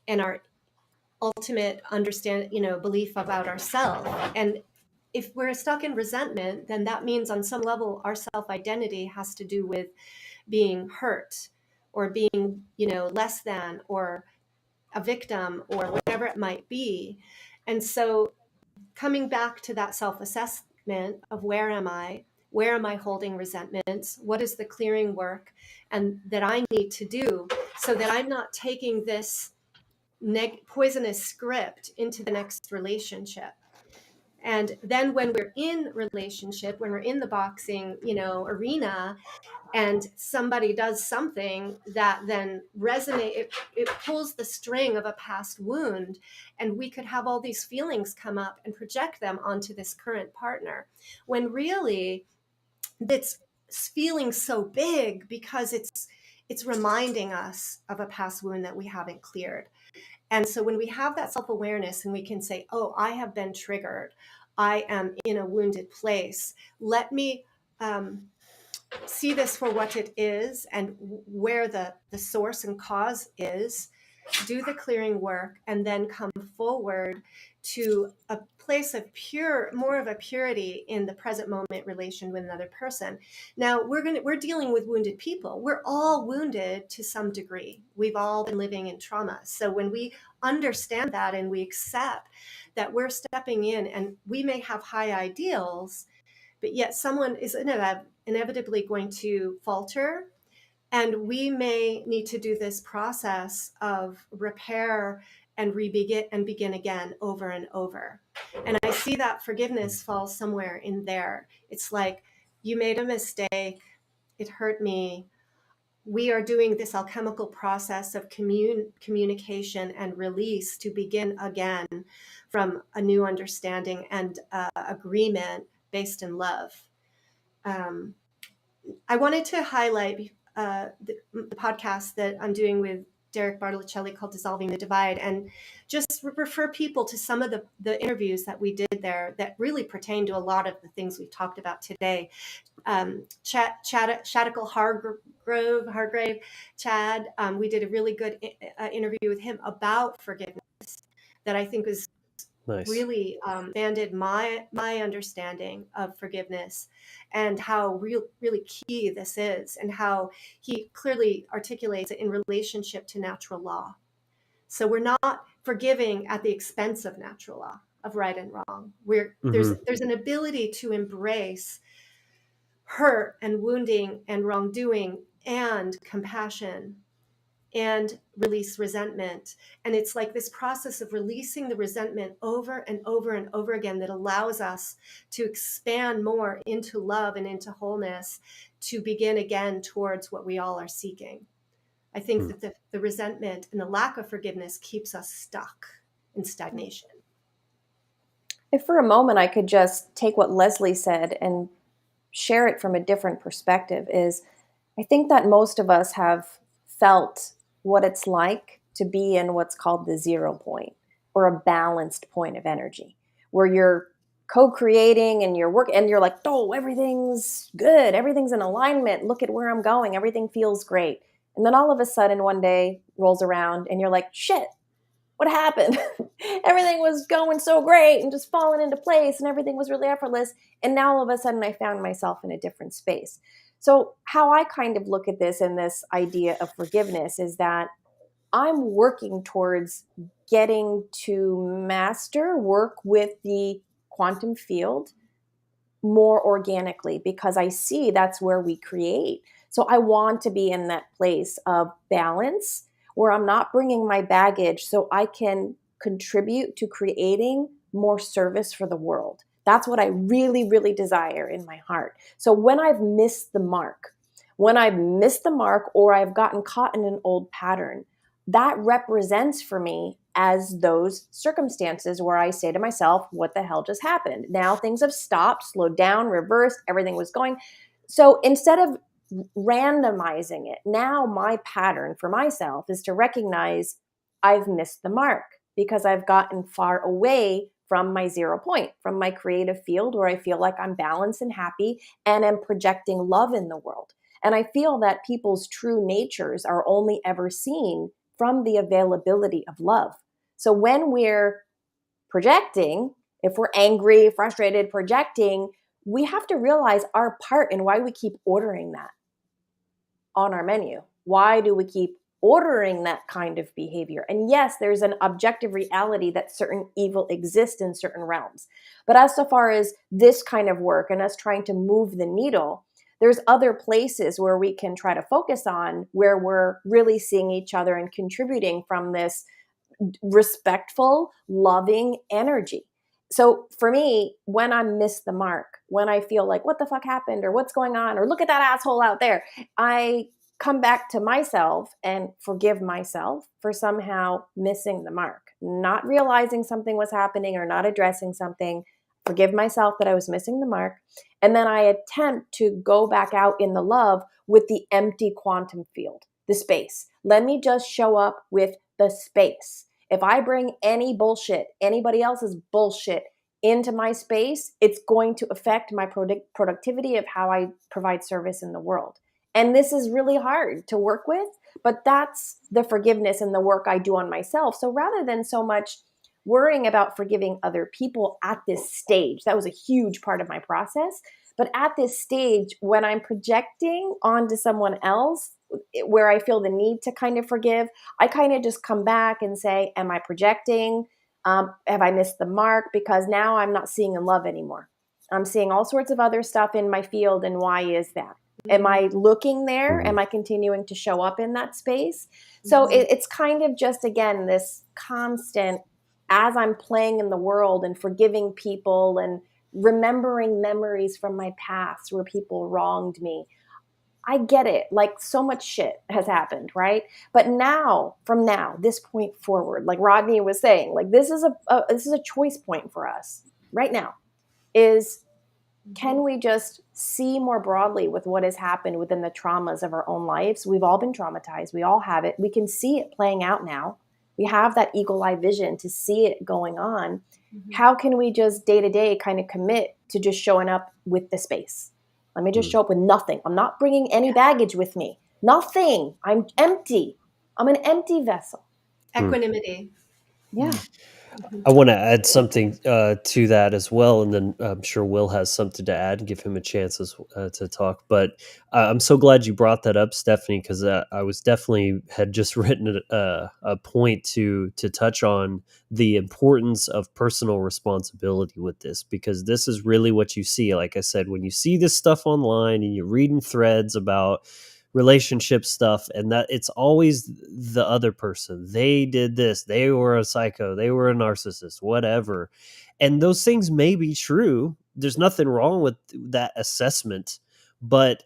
S4: and our ultimate belief about ourselves. And if we're stuck in resentment, then that means on some level our self-identity has to do with being hurt or being, less than, or a victim, or whatever it might be. And so coming back to that self-assessment of where am I? Where am I holding resentments? What is the clearing work and that I need to do so that I'm not taking this poisonous script into the next relationship? And then when we're in relationship, when we're in the boxing, arena, and somebody does something that then it pulls the string of a past wound, and we could have all these feelings come up and project them onto this current partner, when really it's feeling so big because it's reminding us of a past wound that we haven't cleared. And so when we have that self-awareness and we can say, oh, I have been triggered, I am in a wounded place, let me see this for what it is and where the source and cause is, do the clearing work, and then come forward to a place of more of a purity in the present moment relation with another person. Now we're dealing with wounded people. We're all wounded to some degree. We've all been living in trauma. So when we understand that and we accept that we're stepping in and we may have high ideals, but yet someone is inevitably going to falter, and we may need to do this process of repair and begin again over and over. And I see that forgiveness falls somewhere in there. It's like, you made a mistake, it hurt me. We are doing this alchemical process of communication and release to begin again from a new understanding and agreement based in love. I wanted to highlight the podcast that I'm doing with Derek Bartolicelli called Dissolving the Divide, and just refer people to some of the interviews that we did there that really pertain to a lot of the things we've talked about today. Shadical Hargrave, Chad, we did a really good interview with him about forgiveness that I think was
S1: Nice.
S4: really expanded my understanding of forgiveness and how really key this is, and how he clearly articulates it in relationship to natural law. So we're not forgiving at the expense of natural law of right and wrong. There's an ability to embrace hurt and wounding and wrongdoing and compassion and release resentment. And it's like this process of releasing the resentment over and over and over again that allows us to expand more into love and into wholeness, to begin again towards what we all are seeking. I think that the resentment and the lack of forgiveness keeps us stuck in stagnation.
S5: If for a moment I could just take what Leslie said and share it from a different perspective, is I think that most of us have felt what it's like to be in what's called the 0 point, or a balanced point of energy, where you're co-creating and you're working and you're like, oh, everything's good, everything's in alignment, look at where I'm going, everything feels great. And then all of a sudden one day rolls around and you're like, shit, what happened? Everything was going so great and just falling into place and everything was really effortless. And now all of a sudden I found myself in a different space. So how I kind of look at this, and this idea of forgiveness, is that I'm working towards getting to work with the quantum field more organically, because I see that's where we create. So I want to be in that place of balance where I'm not bringing my baggage, so I can contribute to creating more service for the world. That's what I really, really desire in my heart. So when I've missed the mark, or I've gotten caught in an old pattern, that represents for me as those circumstances where I say to myself, what the hell just happened? Now things have stopped, slowed down, reversed, everything was going. So instead of randomizing it, now my pattern for myself is to recognize I've missed the mark because I've gotten far away from my 0 point, from my creative field where I feel like I'm balanced and happy and am projecting love in the world. And I feel that people's true natures are only ever seen from the availability of love. So when we're projecting If we're angry, frustrated, projecting, we have to realize our part and why we keep ordering that on our menu. Why do we keep ordering that kind of behavior? And yes, there's an objective reality that certain evil exists in certain realms. But as so far as this kind of work and us trying to move the needle, there's other places where we can try to focus on where we're really seeing each other and contributing from this respectful, loving energy. So for me, when I miss the mark, when I feel like, what the fuck happened, or what's going on, or look at that asshole out there, I come back to myself and forgive myself for somehow missing the mark, not realizing something was happening or not addressing something. Forgive myself that I was missing the mark. And then I attempt to go back out in the love with the empty quantum field, the space. Let me just show up with the space. If I bring any bullshit, anybody else's bullshit into my space, it's going to affect my productivity of how I provide service in the world. And this is really hard to work with, but that's the forgiveness and the work I do on myself. So rather than so much worrying about forgiving other people at this stage, that was a huge part of my process. But at this stage, when I'm projecting onto someone else, where I feel the need to kind of forgive, I kind of just come back and say, am I projecting? Have I missed the mark? Because now I'm not seeing in love anymore. I'm seeing all sorts of other stuff in my field. And why is that? Am I looking there? Am I continuing to show up in that space? So it's kind of just, again, this constant, as I'm playing in the world and forgiving people and remembering memories from my past where people wronged me. I get it. Like, so much shit has happened, right? But now, from now, this point forward, like Rodney was saying, like this is a choice point for us right now. Is can we just see more broadly with what has happened within the traumas of our own lives? We've all been traumatized. We all have it. We can see it playing out now. We have that eagle eye vision to see it going on. How can we just day to day kind of commit to just showing up with the space? Let me just show up with nothing. I'm not bringing any baggage with me. Nothing. I'm empty. I'm an empty vessel.
S4: Equanimity.
S5: Yeah.
S1: I want to add something to that as well, and then I'm sure Will has something to add and give him a chance to talk. But I'm so glad you brought that up, Stephanie, because I was definitely had just written a point to touch on the importance of personal responsibility with this, because this is really what you see. Like I said, when you see this stuff online and you're reading threads about relationship stuff, and that it's always the other person. They did this, they were a psycho, they were a narcissist, whatever. And those things may be true. There's nothing wrong with that assessment, but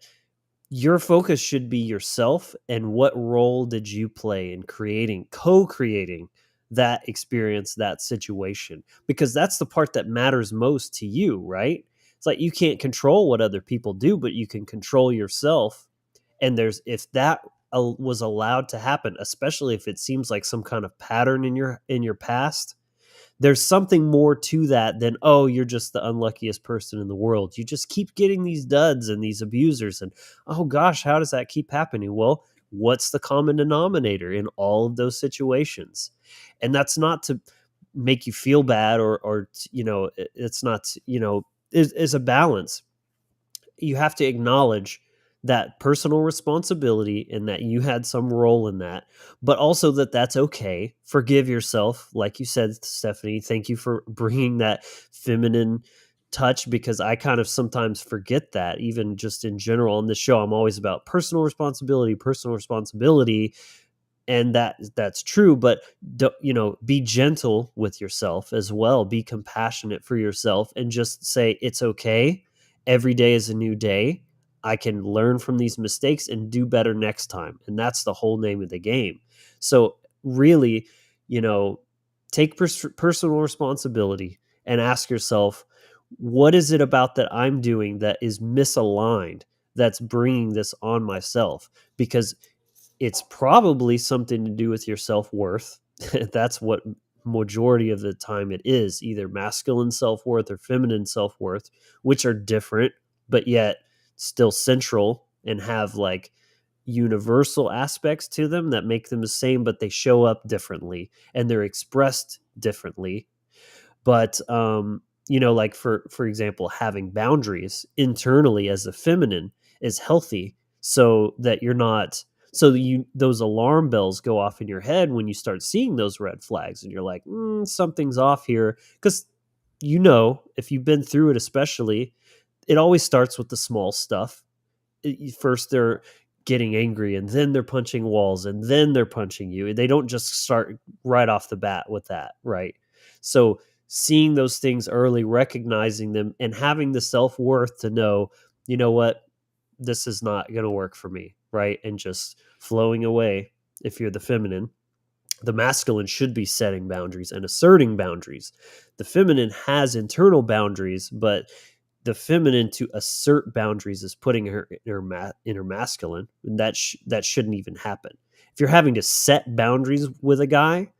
S1: your focus should be yourself and what role did you play in co-creating that experience, that situation, because that's the part that matters most to you, right? It's like you can't control what other people do, but you can control yourself. And if that was allowed to happen, especially if it seems like some kind of pattern in your past, there's something more to that than, oh, you're just the unluckiest person in the world. You just keep getting these duds and these abusers, and oh gosh, how does that keep happening? Well, what's the common denominator in all of those situations? And that's not to make you feel bad, or it's not, is a balance. You have to acknowledge that personal responsibility and that you had some role in that, but also that that's okay. Forgive yourself. Like you said, Stephanie, thank you for bringing that feminine touch, because I kind of sometimes forget that, even just in general on this show. I'm always about personal responsibility, and that's true, but be gentle with yourself as well. Be compassionate for yourself and just say it's okay. Every day is a new day. I can learn from these mistakes and do better next time, and that's the whole name of the game. So really, take personal responsibility and ask yourself, what is it about that I'm doing that is misaligned, that's bringing this on myself? Because it's probably something to do with your self-worth. That's what majority of the time it is, either masculine self-worth or feminine self-worth, which are different, but yet still central and have like universal aspects to them that make them the same, but they show up differently and they're expressed differently. But like for example, having boundaries internally as a feminine is healthy, so that you're not so that you those alarm bells go off in your head when you start seeing those red flags, and you're like, something's off here. Because if you've been through it, especially, it always starts with the small stuff. First they're getting angry, and then they're punching walls, and then they're punching you. They don't just start right off the bat with that, right? So seeing those things early, recognizing them, and having the self-worth to know, what, this is not going to work for me, right? And just flowing away. If you're the feminine, the masculine should be setting boundaries and asserting boundaries. The feminine has internal boundaries, but the feminine to assert boundaries is putting her in her masculine, and that shouldn't even happen. If you're having to set boundaries with a guy,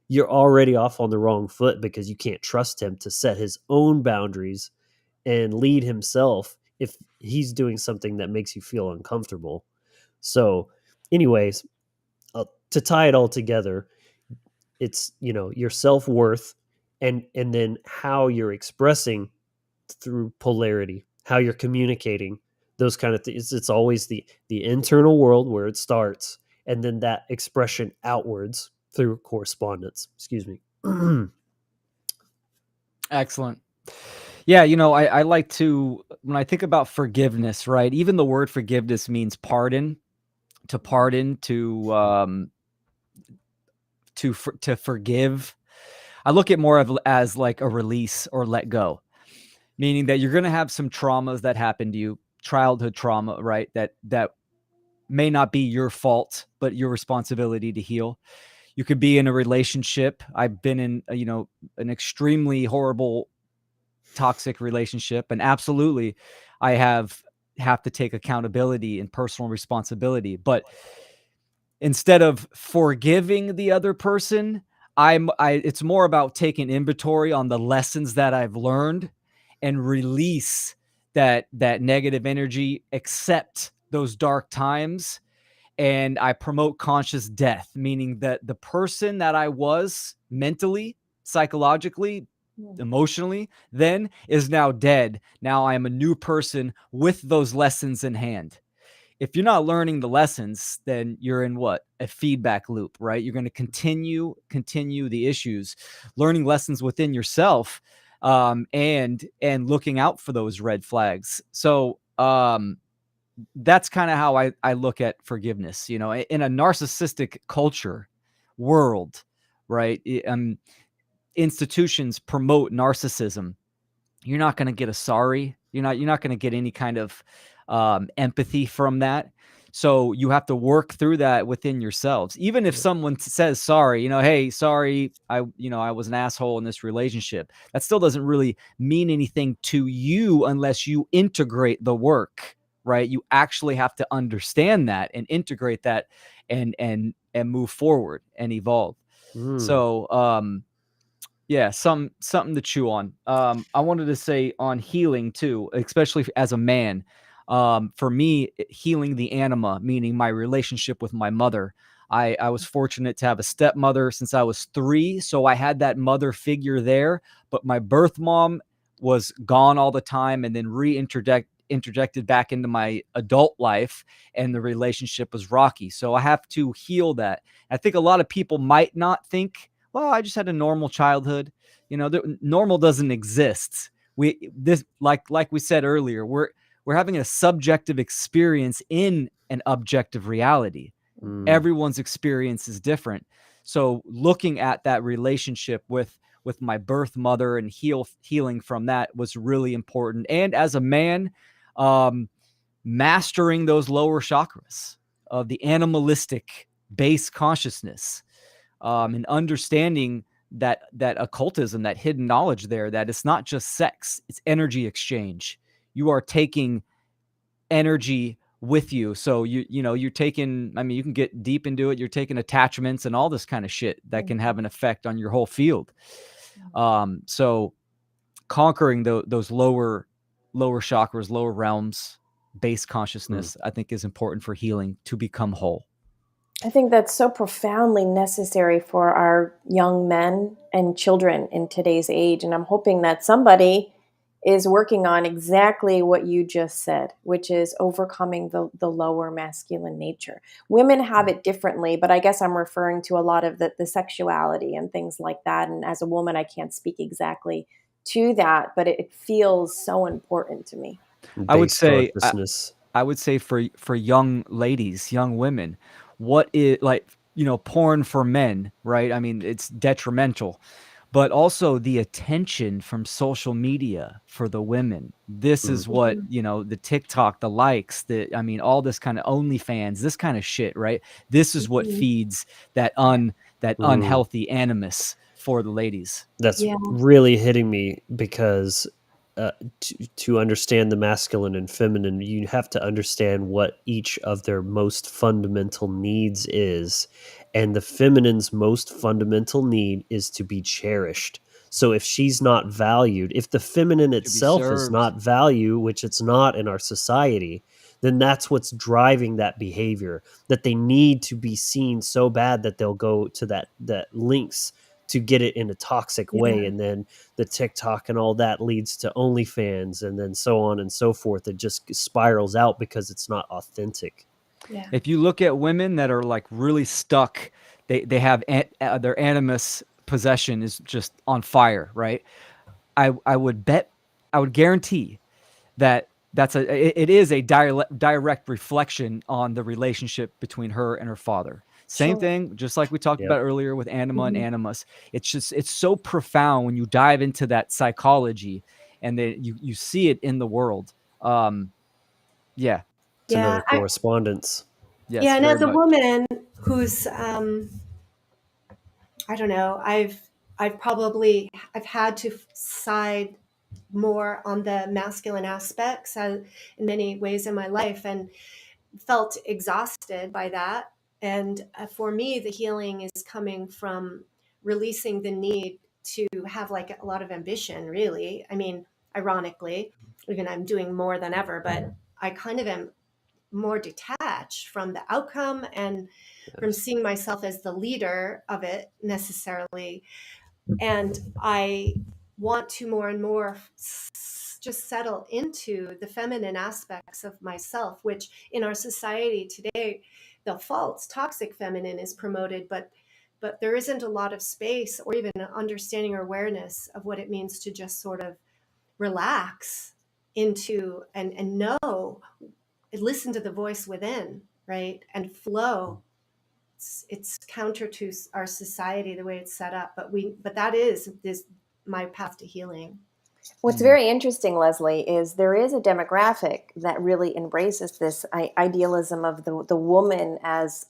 S1: you're already off on the wrong foot, because you can't trust him to set his own boundaries and lead himself if he's doing something that makes you feel uncomfortable. So, anyways, to tie it all together, it's your self-worth, and then how you're expressing through polarity, how you're communicating, those kind of things. It's always the internal world where it starts, and then that expression outwards through correspondence. Excuse me.
S6: Excellent. Yeah, I like to, when I think about forgiveness, right? Even the word forgiveness means pardon, to pardon, to forgive. I look at more of as like a release or let go, meaning that you're going to have some traumas that happen to you, childhood trauma, right? That may not be your fault, but your responsibility to heal. You could be in a relationship. I've been in, an extremely horrible, toxic relationship, and absolutely, I have to take accountability and personal responsibility. But instead of forgiving the other person, it's more about taking inventory on the lessons that I've learned and release that negative energy, accept those dark times, and I promote conscious death, meaning that the person that I was mentally, psychologically, emotionally then is now dead. Now I am a new person with those lessons in hand. If you're not learning the lessons, then you're in what? A feedback loop, right? You're going to continue the issues, learning lessons within yourself, and looking out for those red flags. So that's kind of how I look at forgiveness. In a narcissistic culture world, right? Institutions promote narcissism. You're not going to get a sorry. You're not going to get any kind of empathy from that. So you have to work through that within yourselves. Even if someone says sorry, hey, sorry, I was an asshole in this relationship. That still doesn't really mean anything to you unless you integrate the work, right? You actually have to understand that and integrate that, and move forward and evolve. So, yeah, something to chew on. I wanted to say on healing too, especially as a man. For me, healing the anima, meaning my relationship with my mother. I was fortunate to have a stepmother since I was 3, so I had that mother figure there. But my birth mom was gone all the time, and then interjected back into my adult life, and the relationship was rocky. So I have to heal that. I think a lot of people might not think, well, I just had a normal childhood. Normal doesn't exist. Like we said earlier, we're having a subjective experience in an objective reality. Everyone's experience is different. So looking at that relationship with my birth mother and healing from that was really important. And as a man, mastering those lower chakras of the animalistic base consciousness, and understanding that occultism, that hidden knowledge there, that it's not just sex, it's energy exchange. You are taking energy with you. So you're taking, you can get deep into it. You're taking attachments and all this kind of shit that can have an effect on your whole field. So conquering those lower chakras, lower realms, base consciousness, I think is important for healing to become whole.
S5: I think that's so profoundly necessary for our young men and children in today's age. And I'm hoping that somebody is working on exactly what you just said, which is overcoming the lower masculine nature. Women have it differently, but I guess I'm referring to a lot of the sexuality and things like that. And as a woman, I can't speak exactly to that, but it feels so important to me.
S6: I would
S1: Base
S6: say
S1: consciousness.
S6: I would say for young ladies, young women, what is like, porn for men, right? I mean, it's detrimental, but also the attention from social media for the women. This
S1: Mm,
S6: is what,
S5: Mhm.
S6: the TikTok, the likes, I mean, all this kind of OnlyFans, this kind of shit, right? This is what
S5: Mhm.
S6: feeds
S5: Yeah.
S6: that
S1: mm.
S6: unhealthy animus for the ladies.
S1: That's
S5: Yeah.
S1: really hitting me because to understand the masculine and feminine, you have to understand what each of their most fundamental needs is. And the feminine's most fundamental need is to be cherished. So if she's not valued, if the feminine
S6: To be
S1: itself is
S6: served.
S1: not value, which it's not in our society, then that's what's driving that behavior, that they need to be seen so bad that they'll go to that links to get it in a toxic way.
S5: Yeah.
S1: And then the TikTok and all that leads to OnlyFans and then so on and so forth. It just spirals out because it's not authentic.
S5: Yeah.
S6: If you look at women that are like really stuck, they have their animus possession is just on fire, right? I would bet, I would guarantee that it is a direct reflection on the relationship between her and her father. Same
S5: Sure.
S6: thing, just like we talked
S1: Yep.
S6: about earlier with anima and
S5: Mhm.
S6: animus. It's so profound when you dive into that psychology, and then you see it in the world. Yeah,
S1: It's
S4: Yeah,
S1: another correspondence.
S6: yes,
S4: yeah, and
S6: very
S4: as a
S6: much.
S4: woman who's I don't know, I've had to side more on the masculine aspects in many ways in my life, and felt exhausted by that. And for me, the healing is coming from releasing the need to have like a lot of ambition, really. I mean, ironically, even I'm doing more than ever, but I kind of am more detached from the outcome and from
S1: Yes.
S4: seeing myself as the leader of it necessarily. And I want to more and more just settle into the feminine aspects of myself, which in our society today, the false toxic feminine is promoted, but there isn't a lot of space or even an understanding or awareness of what it means to just sort of relax into and know and listen to the voice within, right, and flow. It's counter to our society the way it's set up, but that is this my path to healing.
S5: What's
S6: Mm.
S5: very interesting, Leslie, is there is a demographic that really embraces this idealism of the woman as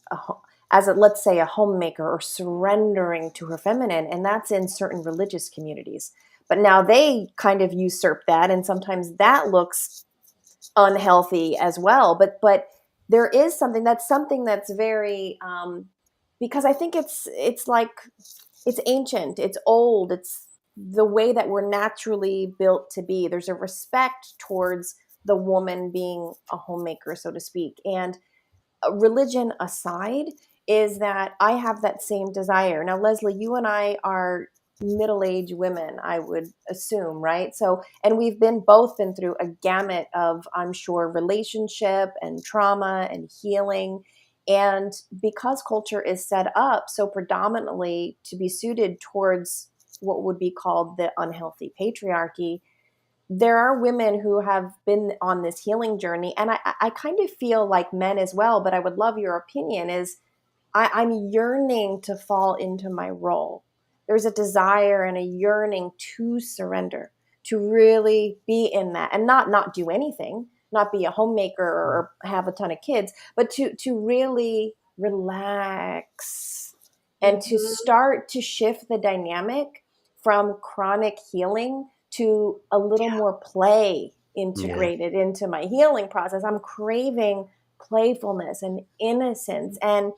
S5: as a, let's say, a homemaker or surrendering to her feminine, and that's in certain religious communities. But now they kind of usurp that, and sometimes that looks unhealthy as well. But there is something that's very because I think it's like it's ancient, it's old, it's the way that we're naturally built to be. There's a respect towards the woman being a homemaker, so to speak. And religion aside, is that I have that same desire. Now, Leslie, you and I are middle-aged women, I would assume, right? So, and we've both been through a gamut of, I'm sure, relationship and trauma and healing. And because culture is set up so predominantly to be suited towards what would be called the unhealthy patriarchy, there are women who have been on this healing journey. And I kind of feel like men as well, but I would love your opinion is I'm yearning to fall into my role. There's a desire and a yearning to surrender, to really be in that and not do anything, not be a homemaker or have a ton of kids, but to really relax and to
S4: Hmm.
S5: start to shift the dynamic from chronic healing to a little
S4: Yeah.
S5: more play
S1: Yeah.
S5: integrated into my healing process. I'm craving playfulness and innocence and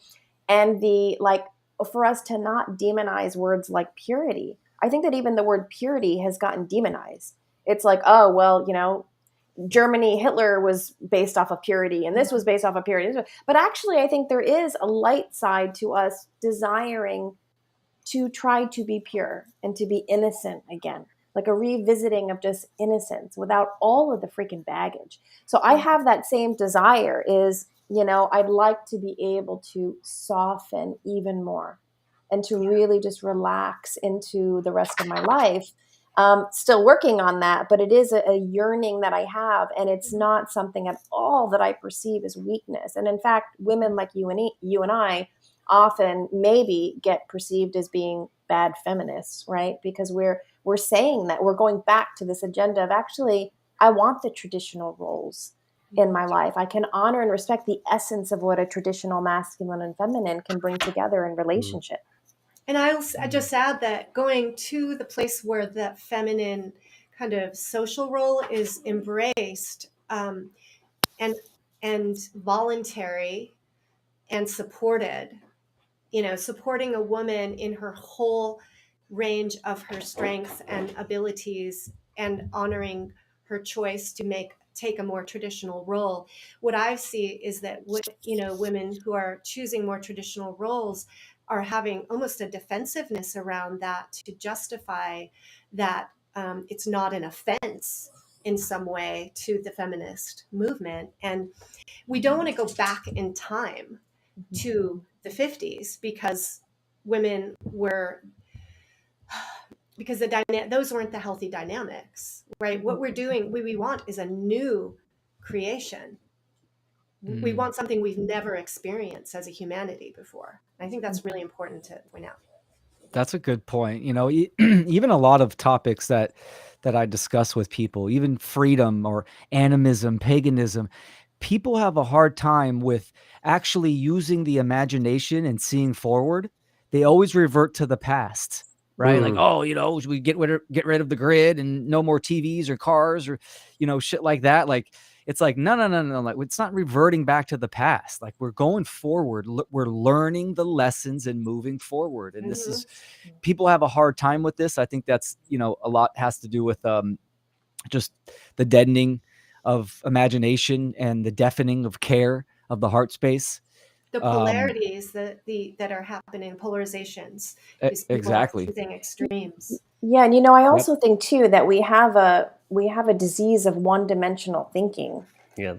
S5: the like, for us to not demonize words like purity. I think that even the word purity has gotten demonized. It's like, oh well, Germany, Hitler was based off of purity, and this was based off of purity. But actually, I think there is a light side to us desiring to try to be pure and to be innocent again, like a revisiting of just innocence without all of the freaking baggage. So I have that same desire is, I'd like to be able to soften even more and to really just relax into the rest of my life. Still working on that, but it is a yearning that I have, and it's not something at all that I perceive as weakness. And in fact, women like you and I often maybe get perceived as being bad feminists, right? Because we're saying that we're going back to this agenda of actually, I want the traditional roles in my life. I can honor and respect the essence of what a traditional masculine and feminine can bring together in relationship.
S4: And I just add that going to the place where that feminine kind of social role is embraced, and voluntary and supported, supporting a woman in her whole range of her strengths and abilities, and honoring her choice to take a more traditional role. What I see is that women who are choosing more traditional roles are having almost a defensiveness around that to justify that it's not an offense in some way to the feminist movement. And we don't want to go back in time to the 50s because those weren't the healthy dynamics, right? What we're doing, we want is a new creation. We want something we've never experienced as a humanity before. I think that's really important to point out.
S6: That's a good point. Even a lot of topics that I discuss with people, even freedom or animism, paganism, people have a hard time with actually using the imagination and seeing forward. They always revert to the past, right? Like, we get rid of the grid and no more TVs or cars or, shit like that. Like, it's like, no. Like, it's not reverting back to the past. Like, we're going forward. We're learning the lessons and moving forward. And this is, people have a hard time with this. I think that's, a lot has to do with just the deadening of imagination and the deafening of care of the heart space.
S4: The polarities that are happening, polarizations, because people
S6: Exactly.
S4: are choosing extremes.
S5: Yeah, and I also think too that we have a disease of one-dimensional thinking.
S1: Yeah.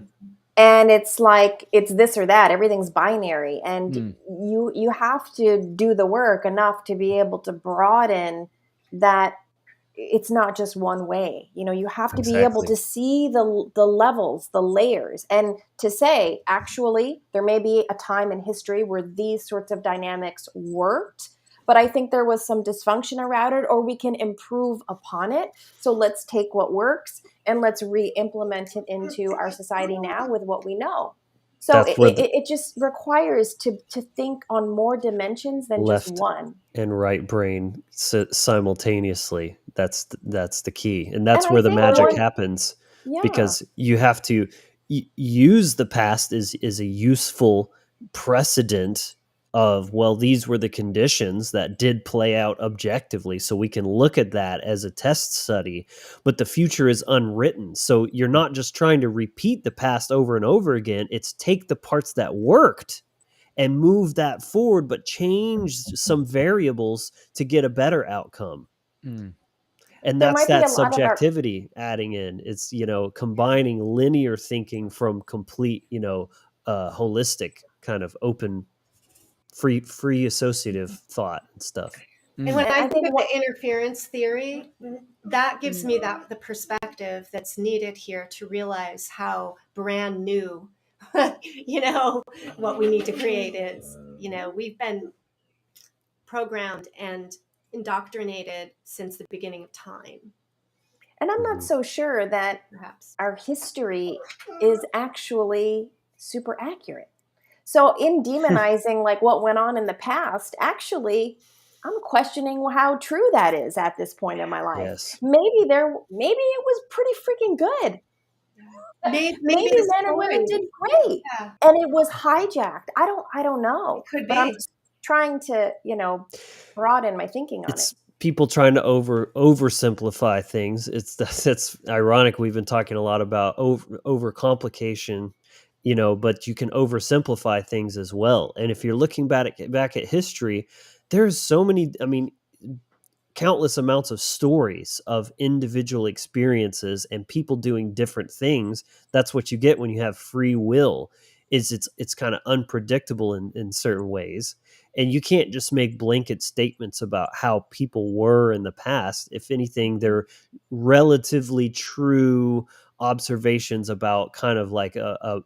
S5: And it's like it's this or that. Everything's binary, and you have to do the work enough to be able to broaden that. It's not just one way. You have to be able to see the levels, the layers, and to say, actually, there may be a time in history where these sorts of dynamics worked, but I think there was some dysfunction around it, or we can improve upon it. So let's take what works and let's re-implement it into our society now with what we know. So it just requires to think on more dimensions than just one.
S1: And right brain simultaneously. That's the key, and that's where the magic happens.
S5: Yeah.
S1: Because you have to use the past as a useful precedent of, well, these were the conditions that did play out objectively, so we can look at that as a test study. But the future is unwritten, so you're not just trying to repeat the past over and over again. It's take the parts that worked and move that forward, but change some variables to get a better outcome. And that's that subjectivity adding in. It's, combining linear thinking from complete, holistic kind of open, free associative thought and stuff.
S4: And when I think of the interference theory, that gives me the perspective that's needed here to realize how brand new, what we need to create is. We've been programmed and indoctrinated since the beginning of time.
S5: And I'm not so sure that our history is actually super accurate. So in demonizing like what went on in the past, actually, I'm questioning how true that is at this point in my life.
S1: Yes.
S5: Maybe it was pretty freaking good. Maybe men and women did great, and it was hijacked. I don't know.
S4: It could
S5: but
S4: be.
S5: I'm trying to broaden my thinking on it.
S1: people trying to oversimplify things. That's ironic. We've been talking a lot about overcomplication, but you can oversimplify things as well. And if you're looking back at history, there's so many. I mean, countless amounts of stories of individual experiences and people doing different things. That's what you get when you have free will. Is it's kind of unpredictable in certain ways, and you can't just make blanket statements about how people were in the past. If anything, they're relatively true observations about kind of like a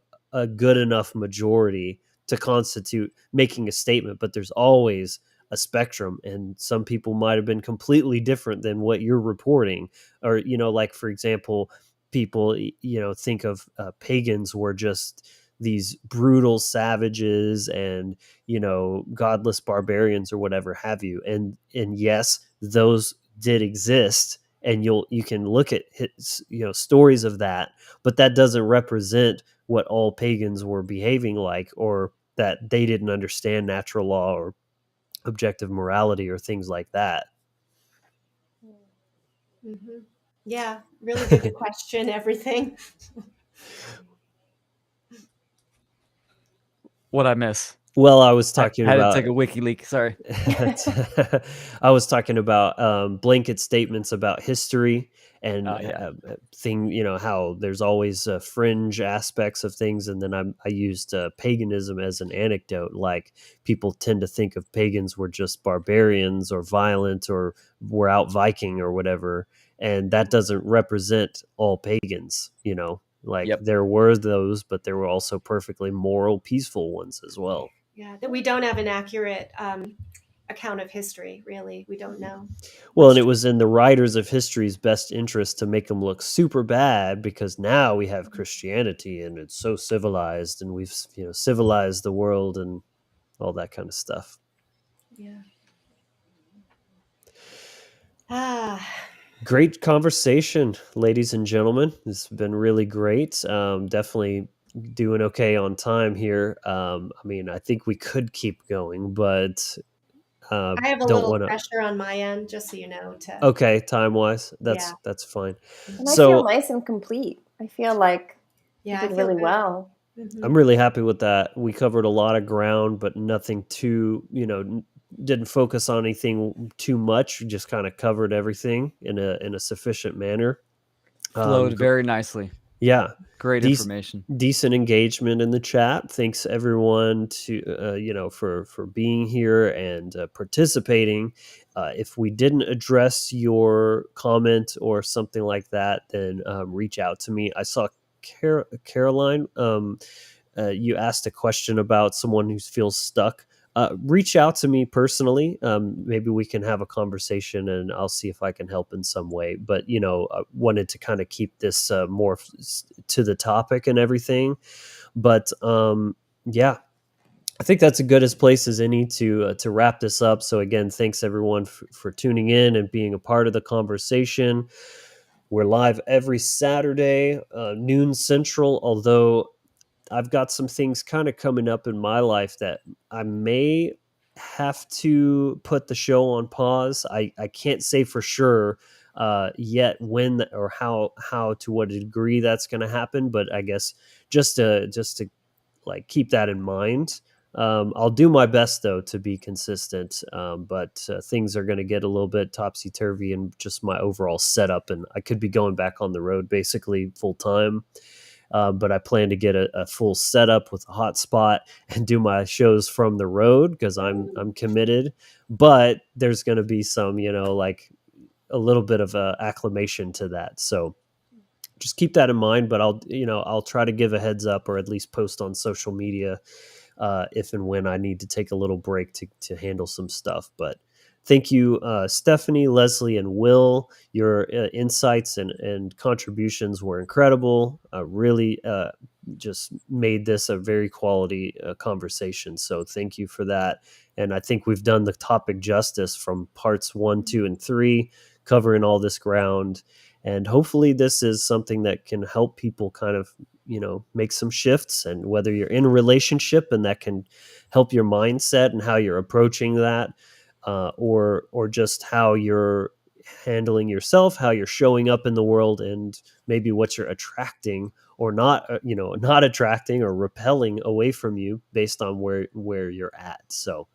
S1: good enough majority to constitute making a statement, but there's always a spectrum, and some people might have been completely different than what you're reporting. Or like, for example, people think of pagans were just these brutal savages and godless barbarians or whatever have you, and yes, those did exist, and you can look at stories of that, but that doesn't represent what all pagans were behaving like, or that they didn't understand natural law or objective morality or things like that.
S4: Mm-hmm. Yeah, really good to question everything.
S6: What I miss?
S1: Well, I was
S6: I
S1: talking
S6: had to
S1: about
S6: take a wiki leak. Sorry.
S1: I was talking about blanket statements about history and
S6: Yeah.
S1: how there's always fringe aspects of things, and then I used paganism as an anecdote. Like, people tend to think of pagans were just barbarians or violent or were out Viking or whatever, and that doesn't represent all pagans. Like,
S6: Yep.
S1: there were those, but there were also perfectly moral, peaceful ones as well.
S4: Yeah, that we don't have an accurate account of history, really. We don't know.
S1: Well, and it was in the writers of history's best interest to make them look super bad, because now we have Christianity and it's so civilized, and we've civilized the world and all that kind of stuff.
S4: Yeah. Ah.
S1: Great conversation, ladies and gentlemen. It's been really great. Definitely doing okay on time here. I mean, I think we could keep going, but
S4: I have a
S1: don't
S4: little
S1: want to.
S4: pressure on my end, just so you know.
S1: Okay, time wise,
S4: Yeah.
S1: that's fine.
S5: And I feel
S1: So
S5: nice and complete. I feel like you
S4: Yeah, I
S5: did
S4: feel
S5: really
S4: good.
S5: well.
S4: Mhm.
S1: I'm really happy with that. We covered a lot of ground, but nothing too, didn't focus on anything too much. We just kind of covered everything in a sufficient manner.
S6: Flowed
S1: Gr-
S6: very nicely.
S1: yeah,
S6: Great
S1: Dec-
S6: information.
S1: decent engagement in the chat. Thanks everyone to for being here and participating. If we didn't address your comment or something like that, then reach out to me. I saw Caroline. You asked a question about someone who feels stuck. Reach out to me personally. Maybe we can have a conversation, and I'll see if I can help in some way. But I wanted to kind of keep this more to the topic and everything. But yeah, I think that's a good as place as any to wrap this up. So again, thanks everyone for tuning in and being a part of the conversation. We're live every Saturday, noon Central. Although I've got some things kind of coming up in my life that I may have to put the show on pause. I can't say for sure yet when or how to what degree that's going to happen, but I guess just to like keep that in mind. I'll do my best though to be consistent, but things are going to get a little bit topsy turvy in just my overall setup, and I could be going back on the road basically full time. But I plan to get a full setup with a hotspot and do my shows from the road because I'm committed. But there's going to be some, like a little bit of a acclimation to that. So just keep that in mind. But I'll try to give a heads up or at least post on social media if and when I need to take a little break to handle some stuff. But thank you, Stephanie, Leslie, and Will. Your insights and contributions were incredible. Really just made this a very quality conversation. So thank you for that. And I think we've done the topic justice from parts 1, 2, and 3, covering all this ground. And hopefully this is something that can help people kind of make some shifts, and whether you're in a relationship and that can help your mindset and how you're approaching that, or just how you're handling yourself, how you're showing up in the world, and maybe what you're attracting or not, not attracting or repelling away from you based on where you're at. So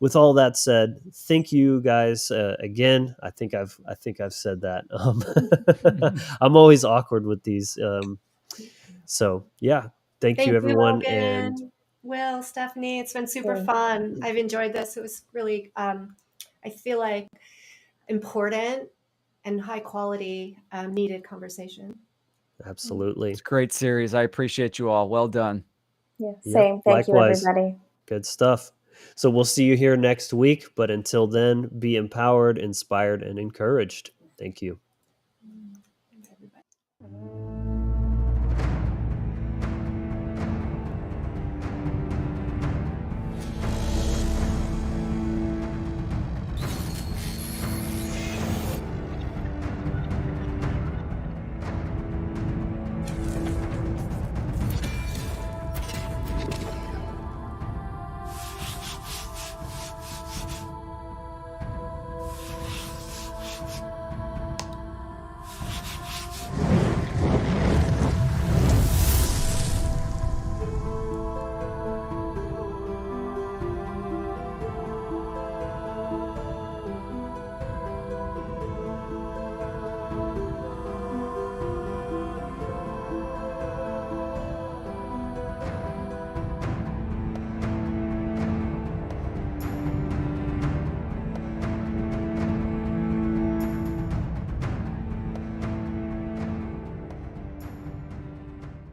S1: with all that said, thank you guys again. I think I've said that. I'm always awkward with these. So yeah, thank you
S4: Thank you,
S1: everyone. And
S4: Logan, Will, Stephanie. It's been super
S5: Same.
S4: fun. I've enjoyed this. It was really, I feel like, important and high quality, needed conversation.
S1: absolutely.
S6: It's a great series. I appreciate you all. Well done.
S5: Yeah,
S1: Yep.
S5: same. Thank you,
S1: Likewise.
S5: everybody.
S1: Good stuff. So we'll see you here next week. But until then, be empowered, inspired, and encouraged. Thank you.